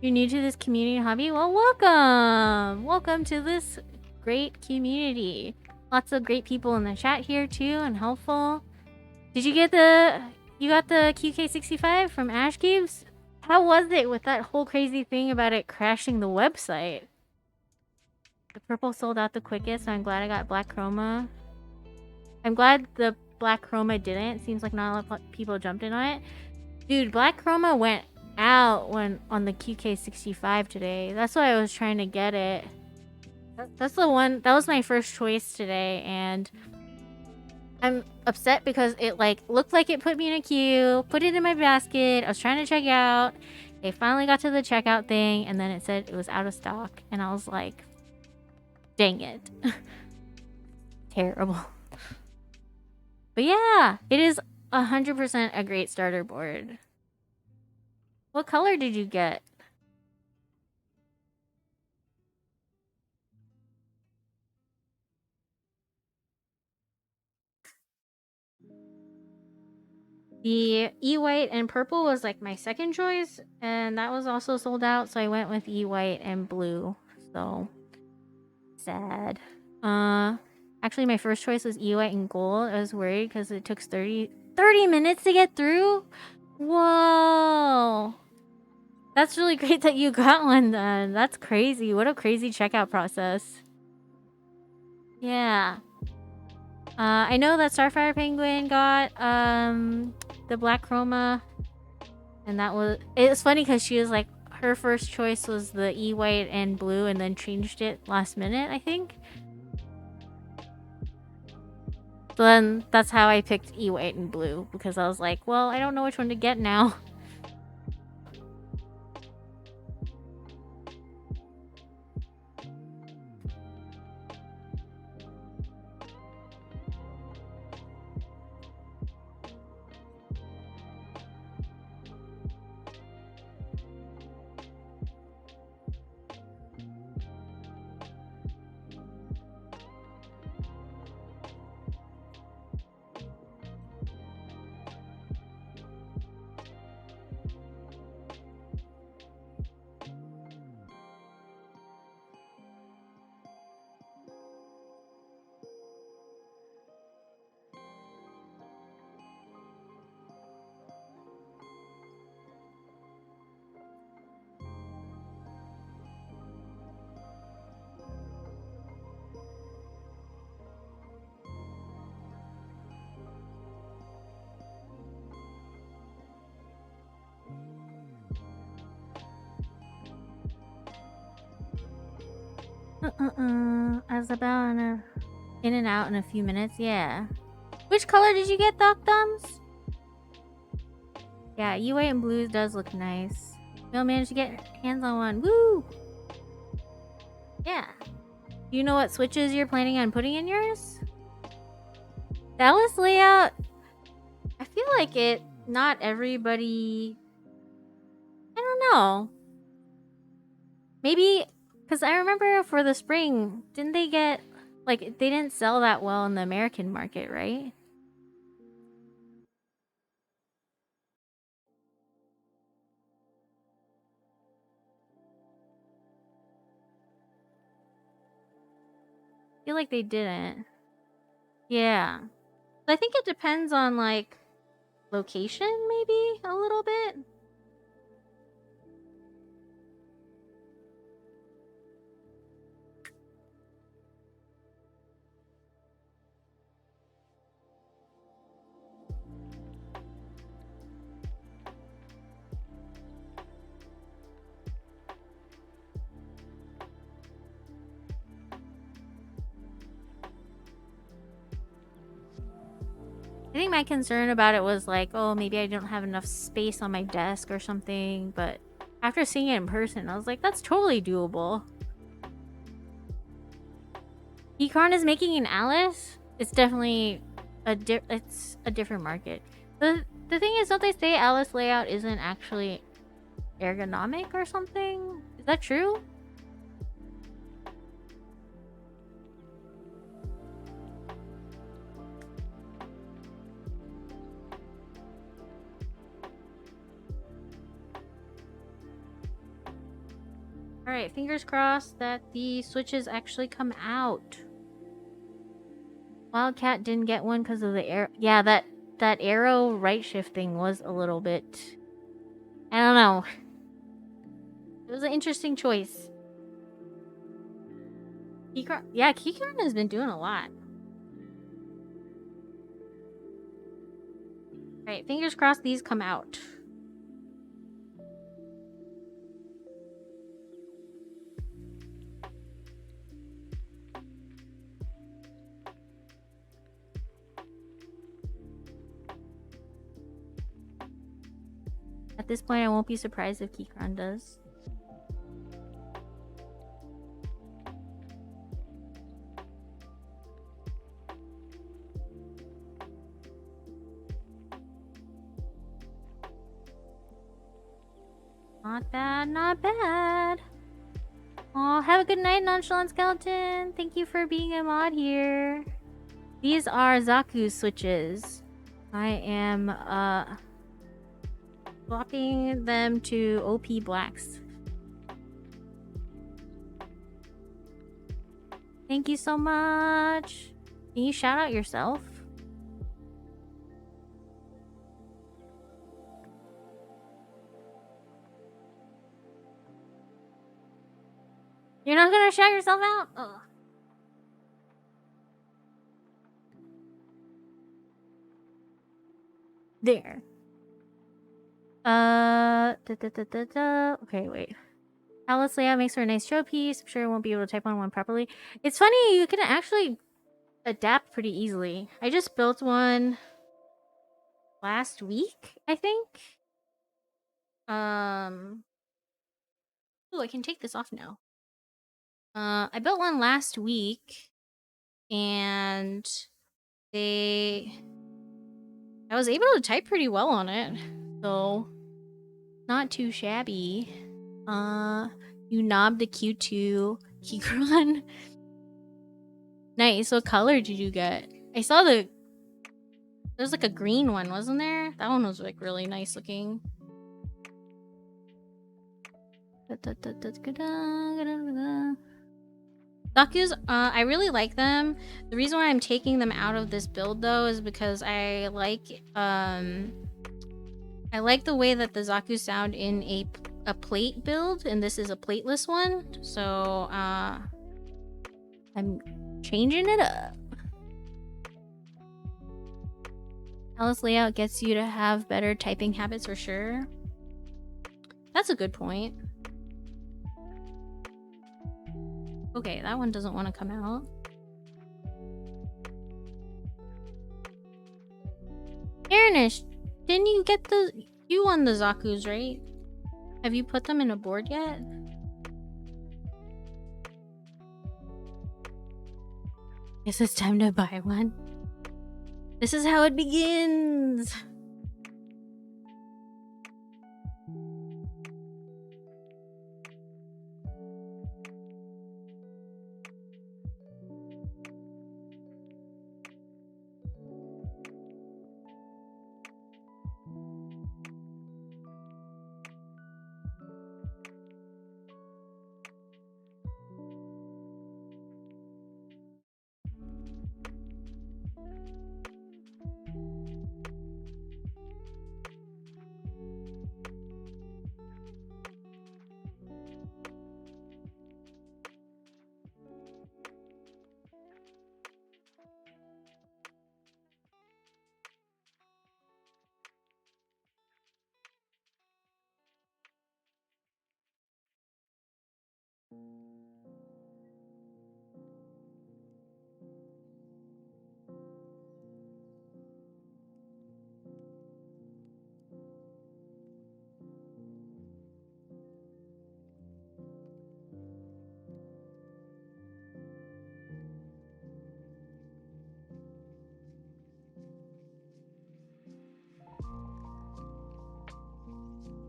Speaker 1: You're new to this community hobby? Well, welcome! Welcome to this great community. Lots of great people in the chat here too and helpful. Did you get you got the QK65 from Ash Cubes? How was it with that whole crazy thing about it crashing the website? The purple sold out the quickest, so I'm glad I got black chroma. I'm glad the black chroma didn't. Seems like not a lot of people jumped in on it. Dude, black chroma went out when on the QK65 today. That's why I was trying to get it. That's the one. That was my first choice today, and I'm upset because it like looked like it put me in a queue, put it in my basket. I was trying to check out. They finally got to the checkout thing, and then it said it was out of stock, and I was like, dang it. Terrible. But yeah, it is 100% a great starter board. What color did you get? The E-white and purple was like my second choice, and that was also sold out, so I went with E-white and blue. So sad. Actually my first choice was E-white and gold. I was worried because it took 30 minutes to get through. Whoa. That's really great that you got one then. That's crazy. What a crazy checkout process. Yeah. I know that Starfire Penguin got the black chroma, and that was funny because she was like her first choice was the E-white and blue, and then changed it last minute, I think. So then that's how I picked E-white and blue, because I was like, well, I don't know which one to get now. I was about in and out in a few minutes. Yeah. Which color did you get, Doc Thumbs? Yeah, E-white and blue does look nice. We'll manage to get hands on one. Woo! Yeah. Do you know what switches you're planning on putting in yours? Dallas layout. I feel like not everybody. I don't know. Maybe because I remember for the spring, didn't they get like they didn't sell that well in the American market, right? I feel like they didn't. Yeah. I think it depends on like location, maybe a little bit. I think my concern about it was like, oh, maybe I don't have enough space on my desk or something, but After seeing it in person, I was like, that's totally doable. Econ is making an Alice. It's definitely it's a different market. The thing is, don't they say Alice layout isn't actually ergonomic or something? Is that true? Alright, fingers crossed that the switches actually come out. Wildcat didn't get one because of the arrow. Yeah, that arrow right shifting was a little bit... I don't know. It was an interesting choice. Keycap has been doing a lot. Alright, fingers crossed these come out. At this point, I won't be surprised if Keycron does. Not bad, not bad. Aw, have a good night, Nonchalant Skeleton. Thank you for being a mod here. These are Zaku switches. I am, swapping them to OP Blacks. Thank you so much. Can you shout out yourself? You're not gonna shout yourself out? Ugh. There. Okay, wait. Alice layout makes her a nice showpiece. I'm sure I won't be able to type on one properly. It's funny, you can actually adapt pretty easily. I just built one last week, I think. Oh, I can take this off now. I built one last week, and I was able to type pretty well on it, so not too shabby. You knobbed the Q2 Keycron. Nice. What color did you get? I saw there's like a green one, wasn't there? That one was like really nice looking. Zaku's, I really like them. The reason why I'm taking them out of this build though is because I like the way that the Zaku sound in a plate build, and this is a plateless one. So I'm changing it up. Alice layout gets you to have better typing habits for sure. That's a good point. Okay, that one doesn't want to come out. Aranish, didn't you get you won the Zaku's, right? Have you put them in a board yet? Guess it's time to buy one. This is how it begins.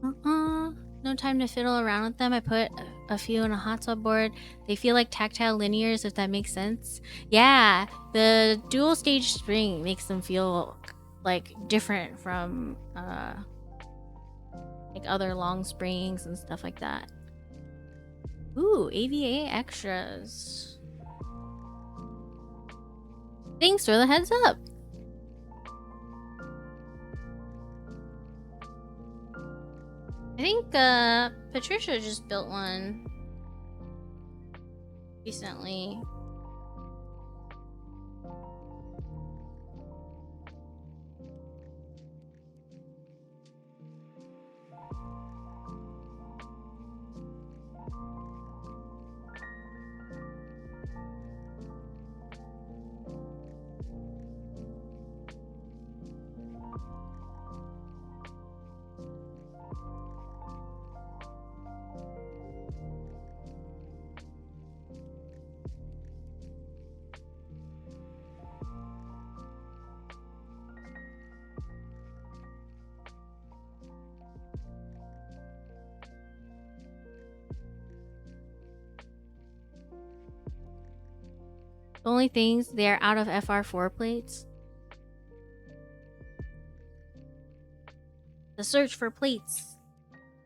Speaker 1: No time to fiddle around with them. I put a few on a hot swap board. They feel like tactile linears, if that makes sense. Yeah, the dual stage spring makes them feel like different from like other long springs and stuff like that. Ooh, AVA extras. Thanks for the heads up. I think Patricia just built one recently. The only things, they're out of FR4 plates. The search for plates,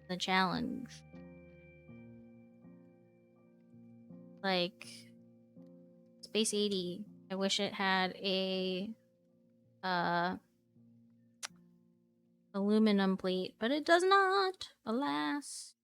Speaker 1: the challenge. Like Space 80, I wish it had a aluminum plate, but it does not, alas.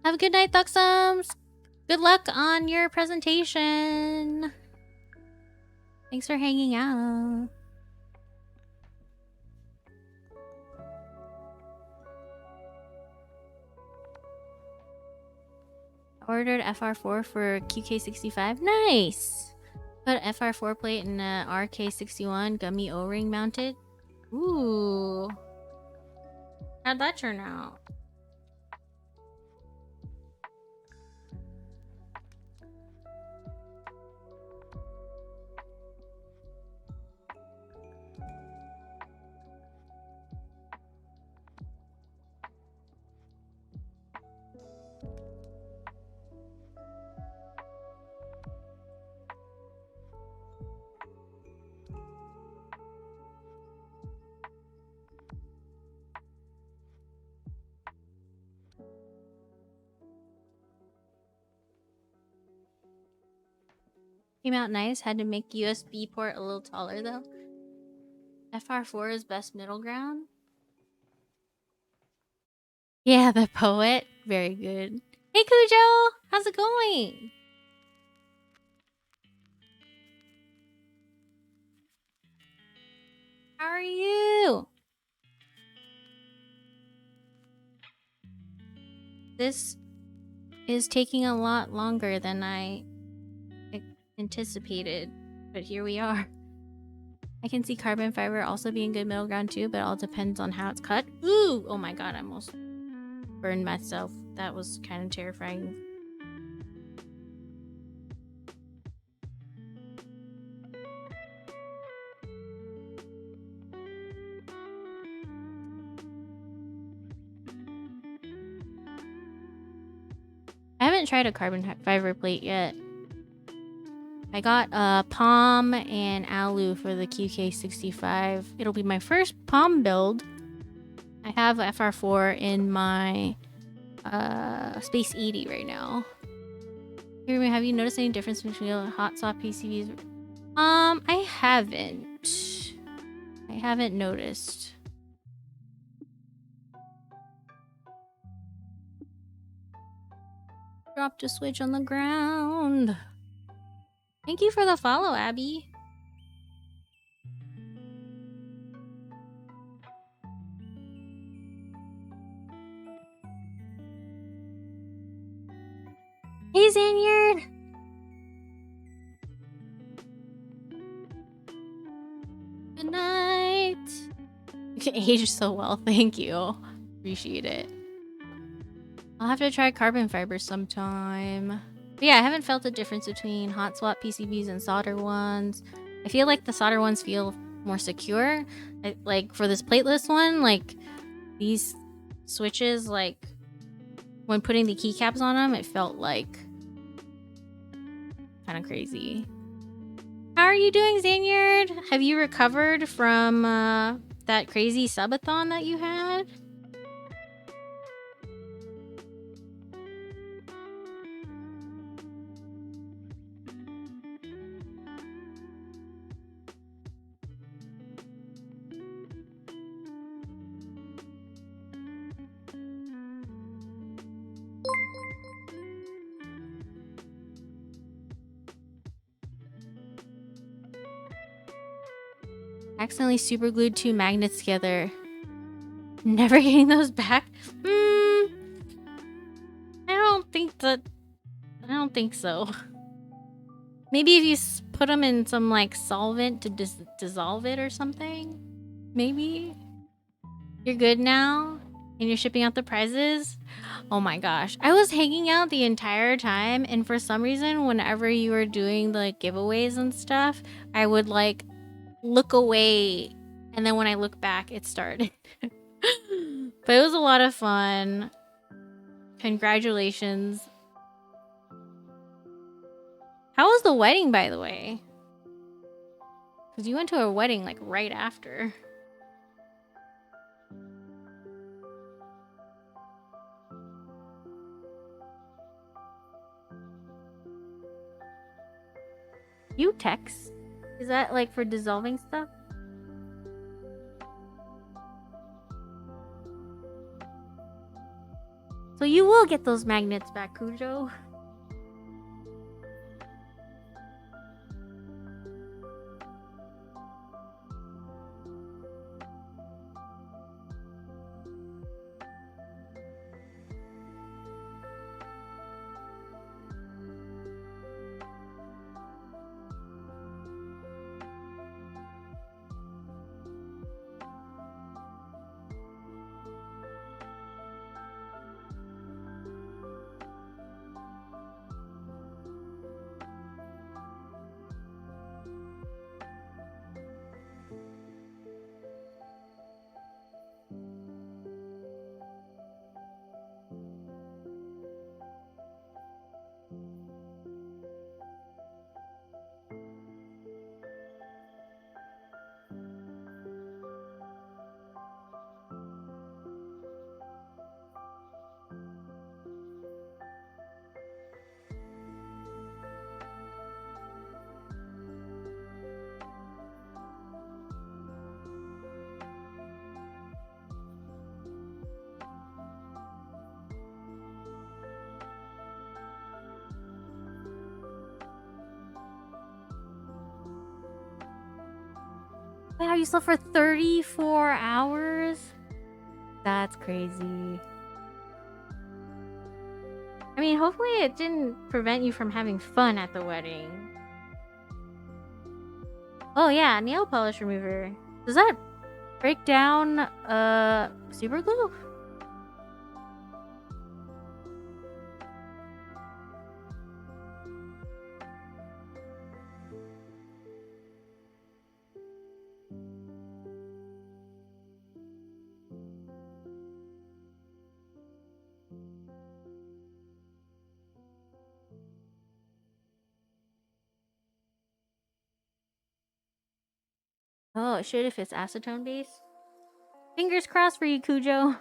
Speaker 1: Have a good night, Thuxums. Good luck on your presentation. Thanks for hanging out. Ordered FR4 for QK65. Nice. Put FR4 plate in a RK61 gummy O-ring mounted. Ooh. How'd that turn out? Came out nice. Had to make USB port a little taller though. FR4 is best middle ground. Yeah, the poet. Very good. Hey Cujo! How's it going? How are you? This is taking a lot longer than I anticipated, but here we are. I can see carbon fiber also being good middle ground too, but it all depends on how it's cut. Ooh! Oh my god, I almost burned myself. That was kind of terrifying. I haven't tried a carbon fiber plate yet. I got Palm and Alu for the QK65. It'll be my first Palm build. I have FR4 in my Space 80 right now. Have you noticed any difference between hot swap PCBs? I haven't. I haven't noticed. Dropped a switch on the ground. Thank you for the follow, Abby. Hey, Zanyard. Good night. You can age so well. Thank you. Appreciate it. I'll have to try carbon fiber sometime. But yeah, I haven't felt a difference between hot swap PCBs and solder ones. I feel like the solder ones feel more secure. Like for this plateless one, like these switches, like when putting the keycaps on them, it felt like kind of crazy. How are you doing, Zanyard? Have you recovered from that crazy subathon that you had? Accidentally super glued two magnets together. Never getting those back? I don't think so. Maybe if you put them in some like solvent to dissolve it or something. Maybe. You're good now? And you're shipping out the prizes? Oh my gosh. I was hanging out the entire time, and for some reason, whenever you were doing the giveaways and stuff, I would like look away, and then when I look back, it started. But it was a lot of fun. Congratulations. How was the wedding, by the way? Because you went to a wedding like right after. UTEX? Is that like for dissolving stuff? So you will get those magnets back, Cujo. Wow, you slept for 34 hours? That's crazy. I mean, hopefully it didn't prevent you from having fun at the wedding. Oh yeah, nail polish remover. Does that break down super glue? Oh, it should if it's acetone based. Fingers crossed for you, Cujo.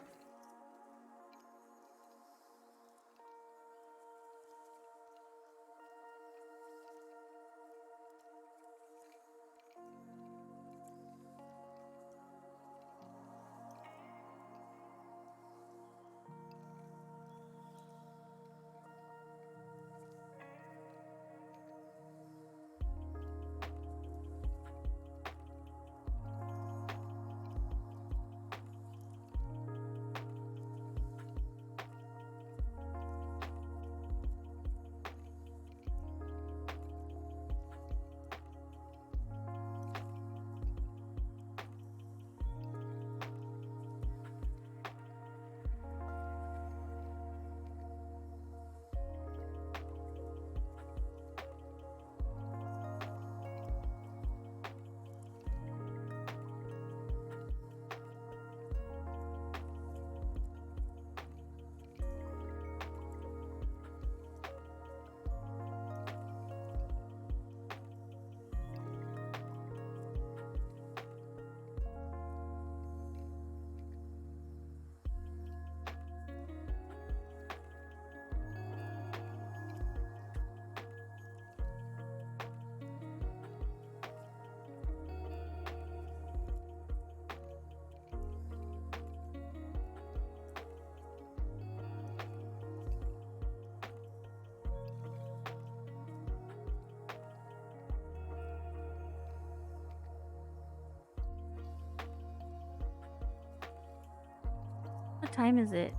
Speaker 1: time is it?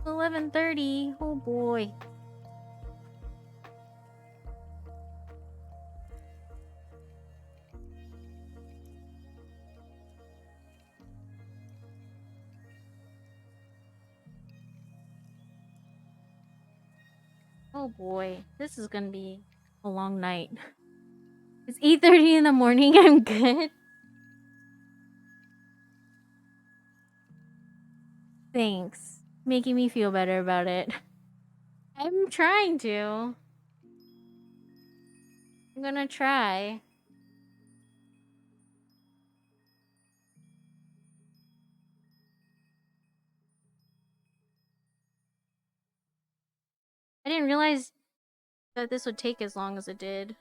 Speaker 1: 11:30. Oh boy. Oh boy. This is gonna be a long night. It's 8:30 in the morning. I'm good. Thanks. Making me feel better about it. I'm trying to. I'm gonna try. I didn't realize that this would take as long as it did.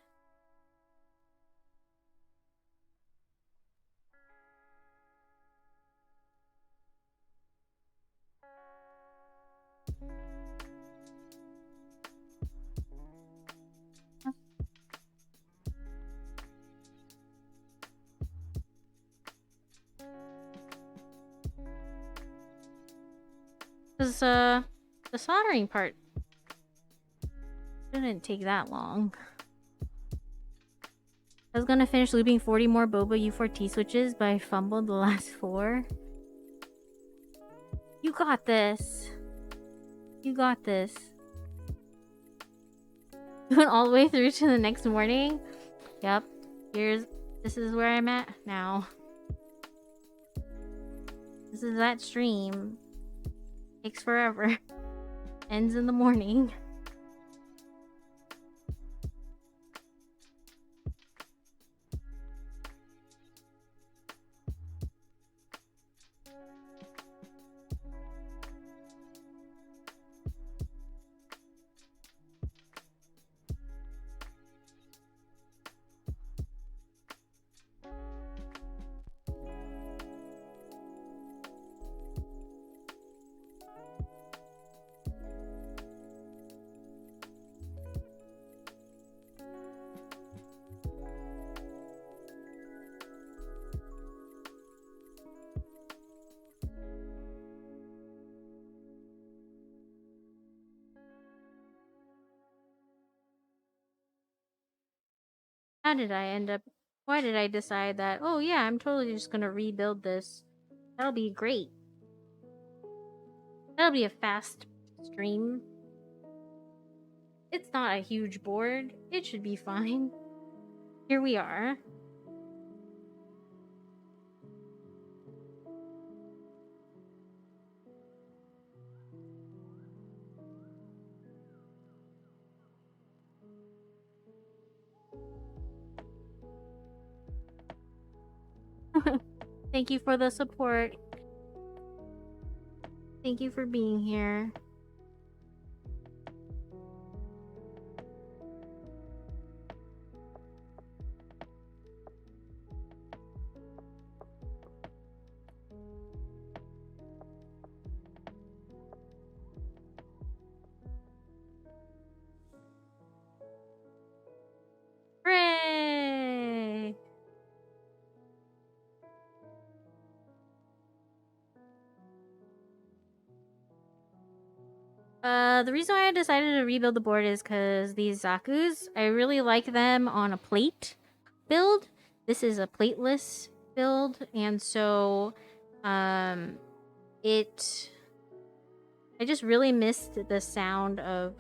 Speaker 1: Because, the soldering part didn't take that long. I was gonna finish looping 40 more Boba U4T switches, but I fumbled the last 4. You got this. You got this. Went all the way through to the next morning. Yep. This is where I'm at now. This is that stream. Takes forever. Ends in the morning. How did I end up? Why did I decide that? Oh yeah, I'm totally just gonna rebuild this. That'll be great. That'll be a fast stream. It's not a huge board. It should be fine. Here we are. Thank you for the support. Thank you for being here. Hooray! The reason why I decided to rebuild the board is because these Zakus, I really like them on a plate build. This is a plateless build, and so, I just really missed the sound of,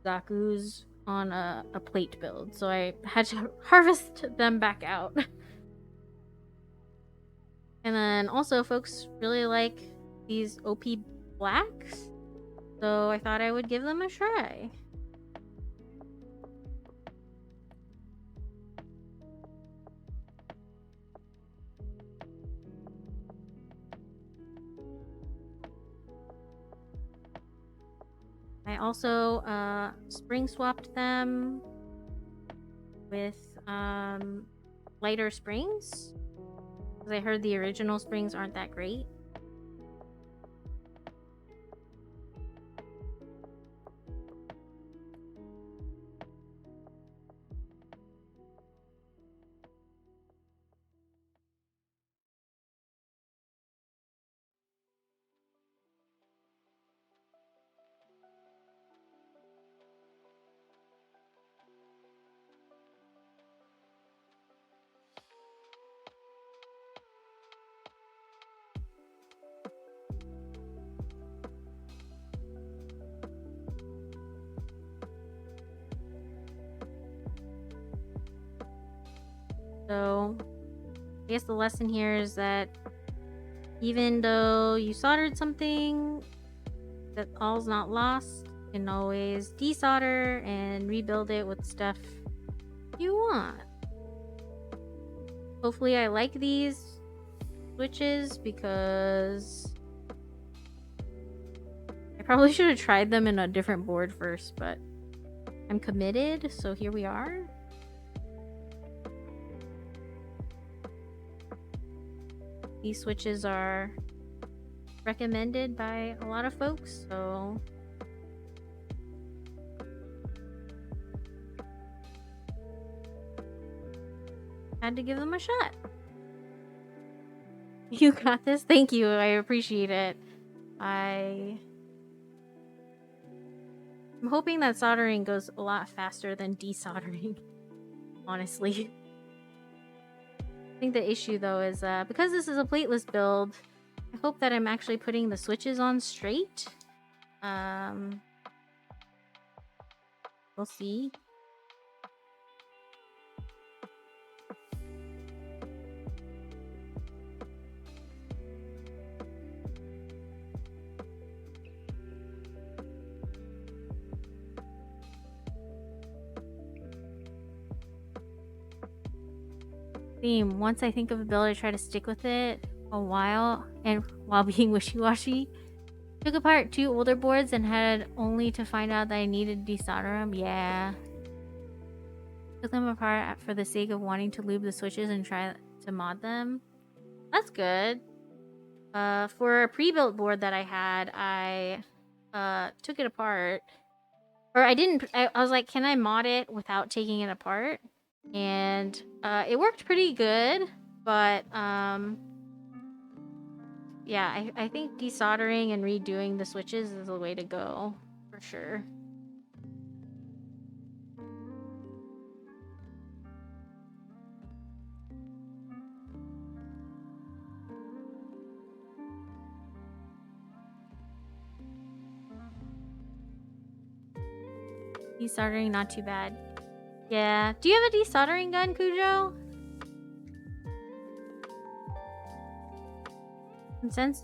Speaker 1: Zakus on a plate build, so I had to harvest them back out. And then also, folks really like these OP blacks, so I thought I would give them a try. I also spring swapped them with lighter springs, because I heard the original springs aren't that great. So I guess the lesson here is that even though you soldered something, that all's not lost. You can always desolder and rebuild it with stuff you want. Hopefully I like these switches because I probably should have tried them in a different board first, but I'm committed, so here we are. These switches are recommended by a lot of folks, so had to give them a shot. You got this. Thank you. I appreciate it. I'm hoping that soldering goes a lot faster than desoldering, honestly. I think the issue though is because this is a plateless build, I hope that I'm actually putting the switches on straight. We'll see. Theme. Once I think of a build, I try to stick with it a while, and while being wishy-washy. Took apart 2 older boards and had only to find out that I needed to desolder them. Yeah. Took them apart for the sake of wanting to lube the switches and try to mod them. That's good. For a pre-built board that I had, I took it apart. Or I didn't. I was like, can I mod it without taking it apart? And it worked pretty good, but yeah, I think desoldering and redoing the switches is the way to go for sure. Desoldering, not too bad. Yeah. Do you have a desoldering gun, Cujo?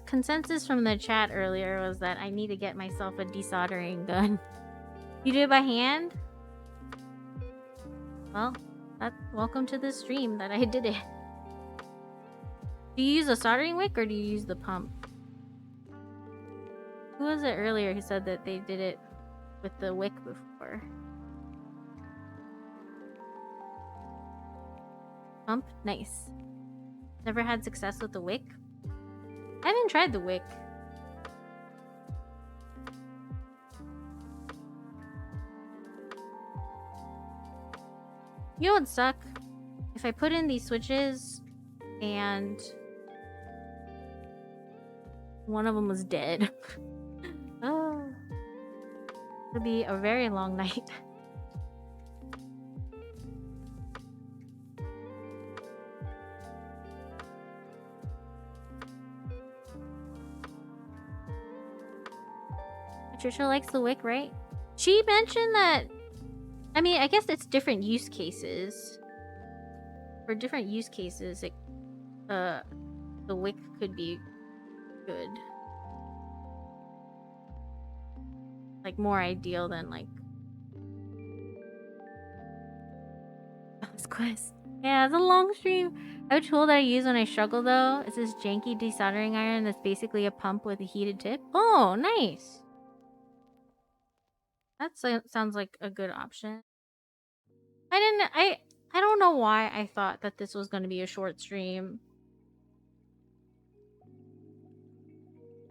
Speaker 1: Consensus from the chat earlier was that I need to get myself a desoldering gun. You do it by hand? Well, welcome to the stream that I did it. Do you use a soldering wick or do you use the pump? Who was it earlier who said that they did it with the wick before? Pump? Nice. Never had success with the wick? I haven't tried the wick. You know what'd suck? If I put in these switches and one of them was dead. Oh. It'll be a very long night. Patricia likes the wick, right? She mentioned that... I mean, I guess it's different use cases. For different use cases, the wick could be good. Like, more ideal than, like... Quest. Yeah, it's a long stream. A tool that I use when I struggle, though, is this janky desoldering iron that's basically a pump with a heated tip. Oh, nice! That sounds like a good option. I don't know why I thought that this was going to be a short stream.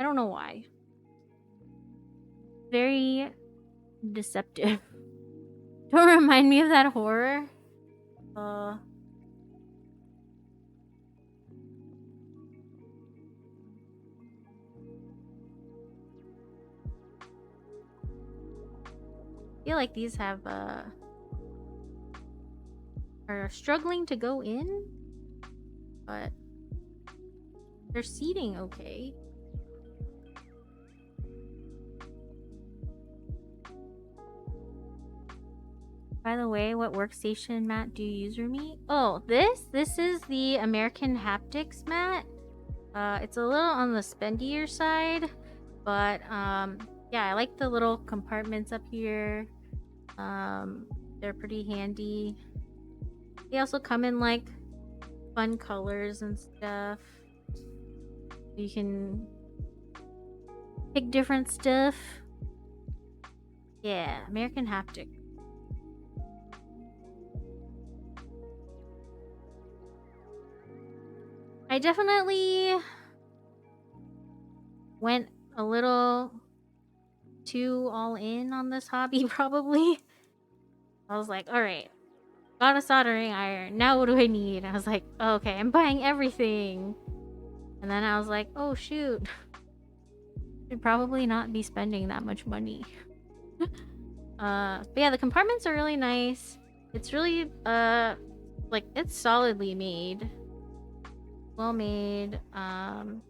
Speaker 1: I don't know why. Very deceptive. Don't remind me of that horror. I feel like these have are struggling to go in, but they're seating okay. By the way, what workstation mat do you use, Rumi? Oh, this is the American Haptics mat. It's a little on the spendier side, but yeah, I like the little compartments up here. They're pretty handy. They also come in like fun colors and stuff. You can pick different stuff. Yeah, American Haptic. I definitely went a little too all in on this hobby, probably. I was like, alright, got a soldering iron. Now what do I need? I was like, okay, I'm buying everything. And then I was like, oh shoot. Should probably not be spending that much money. But yeah, the compartments are really nice. It's really, like, it's solidly made. Well made. And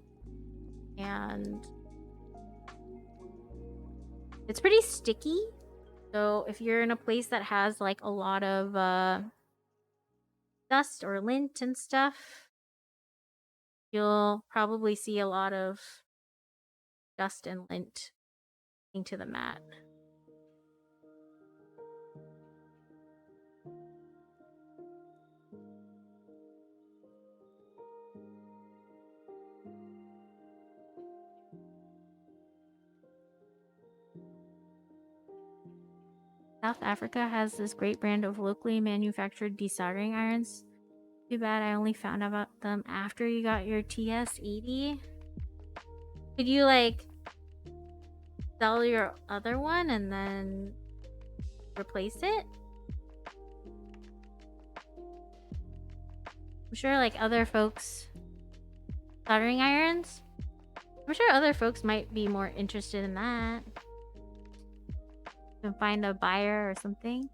Speaker 1: it's pretty sticky. So if you're in a place that has like a lot of dust or lint and stuff, you'll probably see a lot of dust and lint into the mat. South Africa has this great brand of locally manufactured desoldering irons. Too bad I only found out about them after you got your TS80. Could you like sell your other one and then replace it? I'm sure like other folks soldering irons. I'm sure other folks might be more interested in that. You can find a buyer or something.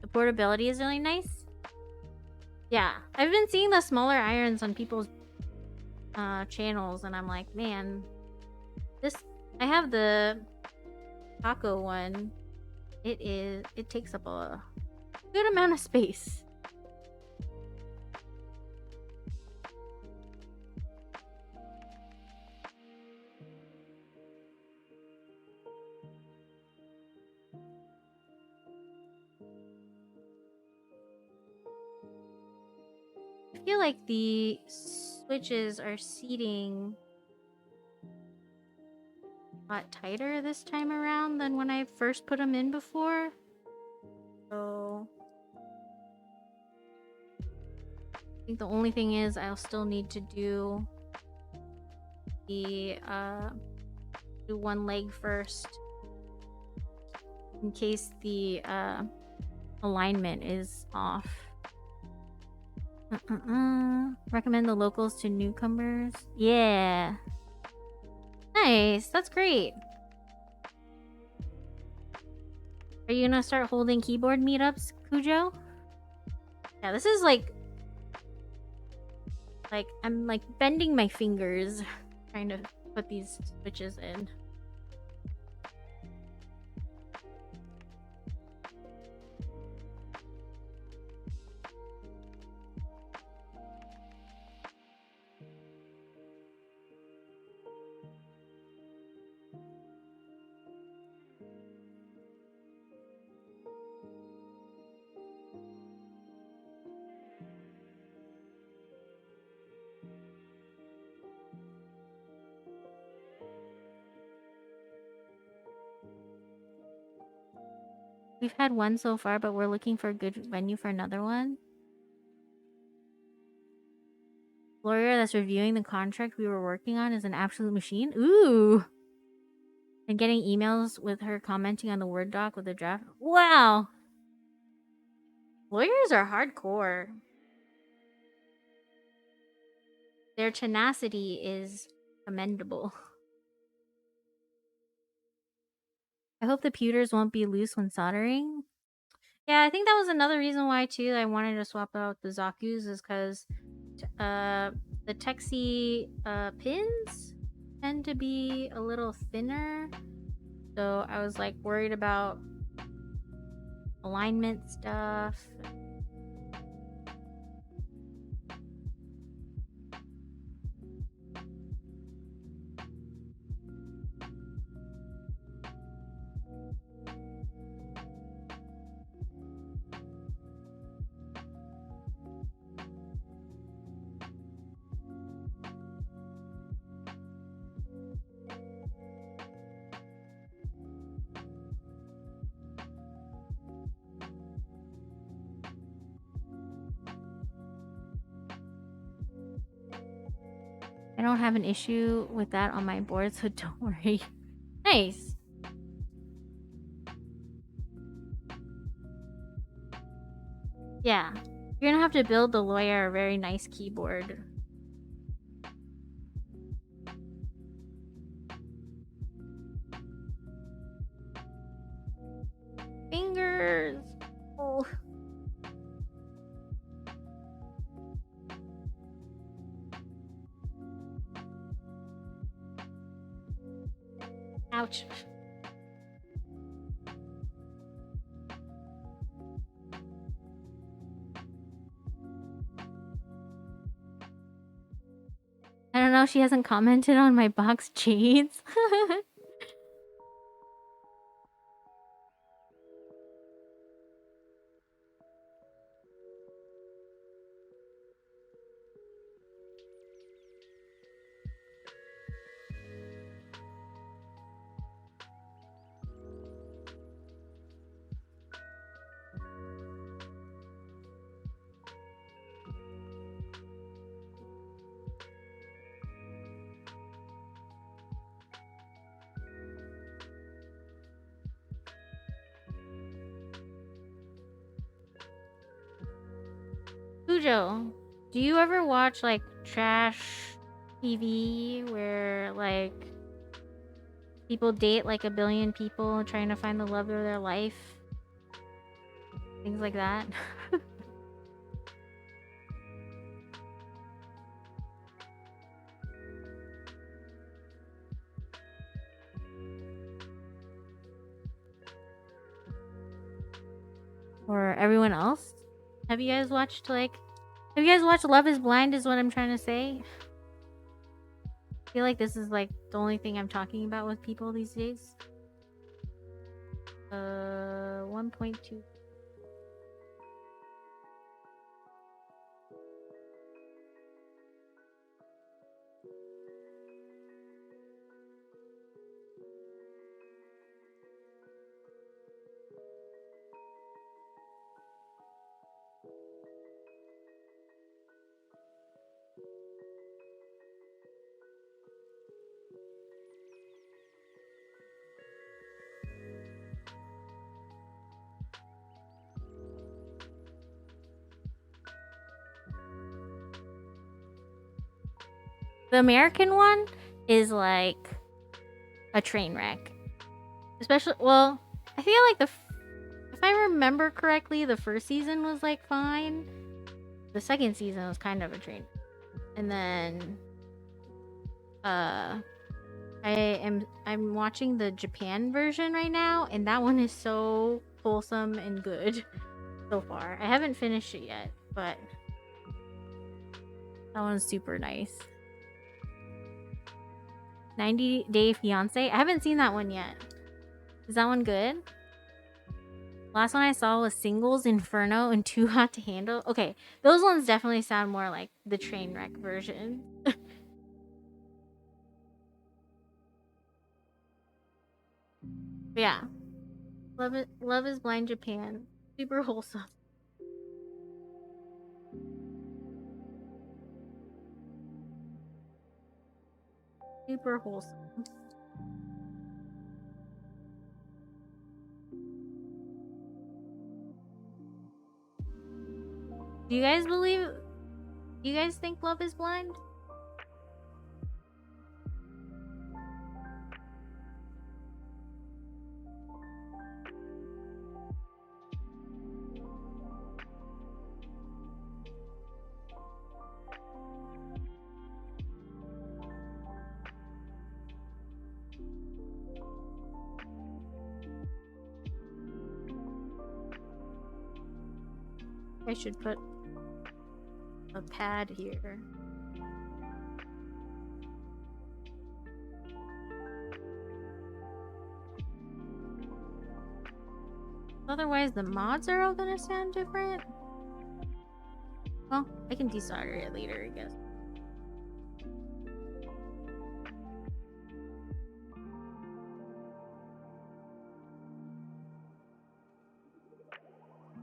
Speaker 1: The portability is really nice. Yeah, I've been seeing the smaller irons on people's channels, and I'm like, man, this. I have the taco one. It takes up a good amount of space. I feel like the switches are seating a lot tighter this time around than when I first put them in before. So I think the only thing is I'll still need to do the do one leg first in case the alignment is off. Recommend the locals to newcomers. Yeah. Nice. That's great. Are you gonna start holding keyboard meetups, Cujo? Yeah, this is like I'm like bending my fingers trying to put these switches in. We've had one so far, but we're looking for a good venue for another one. Lawyer that's reviewing the contract we were working on is an absolute machine. Ooh. And getting emails with her commenting on the Word doc with the draft. Wow. Lawyers are hardcore. Their tenacity is commendable. I hope the pewters won't be loose when soldering. Yeah, I think that was another reason why too I wanted to swap out the Zaku's is because the Texie pins tend to be a little thinner. So I was like worried about alignment stuff. I don't have an issue with that on my board, so don't worry. Nice. Yeah. You're gonna have to build the lawyer a very nice keyboard. Fingers. Oh. Ouch. I don't know, she hasn't commented on my box cheats. Cujo, do you ever watch like trash TV where like people date like a billion people trying to find the love of their life? Things like that. Or everyone else? Have you guys watched Love is Blind is what I'm trying to say? I feel like this is like the only thing I'm talking about with people these days. 1.2. The American one is like a train wreck. Especially, well, I feel like if I remember correctly, the first season was like fine. The second season was kind of a train. And then I'm watching the Japan version right now, and that one is so wholesome and good so far. I haven't finished it yet, but that one's super nice. 90 Day Fiance. I haven't seen that one yet. Is that one good? Last one I saw was Singles, Inferno, and Too Hot to Handle. Okay, those ones definitely sound more like the train wreck version. Yeah. Love is Blind Japan. Super wholesome. Super wholesome. Do you guys think Love is Blind? I should put a pad here. Otherwise, the mods are all gonna sound different. Well, I can desolder it later, I guess.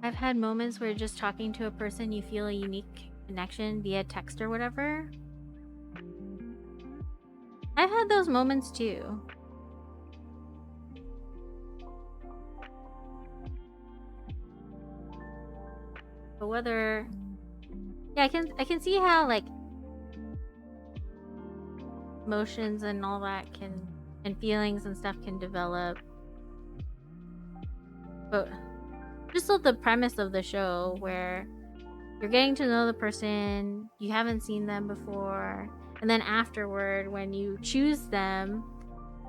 Speaker 1: I've had moments where just talking to a person, you feel a unique connection via text or whatever. I've had those moments too. But whether, yeah, I can see how like emotions and all that can, and feelings and stuff can develop. But just the premise of the show where you're getting to know the person, you haven't seen them before, and then afterward when you choose them,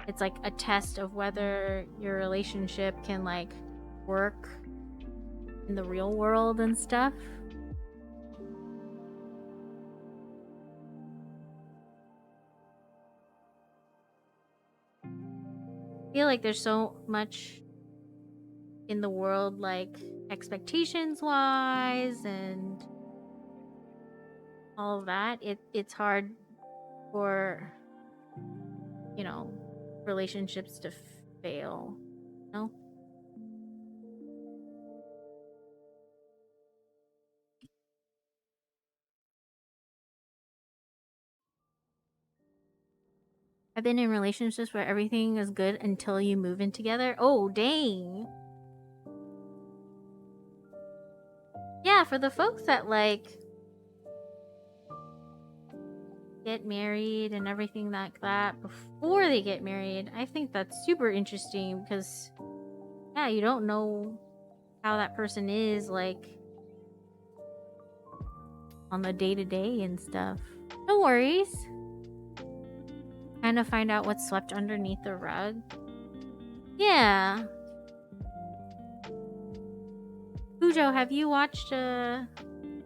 Speaker 1: it's like a test of whether your relationship can like work in the real world and stuff. I feel like there's so much in the world, like expectations wise and all of that. It's hard for, you know, relationships to fail. No. I've been in relationships where everything is good until you move in together. Oh, dang. Yeah, for the folks that like get married and everything like that before they get married, I think that's super interesting because, yeah, you don't know how that person is like on the day-to-day and stuff. No worries. Kind of find out what's swept underneath the rug. Yeah. Pujo, have you watched or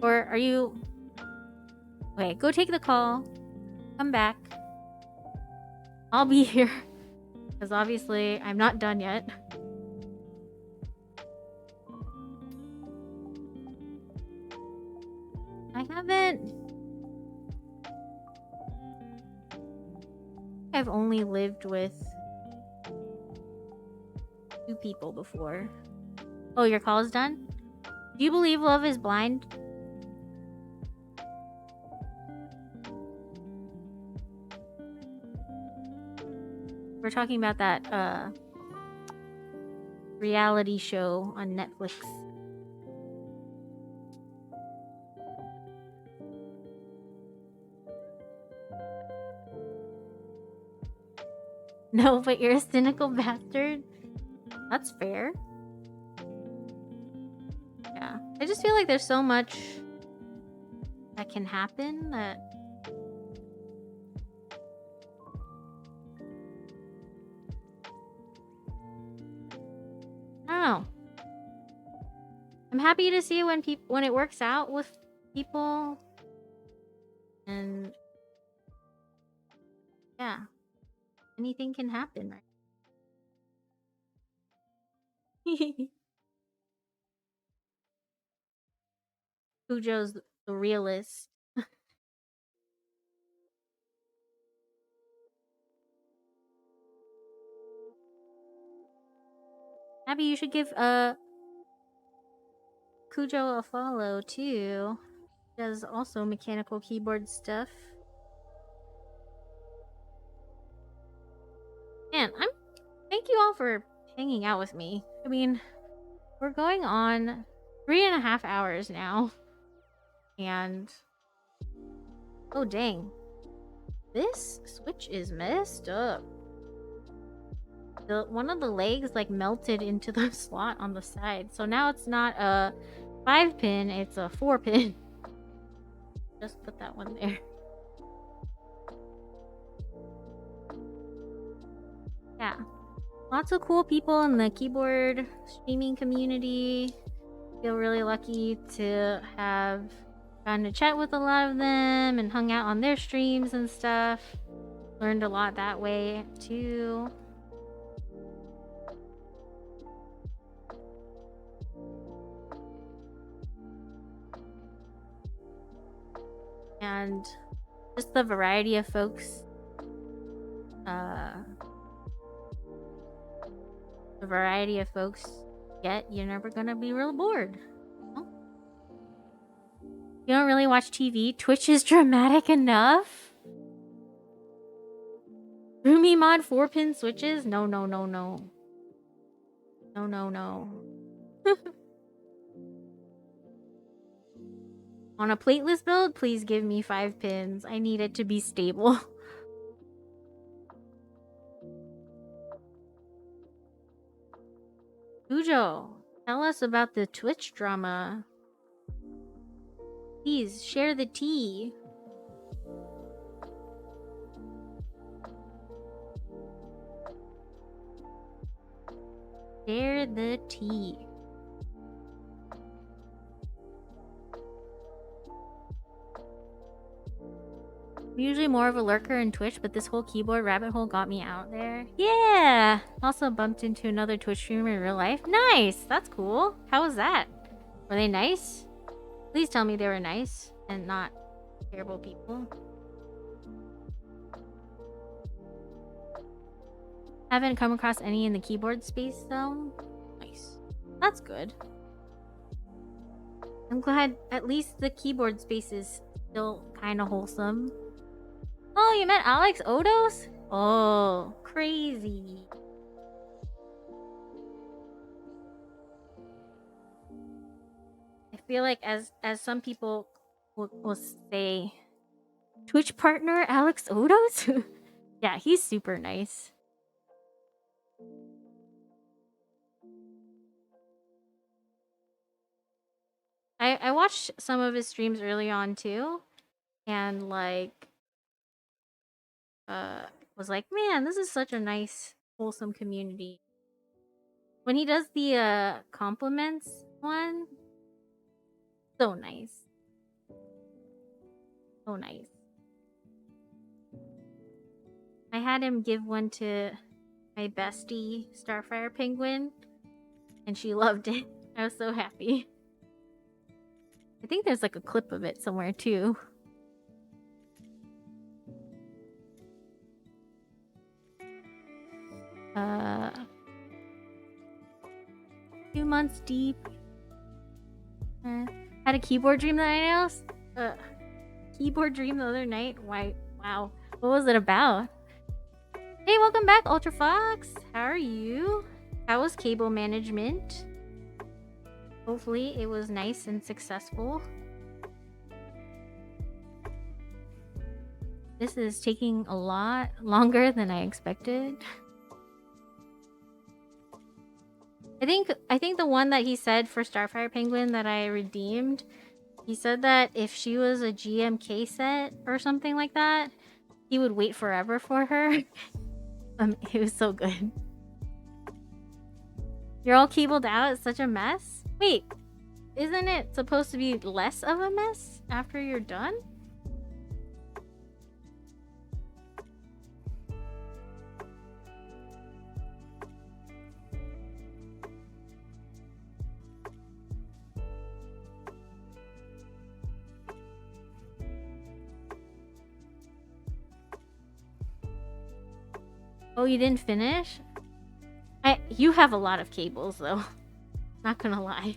Speaker 1: are you... Wait, go take the call. Come back. I'll be here. Because obviously I'm not done yet. I haven't... I've only lived with 2 people before. Oh, your call is done? Do you believe love is blind? We're talking about that reality show on Netflix. No, but you're a cynical bastard. That's fair. Yeah. I just feel like there's so much that can happen that... I don't know. I'm happy to see when it works out with people. And... yeah. Anything can happen, right? Pujo's the realist. Abby, you should give Cujo a follow too. He does also mechanical keyboard stuff. Man, thank you all for hanging out with me. I mean, we're going on 3.5 hours now. And oh dang. This Switch is messed up. One of the legs like melted into the slot on the side. So now it's not a 5-pin, it's a 4-pin. Just put that one there. Yeah. Lots of cool people in the keyboard streaming community feel really lucky to have gotten to chat with a lot of them and hung out on their streams and stuff. Learned a lot that way too. And just the variety of folks. The variety of folks get, you're never gonna be real bored. Oh. You don't really watch TV? Twitch is dramatic enough? Roomy mod 4-pin switches? No, no, no, no. No, no, no. On a plateless build, please give me 5 pins. I need it to be stable. Ujo, tell us about the Twitch drama. Please, share the tea. Share the tea. I'm usually more of a lurker in Twitch, but this whole keyboard rabbit hole got me out there. Yeah! Also bumped into another Twitch streamer in real life. Nice! That's cool. How was that? Were they nice? Please tell me they were nice and not terrible people. Haven't come across any in the keyboard space though. Nice. That's good. I'm glad at least the keyboard space is still kind of wholesome. Oh, you met Alex Odos? Oh, crazy. I feel like as some people will say, Twitch partner Alex Odos? Yeah, he's super nice. I watched some of his streams early on too, and like was like, man, this is such a nice wholesome community. When he does the compliments one, so nice. So nice. I had him give one to my bestie Starfire Penguin, and she loved it. I was so happy. I think there's like a clip of it somewhere too. 2 months deep. Had a keyboard dream that I announced. Keyboard dream the other night. Why? Wow. What was it about? Hey, welcome back, UltraFoxx. How are you? How was cable management? Hopefully it was nice and successful. This is taking a lot longer than I expected. I think the one that he said for Starfire Penguin that I redeemed, he said that if she was a GMK set or something like that, he would wait forever for her. It was so good. You're all cabled out. It's such a mess. Wait, isn't it supposed to be less of a mess after you're done? Oh, you didn't finish? You have a lot of cables, though. Not gonna lie.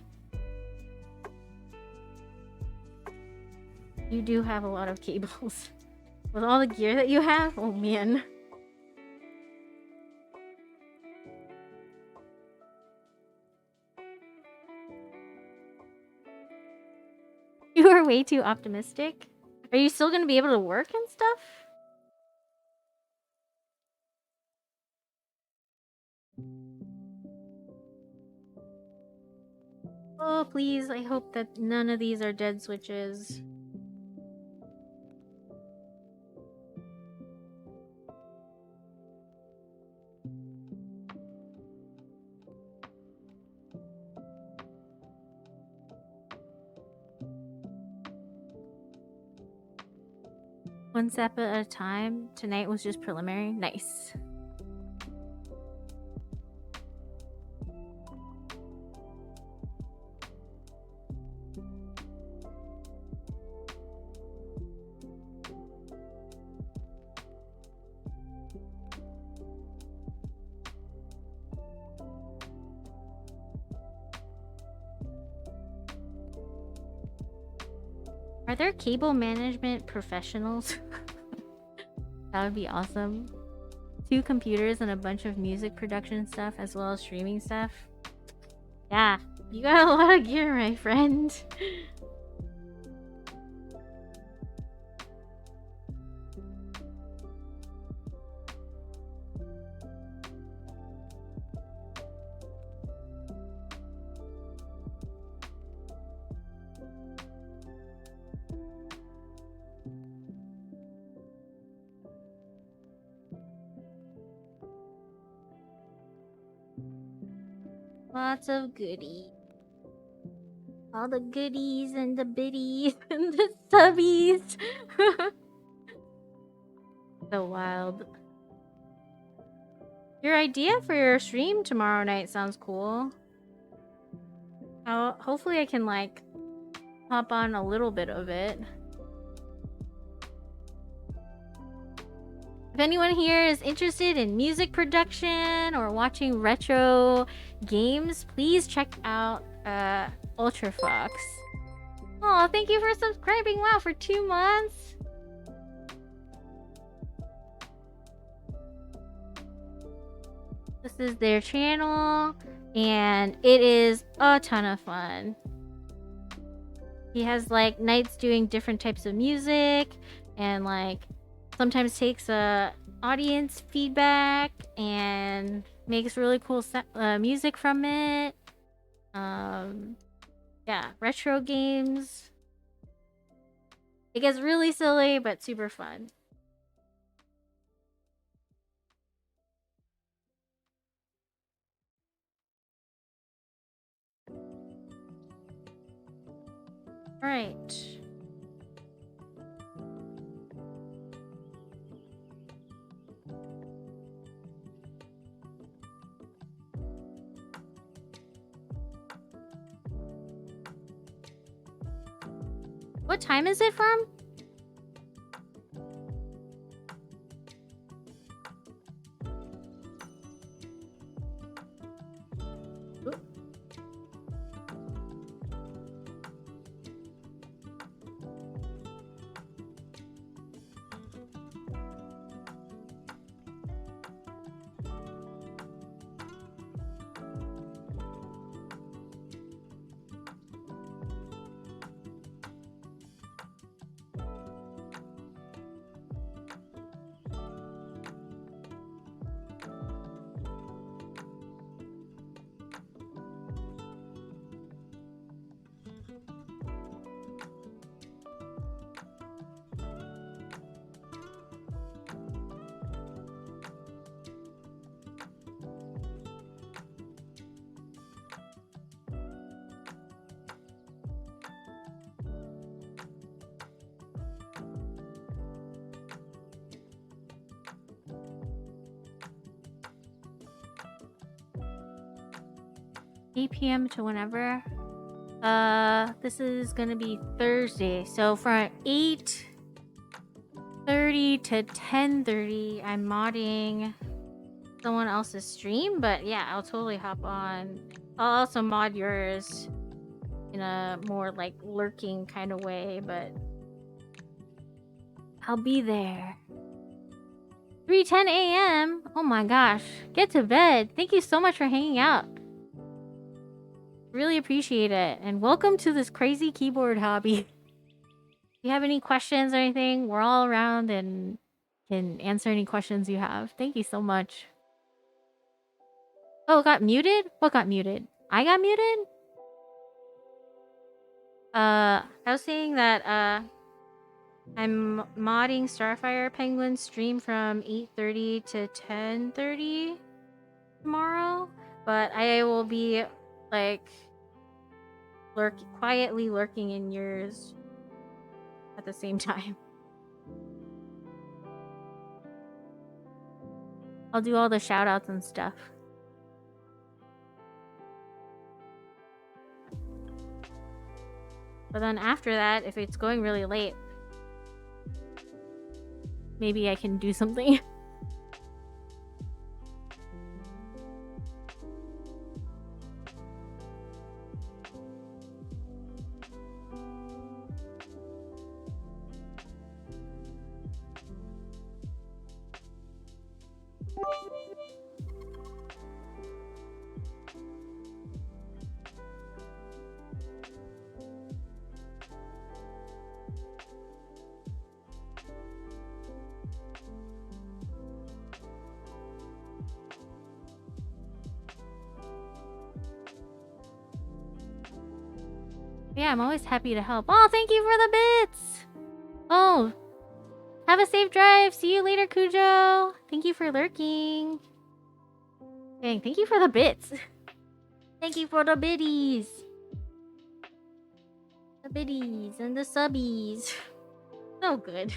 Speaker 1: You do have a lot of cables. With all the gear that you have? Oh, man. You are way too optimistic. Are you still gonna be able to work and stuff? Oh, please. I hope that none of these are dead switches. One step at a time. Tonight was just preliminary. Nice. Are there cable management professionals? That would be awesome. 2 computers and a bunch of music production stuff as well as streaming stuff. Yeah, you got a lot of gear, my friend. Lots of goodies. All the goodies and the biddies and the subbies. So wild. Your idea for your stream tomorrow night sounds cool. Hopefully I can like hop on a little bit of it. If anyone here is interested in music production or watching retro games, please check out UltraFoxx. Oh, thank you for subscribing. Wow, for 2 months. This is their channel, and it is a ton of fun. He has like nights doing different types of music, and like sometimes takes audience feedback and makes really cool music from it. Yeah, retro games. It gets really silly, but super fun. All right. What time is it from? PM to whenever. This is gonna be Thursday, so from 8:30 to 10:30, I'm modding someone else's stream, but yeah, I'll totally hop on. I'll also mod yours in a more like lurking kind of way, but I'll be there. 3:10 a.m. Oh my gosh, get to bed. Thank you so much for hanging out. Really appreciate it, and welcome to this crazy keyboard hobby. If you have any questions or anything, we're all around and can answer any questions you have. Thank you so much. Oh, it got muted? What got muted? I got muted? I was saying that I'm modding Starfire Penguin's stream from 8:30 to 10:30 tomorrow, but I will be like quietly lurking in yours at the same time. I'll do all the shout outs and stuff. But then after that, if it's going really late, maybe I can do something. Yeah, I'm always happy to help. Oh, thank you for the bits! Oh, have a safe drive. See you later, Cujo. Thank you for lurking. Dang, thank you for the bits. Thank you for the biddies. The biddies and the subbies. So good.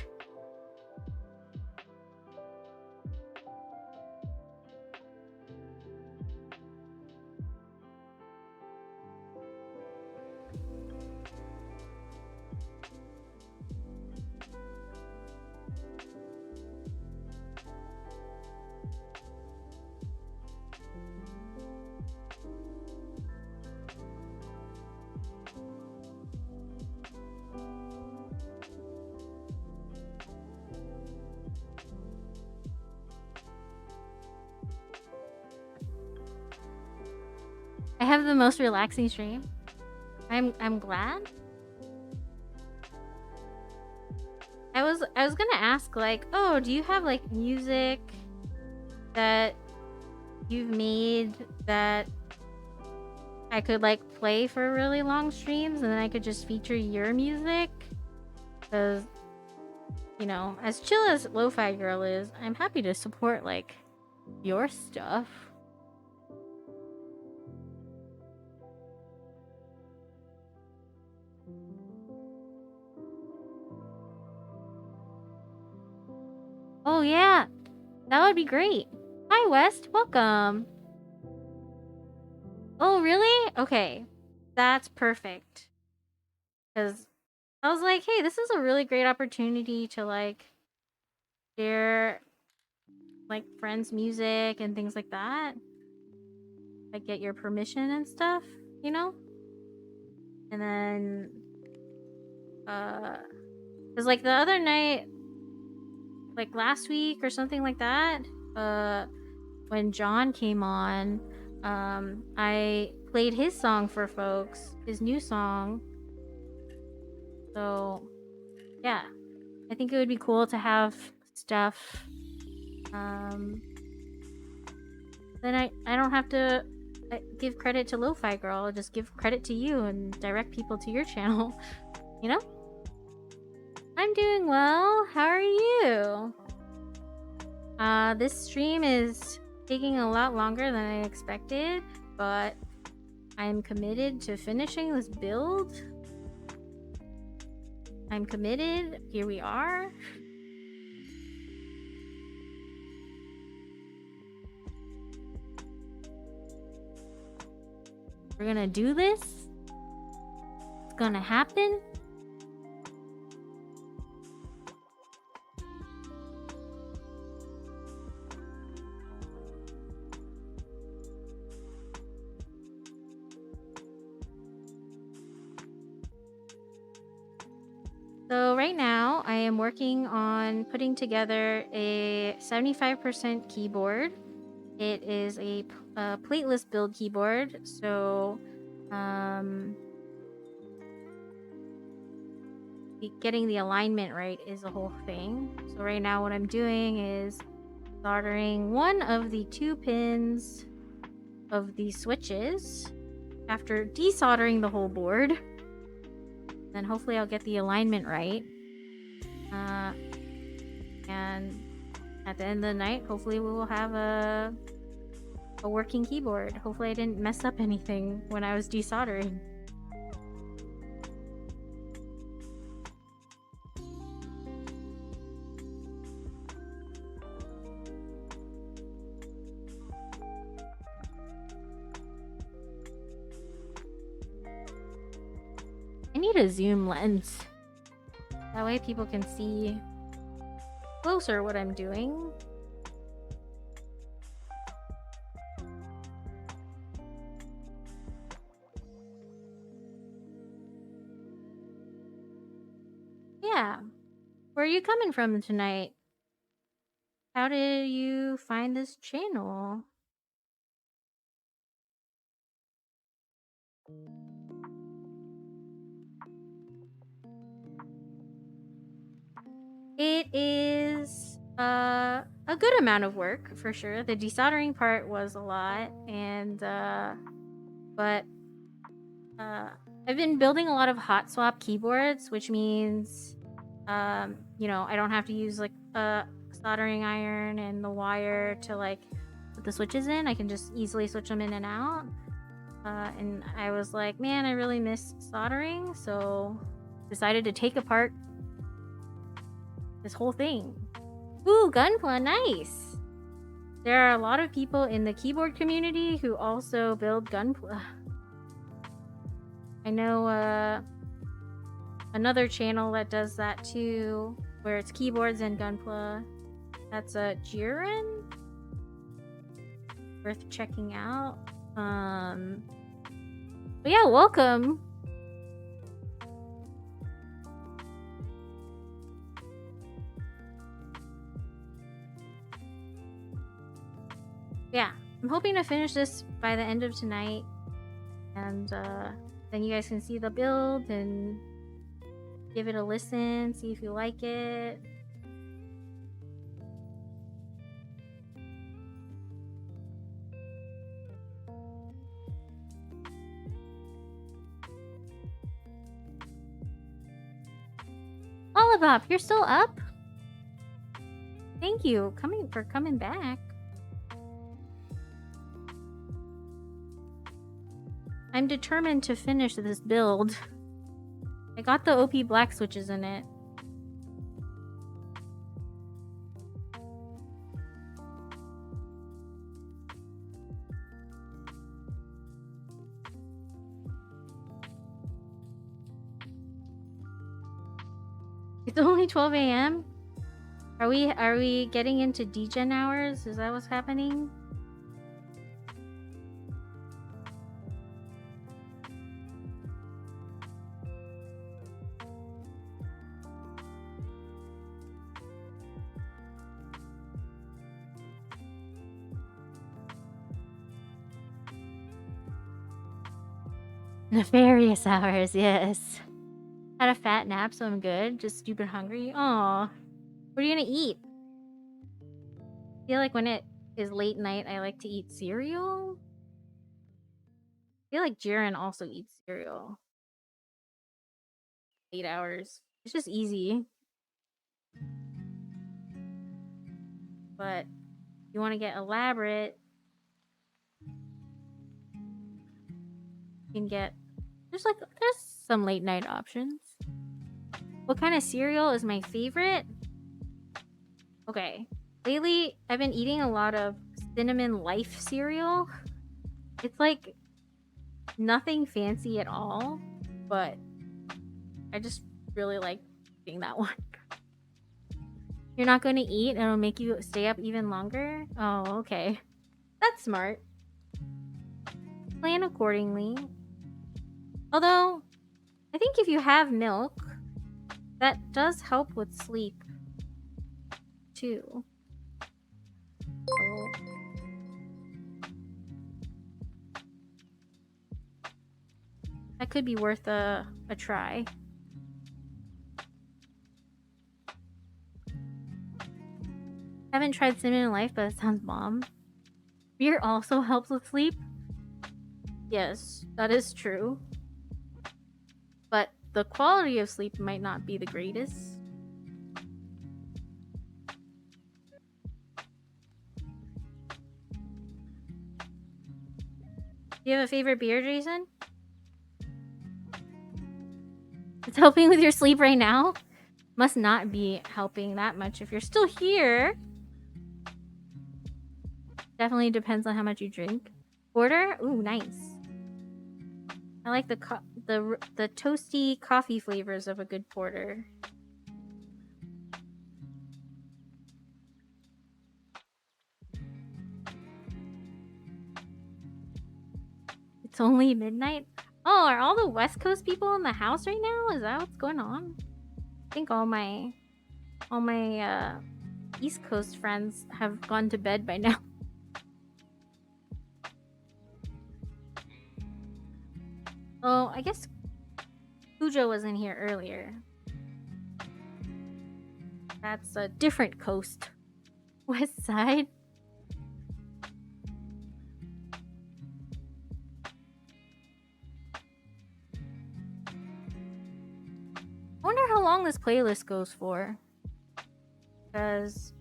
Speaker 1: I have the most relaxing stream. I'm glad. I was gonna ask, like, oh, do you have like music that you've made that I could like play for really long streams and then I could just feature your music? Because, you know, as chill as Lofi Girl is, I'm happy to support like your stuff. Oh yeah, that would be great. Hi West, welcome. Oh really? Okay, that's perfect. Because I was like, hey, this is a really great opportunity to like share like friends' music and things like that. Like get your permission and stuff, you know? And then because like the other night, like last week or something like that, when John came on, I played his song for folks, his new song. So yeah, I think it would be cool to have stuff. Then I don't have to give credit to Lo-Fi Girl. I'll just give credit to you and direct people to your channel. You know? I'm doing well. How are you? This stream is taking a lot longer than I expected, but I'm committed to finishing this build. I'm committed. Here we are. We're gonna do this. It's gonna happen. So right now, I am working on putting together a 75% keyboard. It is a plateless build keyboard, so getting the alignment right is a whole thing. So right now what I'm doing is soldering one of the 2 pins of the switches after desoldering the whole board. Then hopefully I'll get the alignment right. And at the end of the night, hopefully we will have a working keyboard. Hopefully I didn't mess up anything when I was desoldering. need a zoom lens. That way people can see closer what I'm doing. Yeah. Where are you coming from tonight? How did you find this channel? It is a good amount of work for sure. The desoldering part was a lot, and but I've been building a lot of hot swap keyboards, which means you know, I don't have to use like a soldering iron and the wire to like put the switches in. I can just easily switch them in and out. And I was like, man, I really miss soldering, so decided to take apart this whole thing. Ooh, Gunpla, nice! There are a lot of people in the keyboard community who also build Gunpla. I know another channel that does that too, where it's keyboards and Gunpla. That's a Jiren. Worth checking out. But yeah, welcome. Yeah, I'm hoping to finish this by the end of tonight, and then you guys can see the build and give it a listen, see if you like it. Olivop, you're still up? Thank you for coming back. I'm determined to finish this build. I got the OP black switches in it. It's only 12 a.m. Are we getting into degen hours? Is that what's happening? Nefarious hours, yes. Had a fat nap, so I'm good. Just stupid hungry. Aw. What are you gonna eat? I feel like when it is late night, I like to eat cereal. I feel like Jiren also eats cereal. 8 hours. It's just easy. But if you want to get elaborate, you can get... There's some late night options. What kind of cereal is my favorite? Okay. Lately, I've been eating a lot of Cinnamon Life cereal. It's like nothing fancy at all, but I just really like eating that one. You're not going to eat and it'll make you stay up even longer? Oh, okay. That's smart. Plan accordingly. Although, I think if you have milk, that does help with sleep, too. Oh. That could be worth a try. Haven't tried Cinnamon Life, but it sounds bomb. Beer also helps with sleep. Yes, that is true. But the quality of sleep might not be the greatest. Do you have a favorite beer, Jason? It's helping with your sleep right now? Must not be helping that much if you're still here. Definitely depends on how much you drink. Porter? Ooh, nice. I like the toasty coffee flavors of a good porter. It's only midnight. Oh, are all the West Coast people in the house right now? Is that what's going on? I think all my East Coast friends have gone to bed by now. Oh, I guess Cujo was in here earlier. That's a different coast. West side. I wonder how long this playlist goes for. Because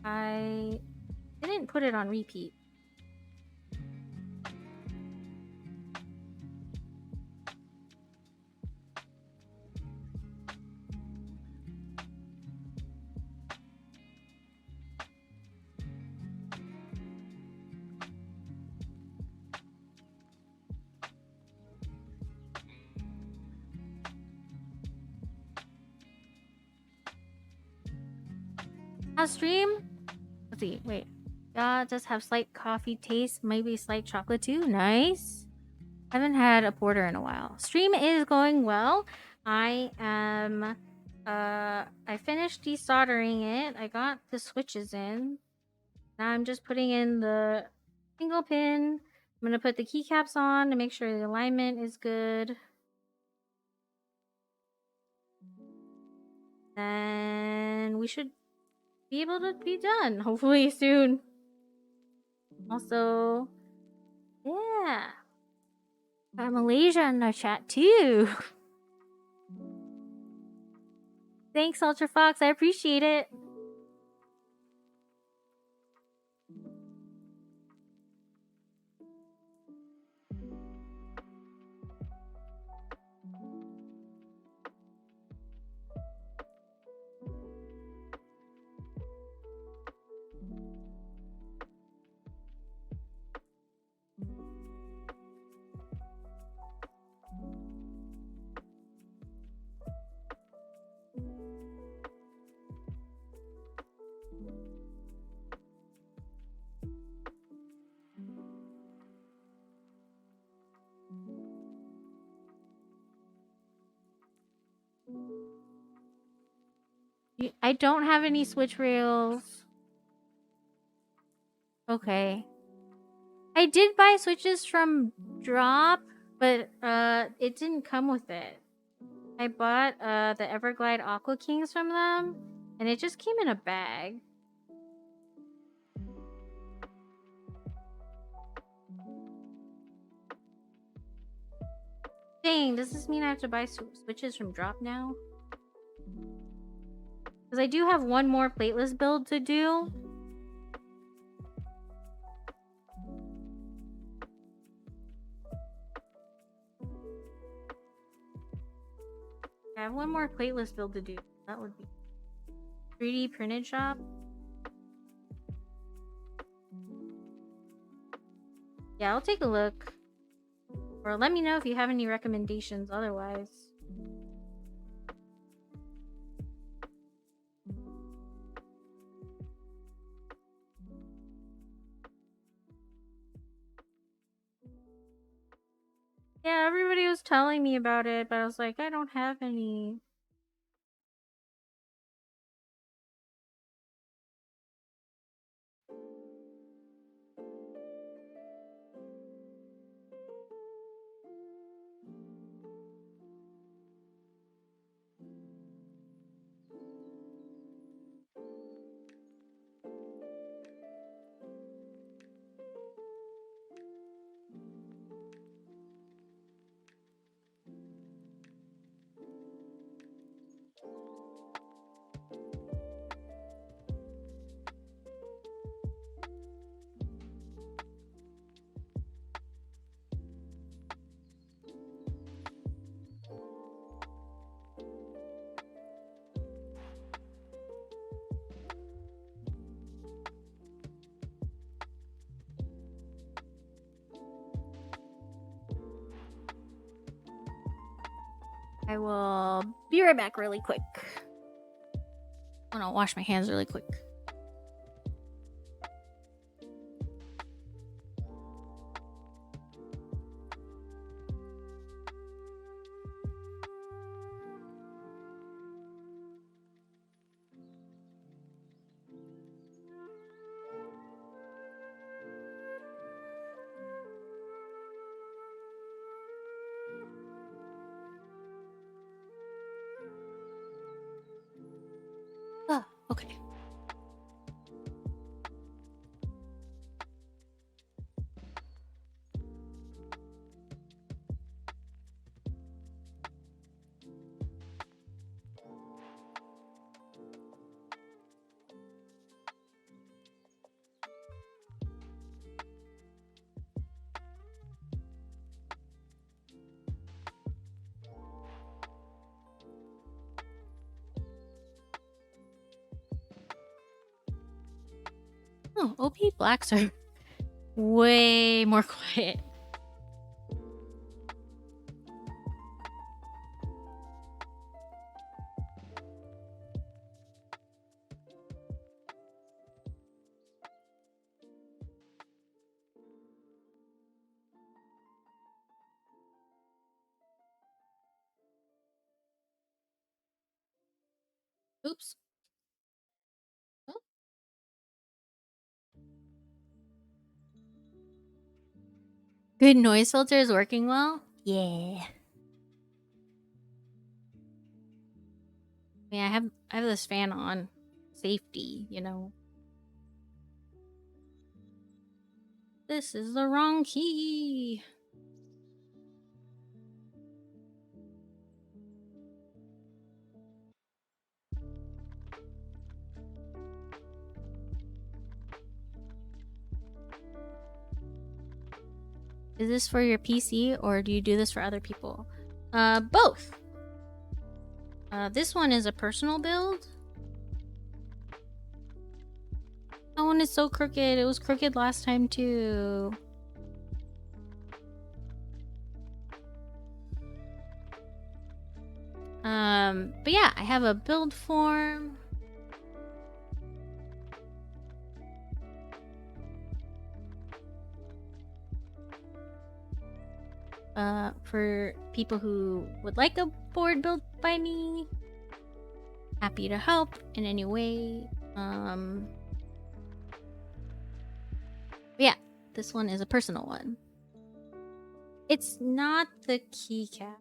Speaker 1: I didn't put it on repeat. How's stream? Let's see. Wait. Yeah, does have slight coffee taste, maybe slight chocolate too. Nice. Haven't had a porter in a while. Stream is going well. I am I finished desoldering it. I got the switches in. Now I'm just putting in the single pin. I'm gonna put the keycaps on to make sure the alignment is good. Then we should be able to be done, hopefully soon. Also, yeah. Got Malaysia in the chat too. Thanks, UltraFoxx. I appreciate it. I don't have any switch rails. Okay. I did buy switches from Drop, but it didn't come with it. I bought the Everglide Aqua Kings from them, and it just came in a bag. Dang, does this mean I have to buy switches from Drop now? Because I do have one more plateless build to do. I have one more plateless build to do. That would be 3D printed shop. Yeah, I'll take a look. Or let me know if you have any recommendations otherwise. Yeah, everybody was telling me about it, but I was like, I don't have any. I will be right back really quick. I'm gonna wash my hands really quick. Oh, okay. Oh, OP blacks are way more quiet. Oops. Oh. Good noise filter is working well? Yeah. I mean, I have this fan on. Safety, you know. This is the wrong key. Is this for your PC or do you do this for other people? Both. This one is a personal build. That one is so crooked. It was crooked last time too. But yeah, I have a build form. For people who would like a board built by me. Happy to help in any way. Yeah, this one is a personal one. It's not the keycap.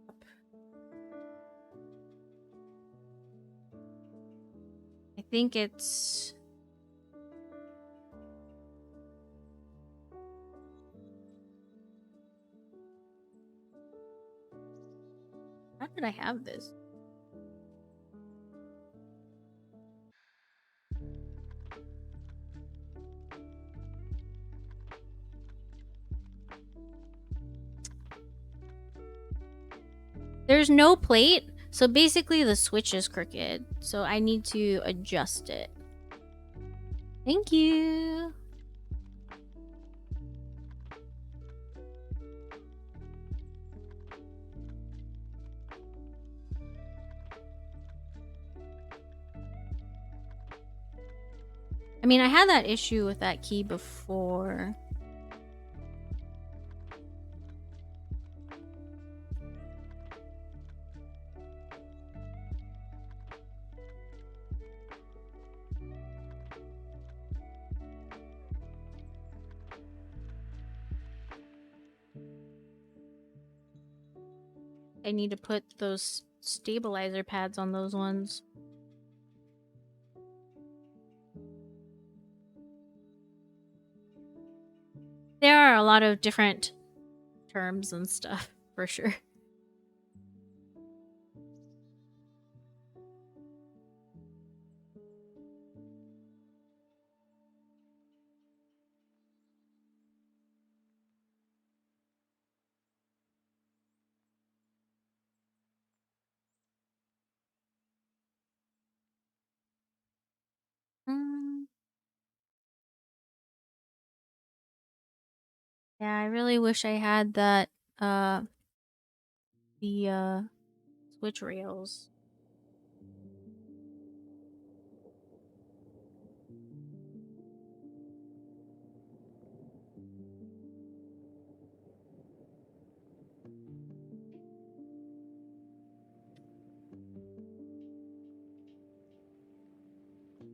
Speaker 1: I think it's... How did I have this? There's no plate, so basically the switch is crooked. So I need to adjust it. Thank you. I mean, I had that issue with that key before. I need to put those stabilizer pads on those ones. There are a lot of different terms and stuff, for sure. Yeah, I really wish I had that, the Which rails?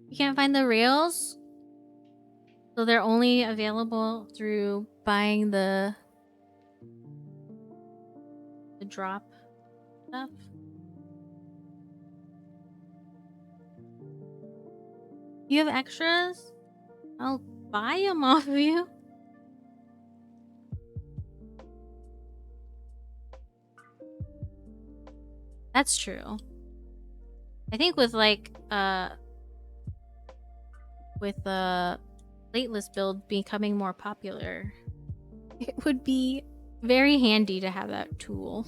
Speaker 1: You can't find the rails? So they're only available through buying the drop stuff? You have extras? I'll buy them off of you. That's true. I think with like with the plateless build becoming more popular, it would be very handy to have that tool.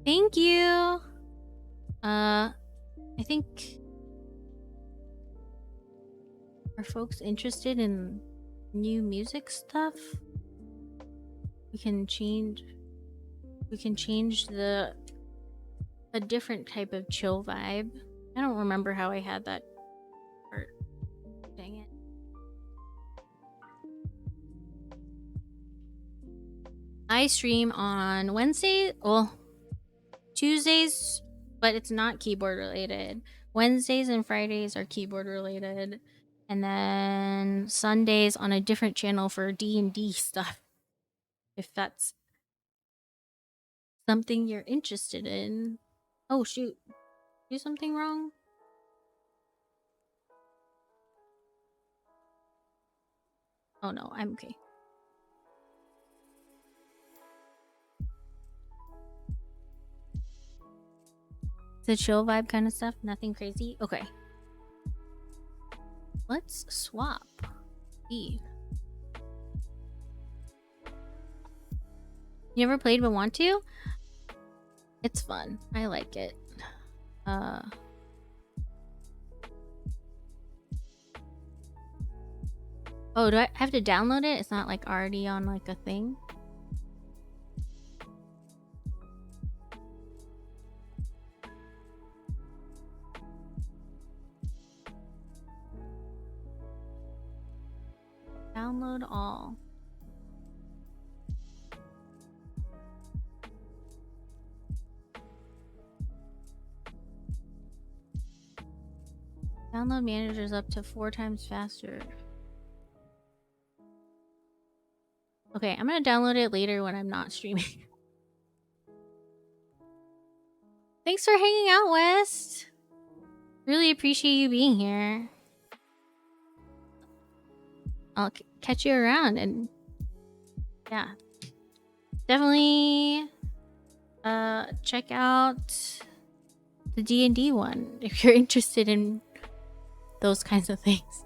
Speaker 1: Thank you. I think, are folks interested in new music stuff? We can change a different type of chill vibe. I don't remember how I had that part. Dang it. I stream on Wednesday, well, Tuesdays, but it's not keyboard related. Wednesdays and Fridays are keyboard related, and then Sundays on a different channel for D&D stuff, if that's something you're interested in. Oh shoot, do something wrong? Oh no, I'm okay. It's a chill vibe kind of stuff, nothing crazy. Okay, let's swap. Steve, you ever played but want to? It's fun. I like it. Oh, do I have to download it? It's not like already on like a thing. Download all. Download managers up to 4 times faster. Okay, I'm gonna download it later when I'm not streaming. Thanks for hanging out, West. Really appreciate you being here. I'll catch you around, and yeah, definitely check out the D&D one if you're interested in those kinds of things.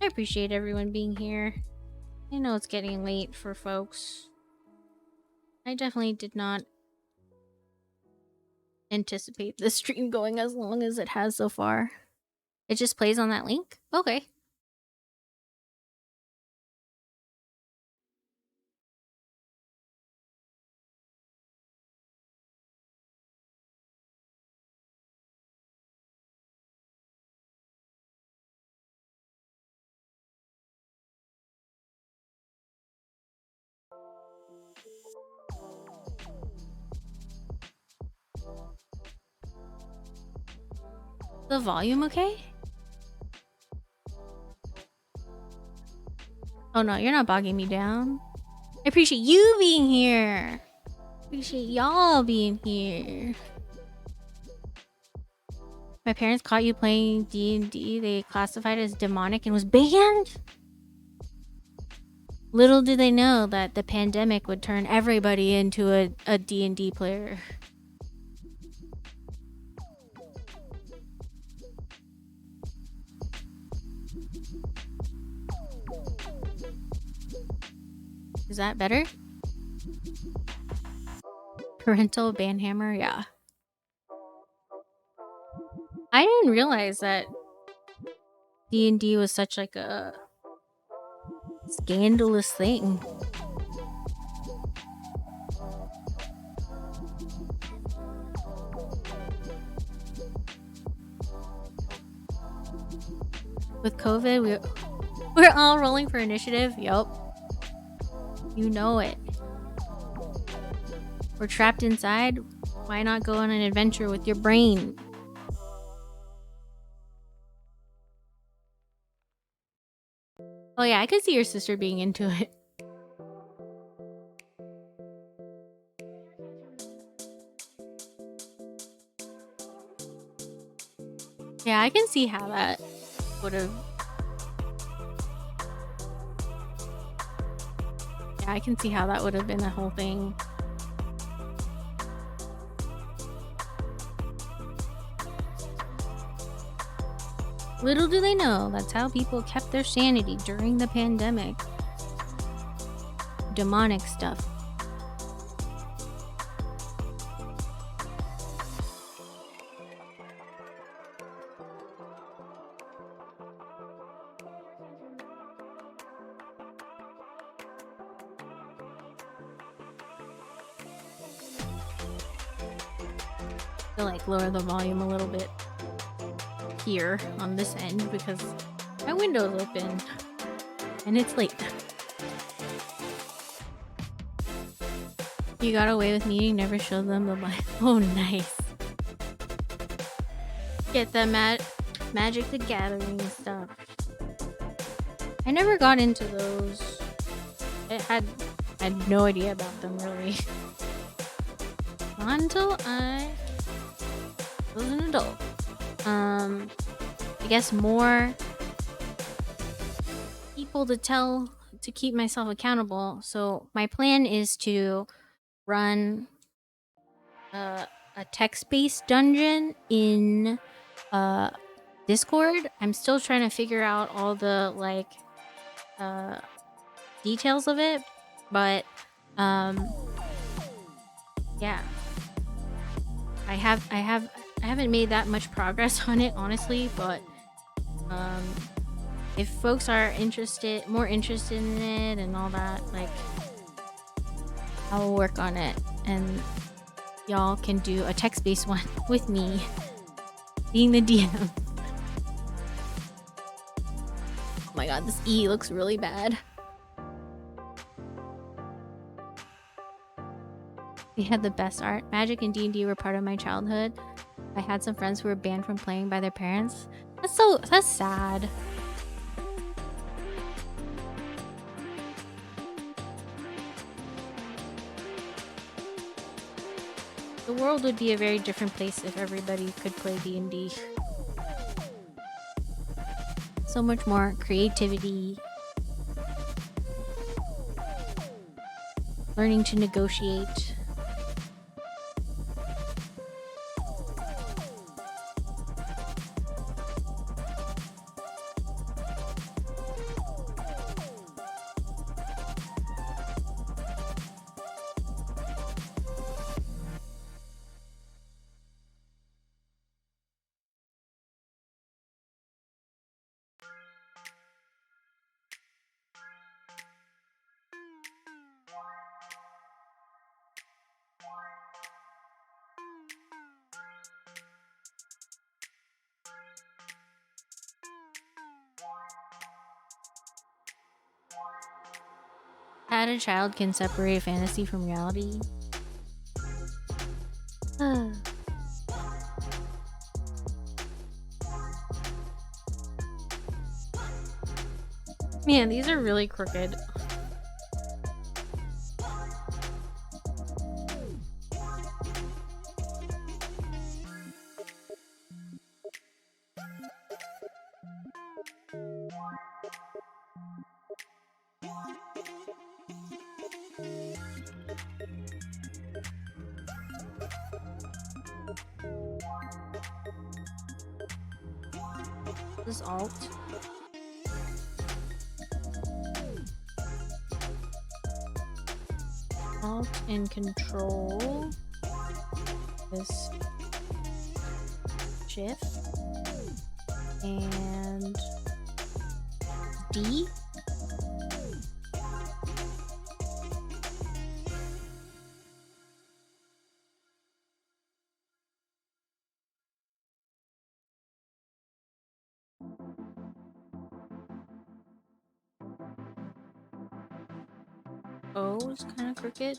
Speaker 1: I appreciate everyone being here. I know it's getting late for folks. I definitely did not anticipate the stream going as long as it has so far. It just plays on that link? Okay. The volume okay? Oh no, you're not bogging me down. I appreciate you being here. Appreciate y'all being here. My parents caught you playing D&D. They classified it as demonic and was banned? Little do they know that the pandemic would turn everybody into a D&D player. Is that better? Parental banhammer, yeah. I didn't realize that D&D was such like a scandalous thing. With COVID, we're all rolling for initiative. Yup. You know it. We're trapped inside. Why not go on an adventure with your brain? Oh yeah, I could see your sister being into it. Yeah, I can see how that would have. Yeah, I can see how that would have been a whole thing. Little do they know that's how people kept their sanity during the pandemic. Demonic stuff. I feel like lower the volume a little bit here on this end because my window's open and it's late. You got away with me, you never showed them the light. Oh, nice. Get the Magic the Gathering stuff. I never got into those. I had no idea about them really. Not until I was an adult. I guess more people to keep myself accountable. So my plan is to run a text-based dungeon in Discord. I'm still trying to figure out all the like details of it, but yeah, I haven't made that much progress on it honestly, but if folks are more interested in it and all that, like I'll work on it and y'all can do a text-based one with me being the DM. Oh my god, this E looks really bad. We had the best art. Magic and D&D were part of my childhood. I had some friends who were banned from playing by their parents. That's sad. The world would be a very different place if everybody could play D&D. So much more creativity. Learning to negotiate. Had a child can separate fantasy from reality. Man, these are really crooked. This is Alt. Alt and Control. This Shift and D. O is kind of crooked.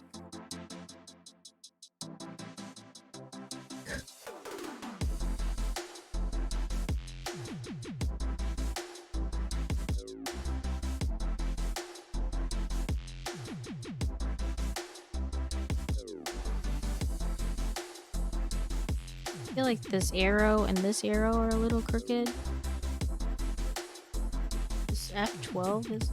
Speaker 1: I feel like this arrow and this arrow are a little crooked. This F12 is...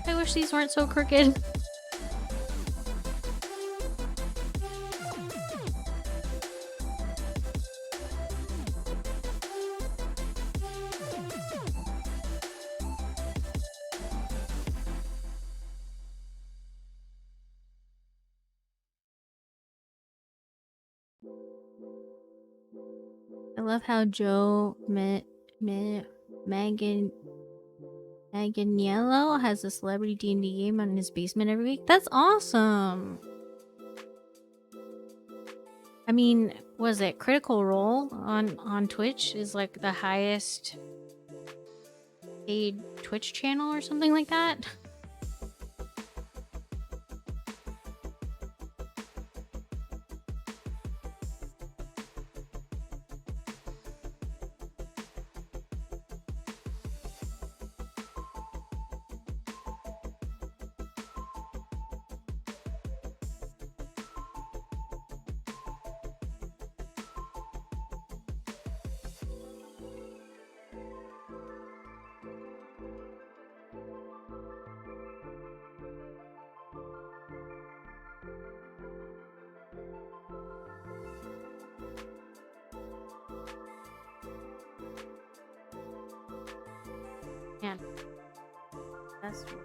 Speaker 1: I wish these weren't so crooked. I love how Joe Manganiello has a celebrity D&D game on his basement every week. That's awesome. I mean, was it Critical Role on Twitch is like the highest paid Twitch channel or something like that? Man, that's true.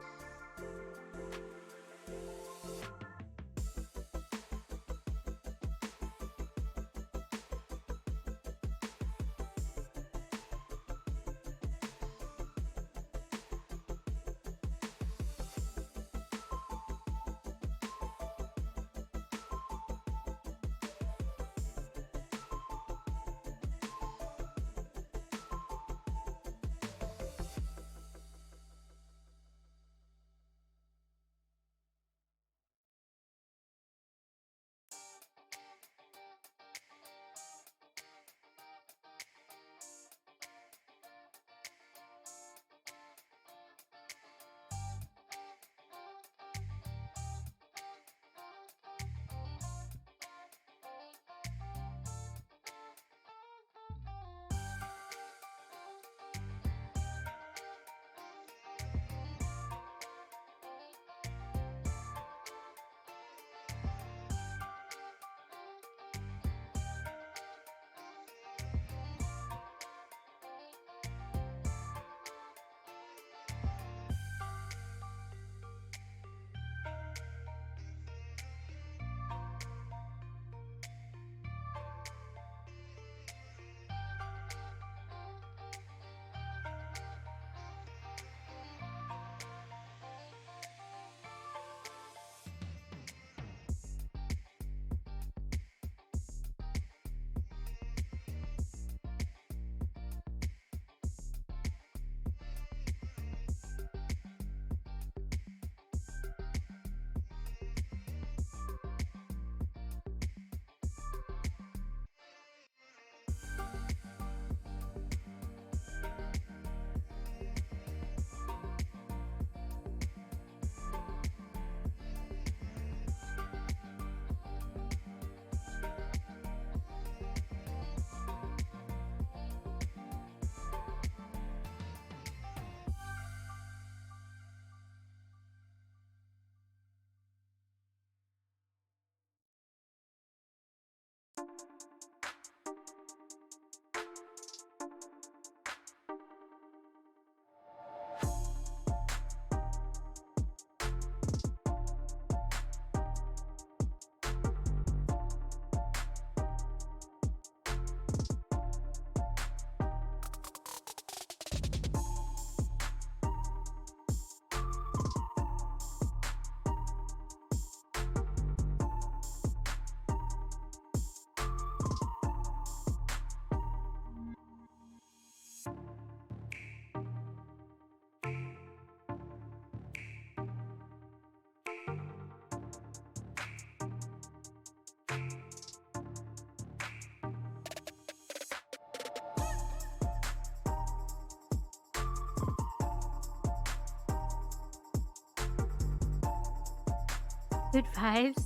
Speaker 1: Good vibes.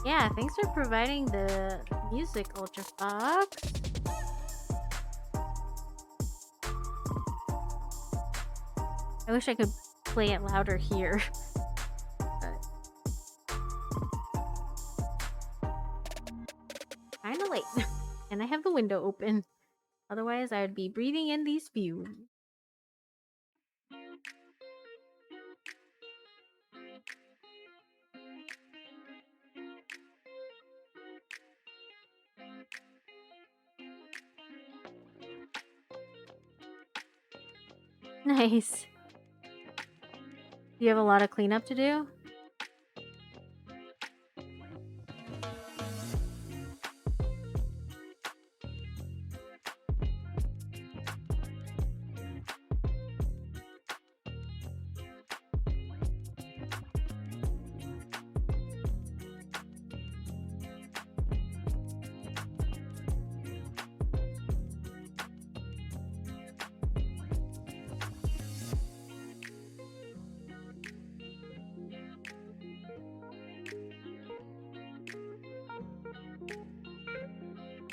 Speaker 1: Yeah, thanks for providing the music, UltraFoxx. I wish I could play it louder here. But kinda late. And I have the window open. Otherwise, I would be breathing in these fumes. Nice. Do you have a lot of cleanup to do?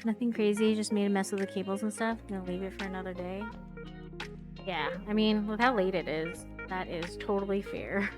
Speaker 1: Nothing crazy, just made a mess with the cables and stuff. Gonna leave it for another day. Yeah, I mean, with how late it is, that is totally fair.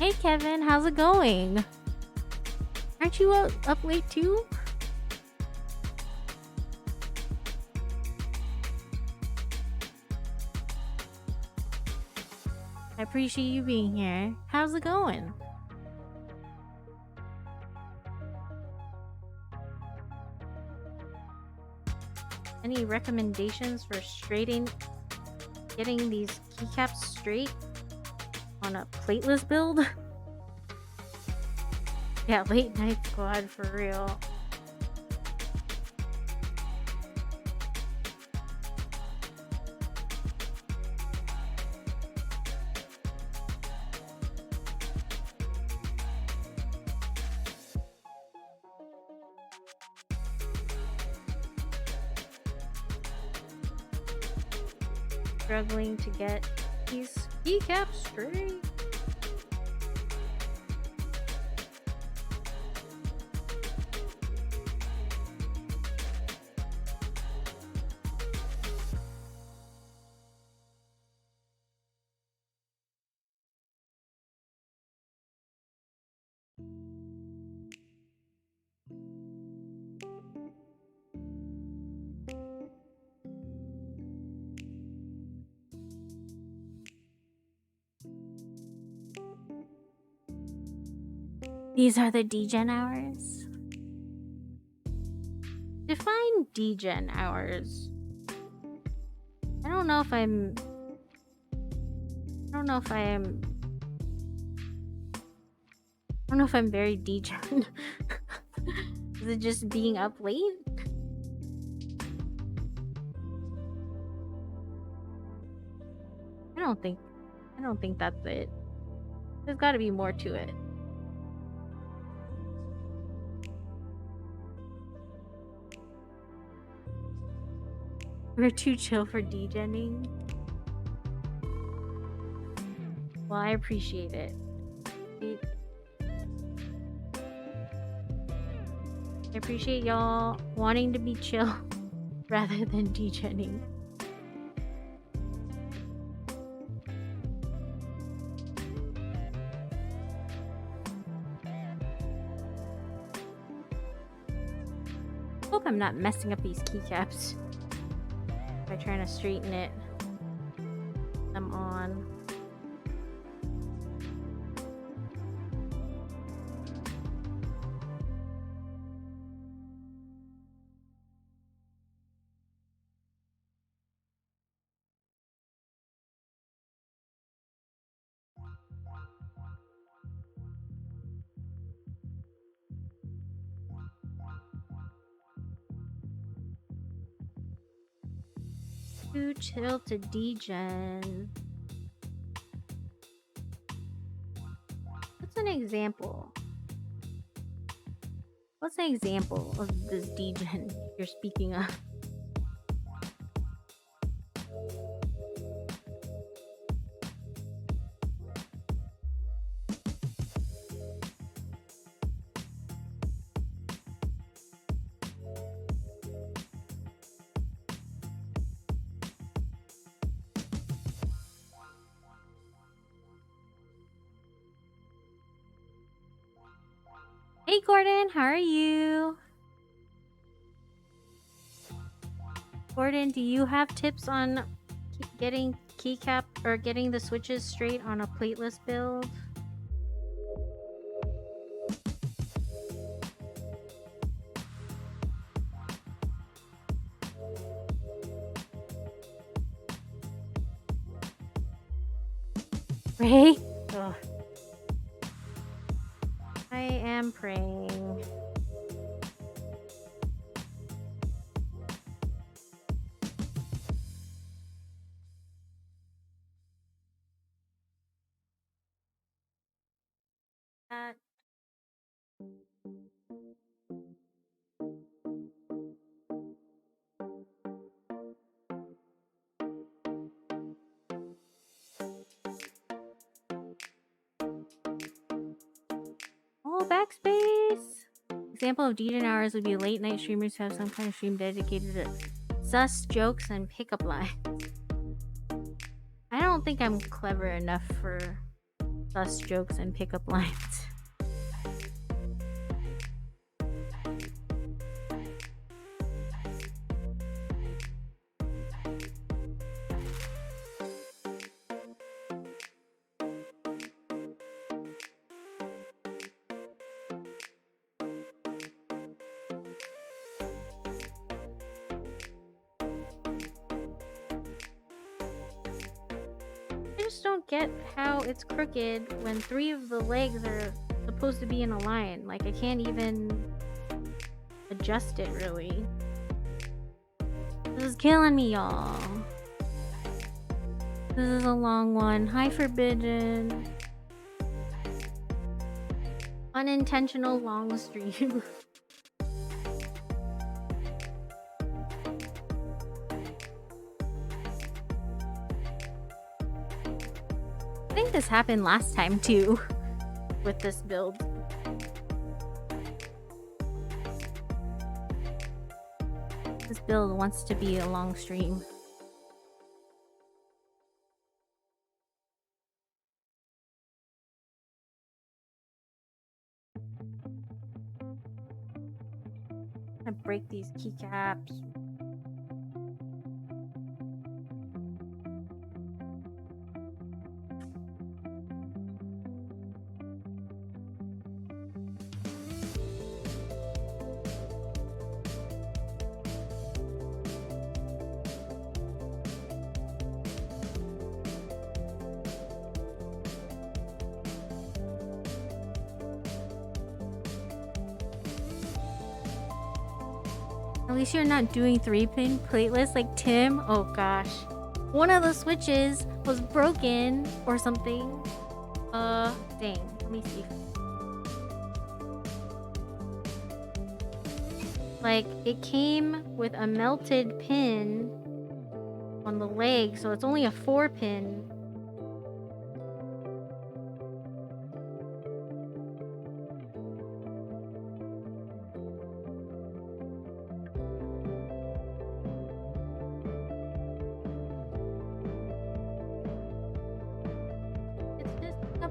Speaker 1: Hey Kevin, how's it going? Aren't you up late too? I appreciate you being here. How's it going? Any recommendations for getting these keycaps straight on a plateless build? Yeah, late night squad for real. Struggling to get these keycaps straight. These are the degen hours. Define degen hours. I don't know if I'm very degen. Is it just being up late? I don't think that's it. There's got to be more to it. We're too chill for degening. Well, I appreciate it. I appreciate y'all wanting to be chill rather than degening. Hope I'm not messing up these keycaps by trying to straighten it. I'm on. Too chill to degen. What's an example? What's an example of this degen you're speaking of? Hey Gordon, how are you? Gordon, do you have tips on getting keycap or getting the switches straight on a plateless build? Pray? Ugh. I am praying. Oh, backspace! Example of degen hours would be late night streamers who have some kind of stream dedicated to sus jokes and pickup lines. I don't think I'm clever enough for sus jokes and pickup lines. I just don't get how it's crooked when 3 of the legs are supposed to be in a line. Like, I can't even adjust it, really. This is killing me, y'all. This is a long one. Hi, Forbidden. Unintentional long stream. I think this happened last time too with this build. This build wants to be a long stream. I break these keycaps. At least you're not doing 3-pin plateless like Tim. Oh gosh. One of the switches was broken or something. Dang. Let me see. Like, it came with a melted pin on the leg, so it's only a 4-pin.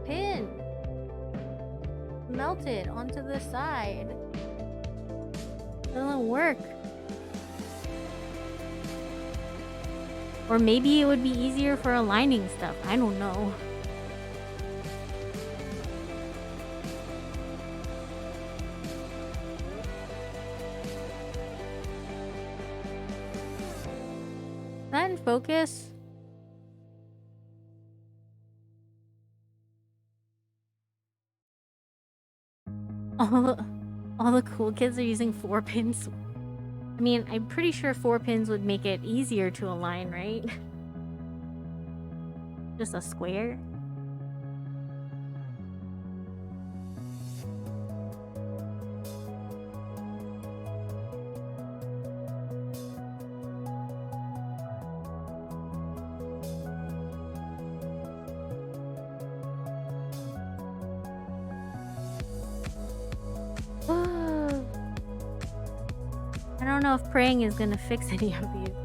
Speaker 1: Pin melted onto the side. Doesn't work. Or maybe it would be easier for aligning stuff. I don't know. Is that in focus? All the cool kids are using 4 pins. I mean, I'm pretty sure 4 pins would make it easier to align, right? Just a square. I don't know if praying is gonna fix any of these.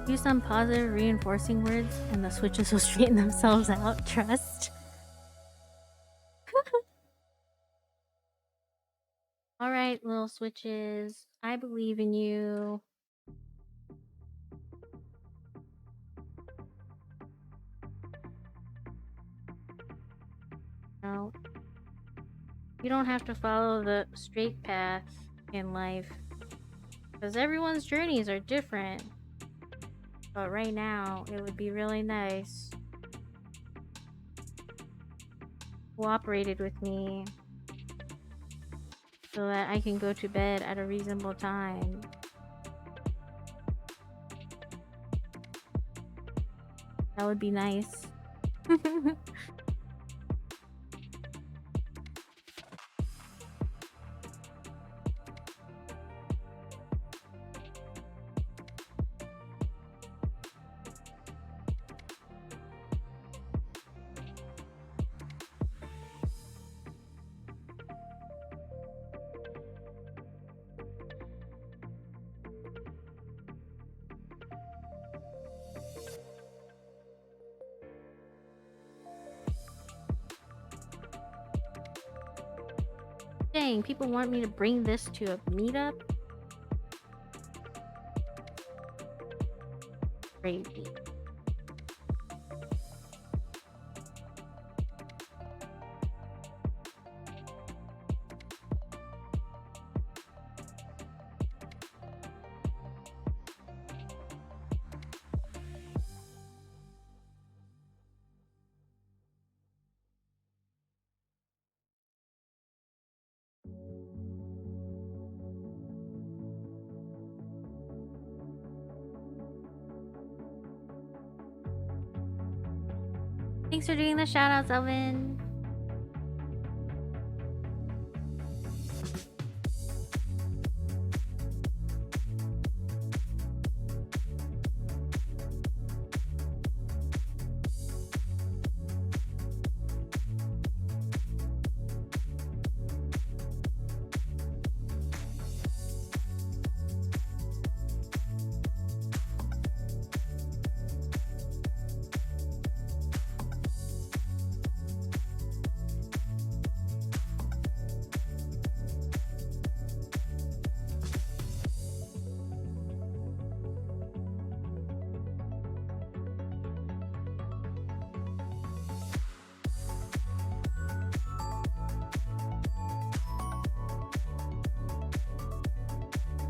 Speaker 1: Use some positive reinforcing words and the switches will straighten themselves out. Trust. Alright, little switches. I believe in you. No. You don't have to follow the straight path in life. Because everyone's journeys are different. But right now, it would be really nice cooperated with me so that I can go to bed at a reasonable time. That would be nice. Dang, people want me to bring this to a meetup? Crazy. Thanks for doing the shoutouts, Elvin.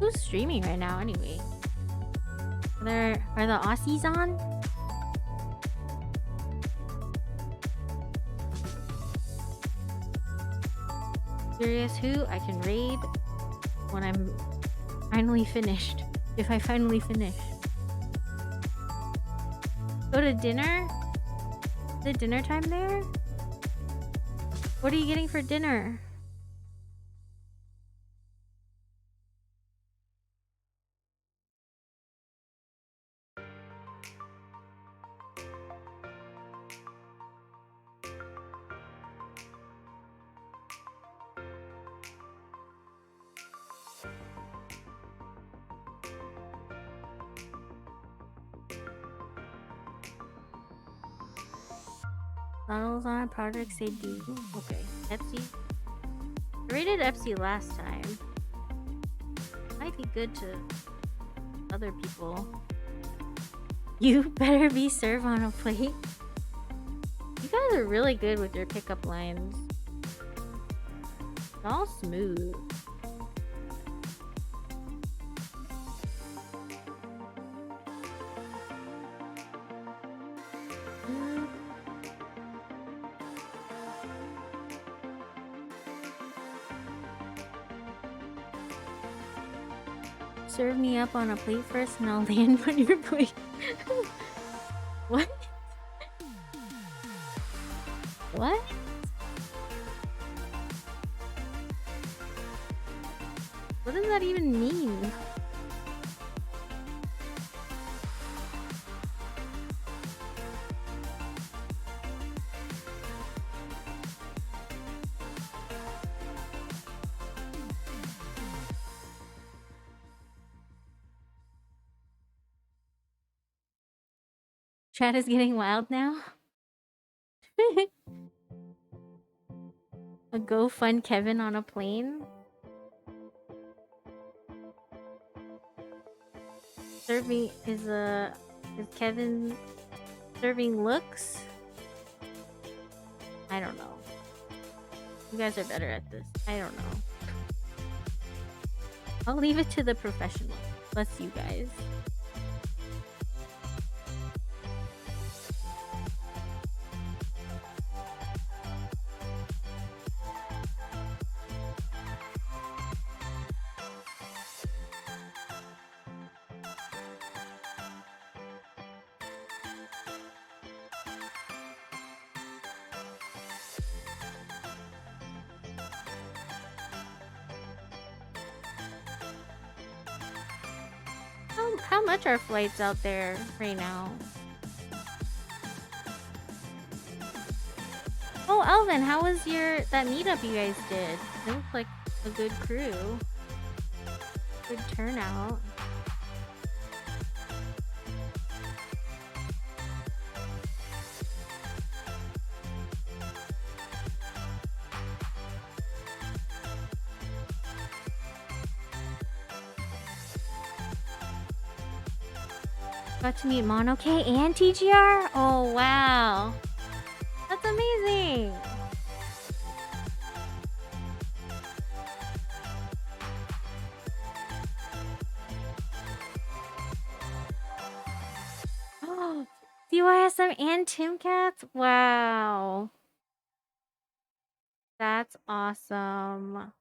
Speaker 1: Who's streaming right now anyway? Are the Aussies on? Curious who I can raid when I'm finally finished. If I finally finish. Go to dinner? Is it dinner time there? What are you getting for dinner? Models on projects they do. Okay. Etsy. I rated Etsy last time. Might be good to other people. You better be served on a plate. You guys are really good with your pickup lines. It's all smooth. Serve me up on a plate first and I'll land on your plate. What? What? What does that even mean? Chat is getting wild now. A go fund Kevin on a plane. Serving is Kevin serving looks? I don't know. You guys are better at this. I don't know. I'll leave it to the professionals. Bless you guys. how much are flights out there right now? Oh, Elvin, how was that meetup you guys did? It looked like a good crew. Good turnout. Got to meet Mono K and TGR? Oh, wow. That's amazing. Oh, CYSM and Timcats? Wow. That's awesome.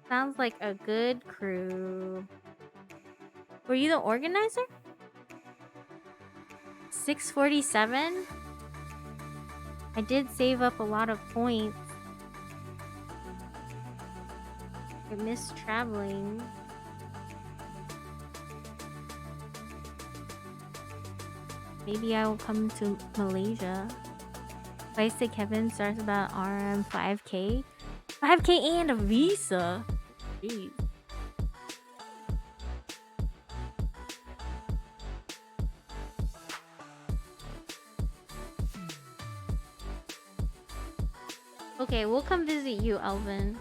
Speaker 1: Sounds like a good crew. Were you the organizer? 647? I did save up a lot of points. I missed traveling. Maybe I will come to Malaysia. Price to Kevin starts about RM 5K. 5K and a visa. Jeez. Okay, we'll come visit you, Elvin.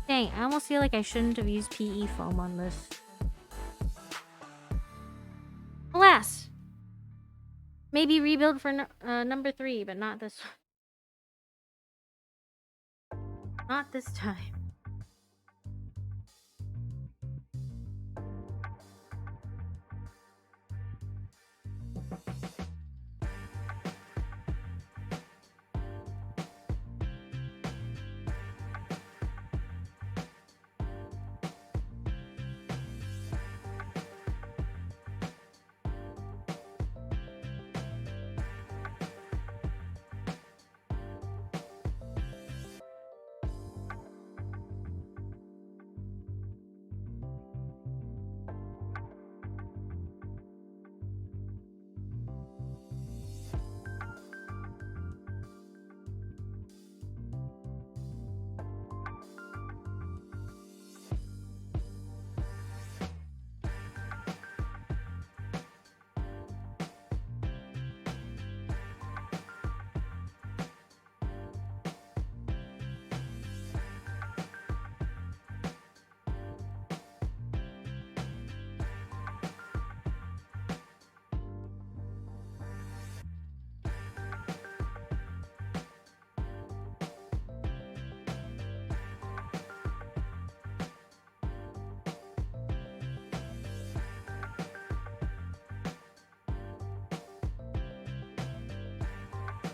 Speaker 1: Dang, I almost feel like I shouldn't have used PE foam on this. Alas! Maybe rebuild for number 3, but not this one. Not this time.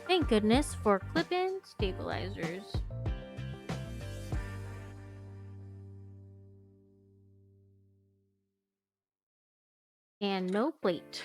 Speaker 1: Thank goodness for clip-in stabilizers. And no plate.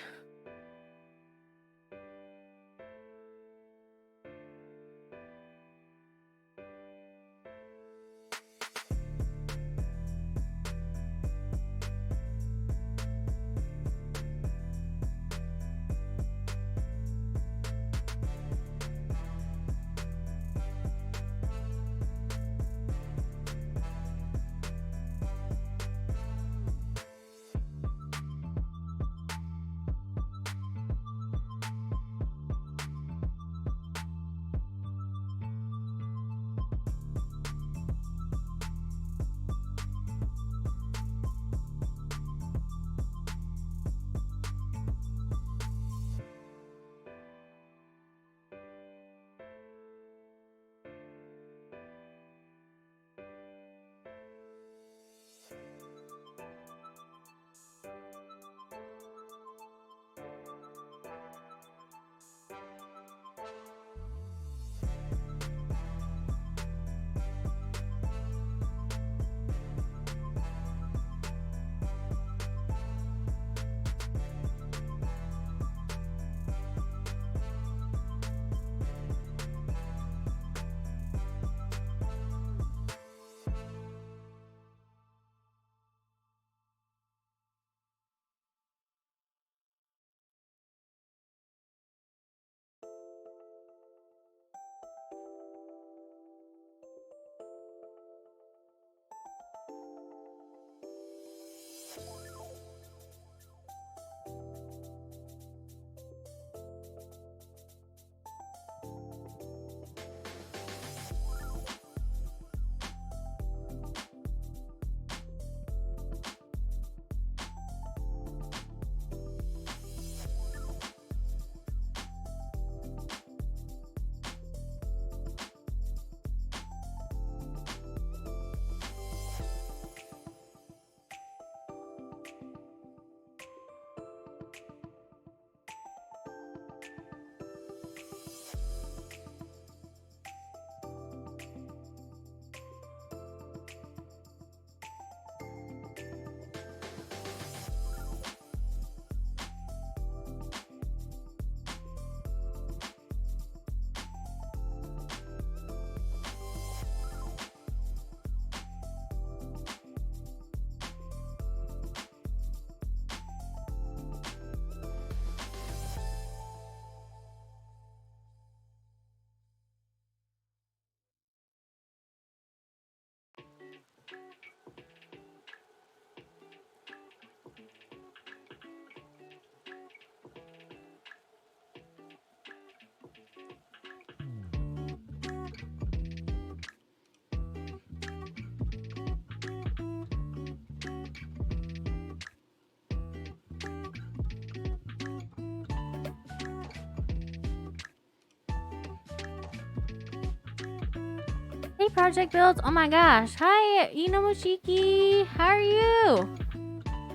Speaker 1: Hey, project builds. Oh my gosh. Hi, Inomoshiki. How are you?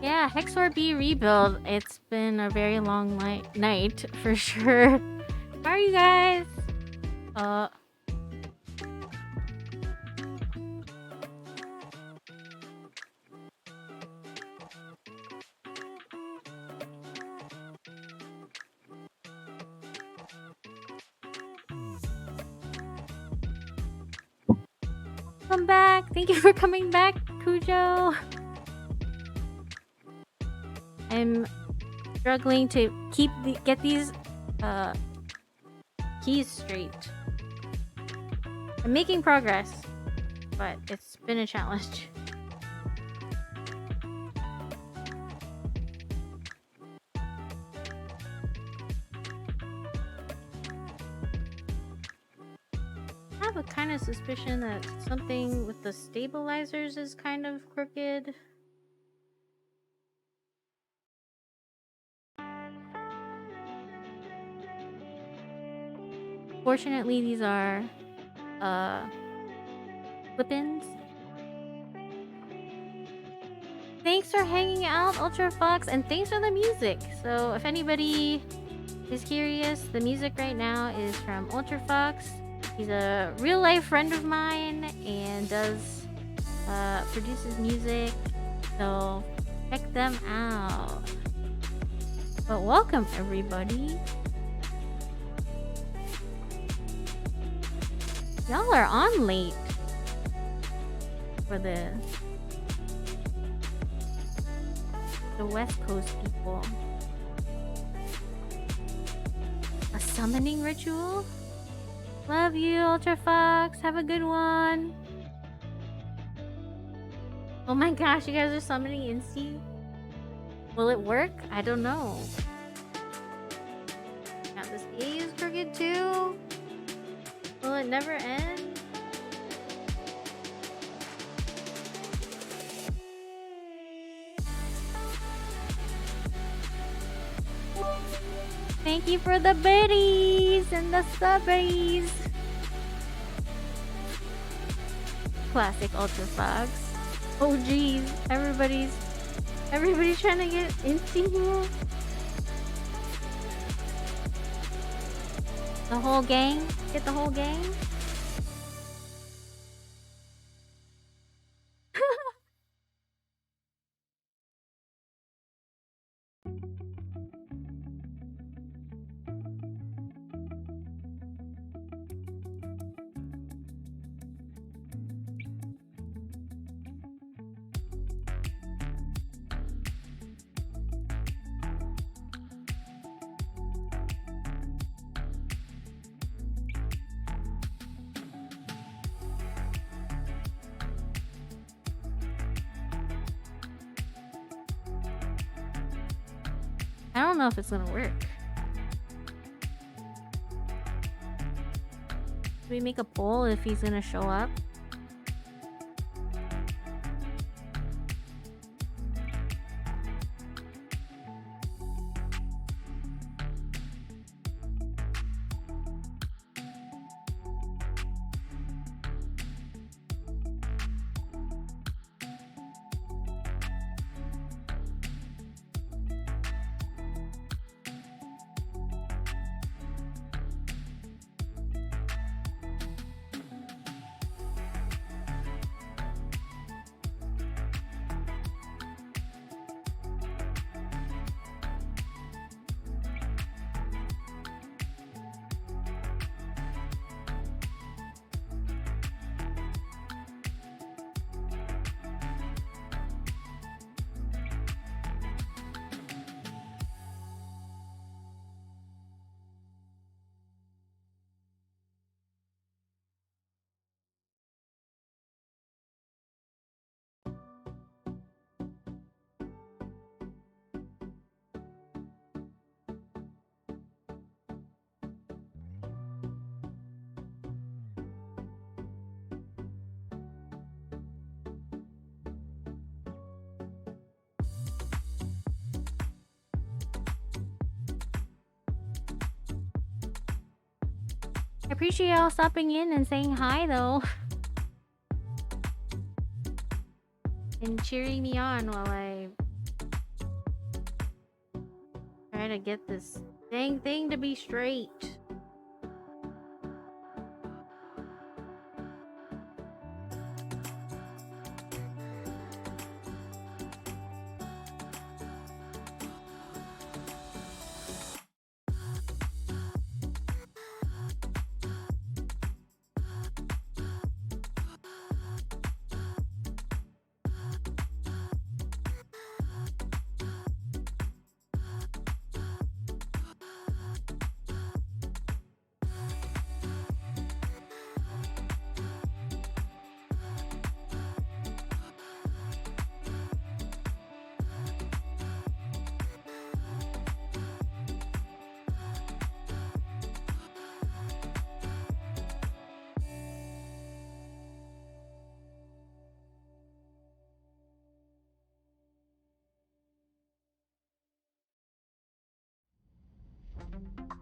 Speaker 1: Yeah, HEX4B Rebuild. It's been a very long night for sure. How are you guys? Come back. Thank you for coming back, Cujo. I'm struggling to get these keys straight. I'm making progress, but it's been a challenge. I have a kind of suspicion that something with the stabilizers is kind of crooked. Fortunately, these are clip-ins. Thanks for hanging out, UltraFoxx, and thanks for the music. So if anybody is curious, the music right now is from UltraFoxx. He's a real-life friend of mine and produces music. So check them out. But welcome, everybody. Y'all are on late for the West Coast people. A summoning ritual? Love you, UltraFoxx. Have a good one. Oh my gosh, you guys are summoning Insti? Will it work? I don't know. Now this A is crooked too. Will it never end? Thank you for the biddies and the subbies. Classic UltraFoxx. Oh geez, everybody's trying to get Insti here. The whole gang? Get the whole gang? I don't know if it's gonna work. Should we make a poll if he's gonna show up? I appreciate y'all stopping in and saying hi though. and cheering me on while I try to get this dang thing to be straight.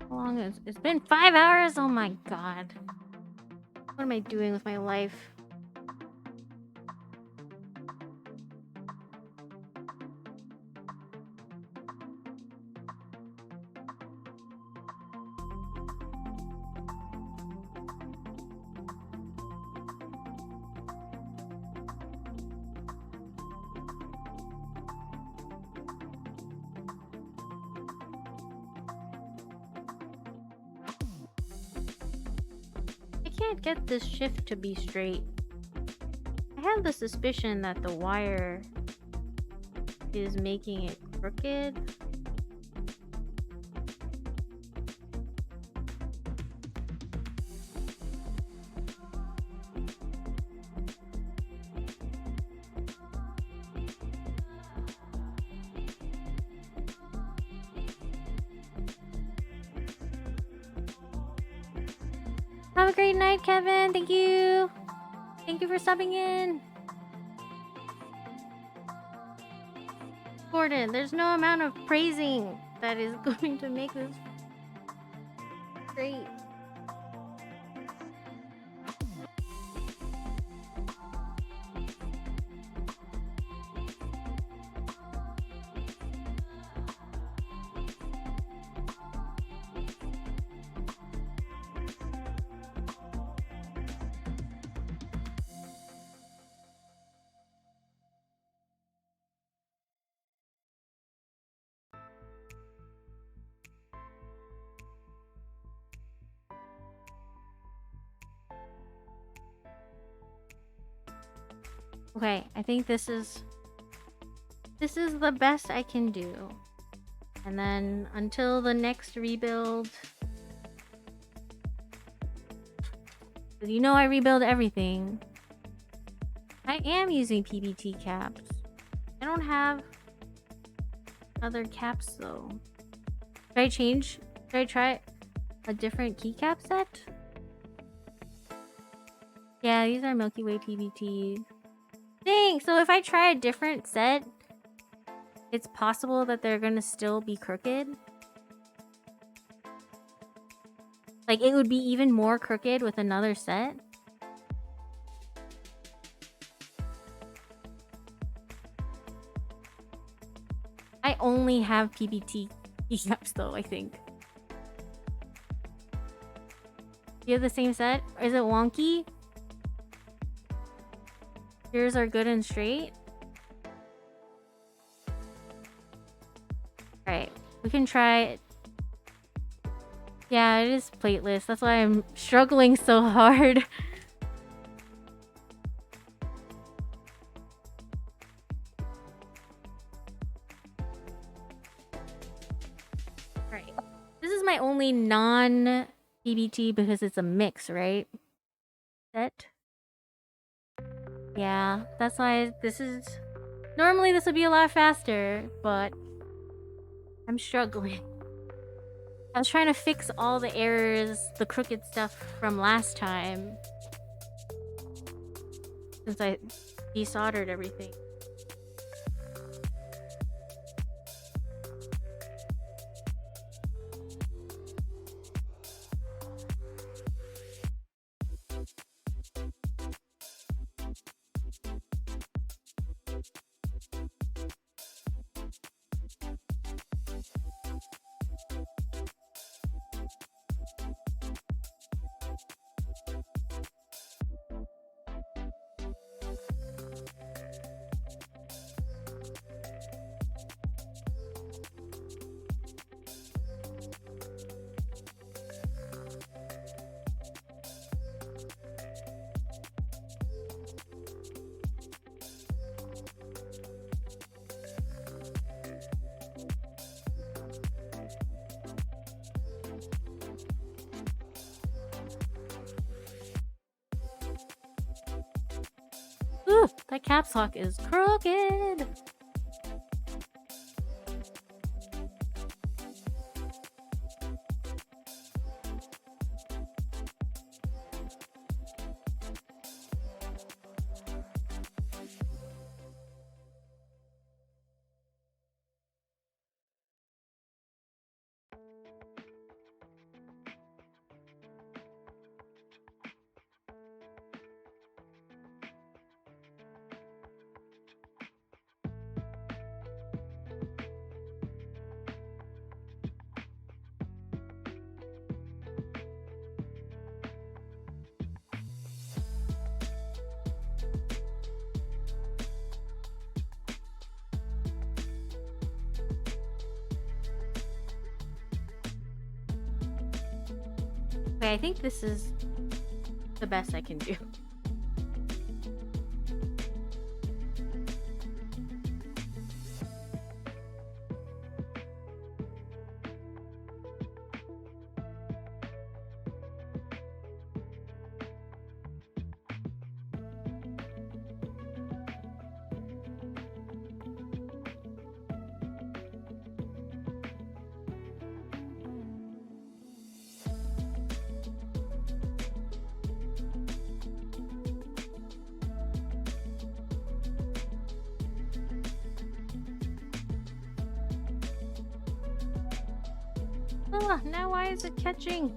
Speaker 1: How long is it's been 5 hours? Oh my god. What am I doing with my life? I can't get this shift to be straight. I have the suspicion that the wire is making it crooked. Have a great night, Kevin. Thank you. Thank you for stopping in. Gordon, there's no amount of praising that is going to make this great. Okay, I think this is the best I can do. And then until the next rebuild, because you know I rebuild everything. I am using PBT caps. I don't have other caps though. Should I change? Should I try a different keycap set? Yeah, these are Milkyway PBT. Dang, so if I try a different set, it's possible that they're gonna still be crooked? Like, it would be even more crooked with another set? I only have PBT keycaps though, I think. You have the same set? Is it wonky? Yours are good and straight? Alright, we can try it. Yeah, it is plateless. That's why I'm struggling so hard. Alright. This is my only non-PBT because it's a mix, right? Set. Yeah, that's why this is... Normally this would be a lot faster, but I'm struggling. I was trying to fix all the errors, the crooked stuff from last time. Since I desoldered everything. Ooh, that caps lock is crooked. Okay, I think this is the best I can do. Ah, now why is it catching?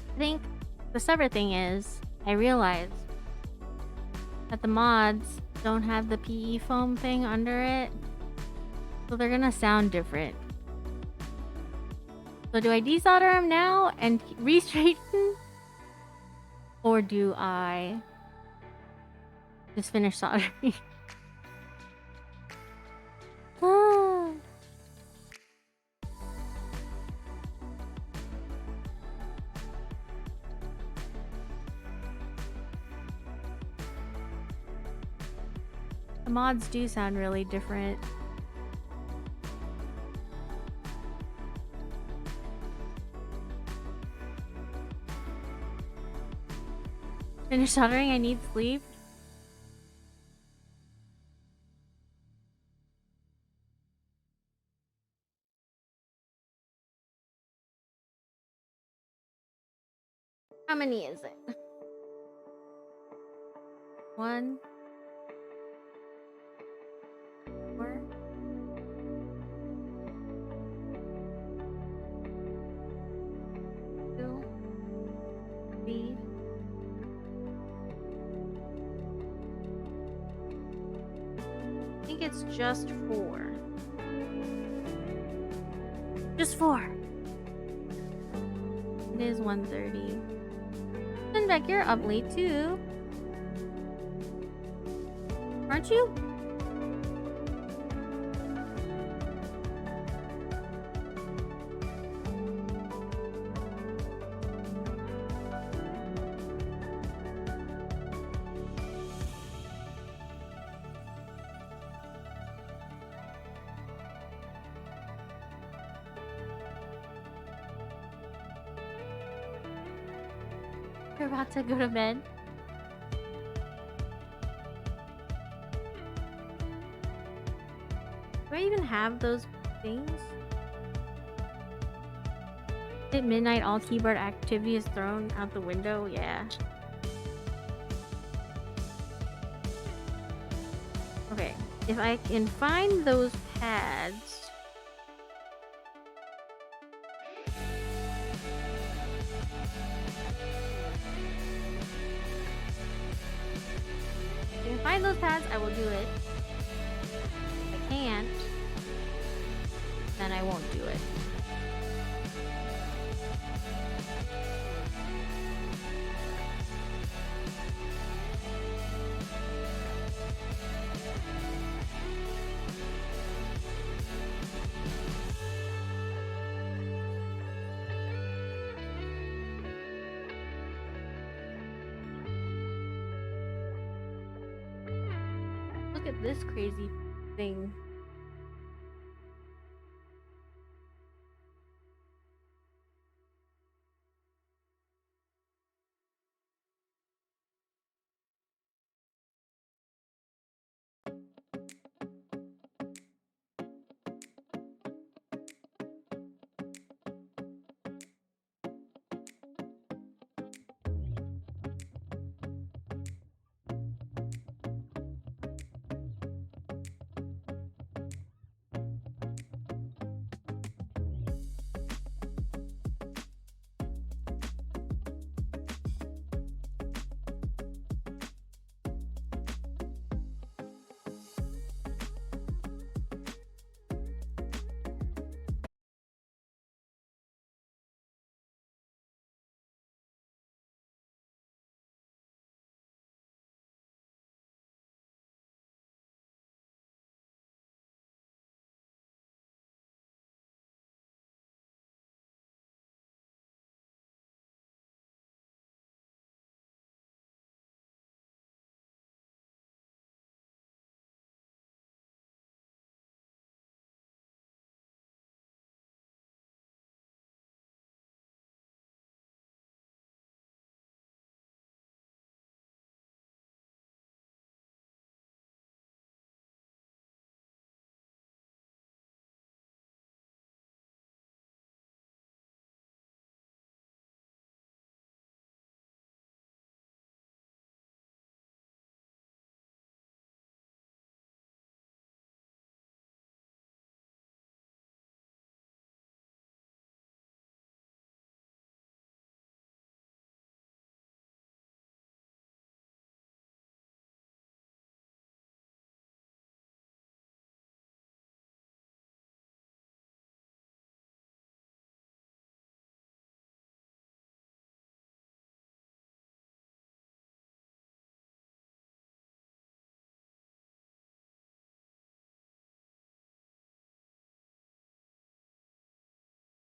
Speaker 1: I think the separate thing is, I realized that the mods don't have the PE foam thing under it, so they're gonna sound different. So do I desolder them now and re-straighten? Or do I just finish soldering? Ah. The mods do sound really different. Finish soldering, I need sleep. How many is it? 1, 4. Two, 3. I think it's just 4. Just 4. It is 1:30. And Beck, you're up late too. Aren't you? You're about to go to bed? Do I even have those things? At midnight, all keyboard activity is thrown out the window? Yeah. Okay, if I can find those pads... I will do it. If I can't, then I won't do it. Look at this crazy thing.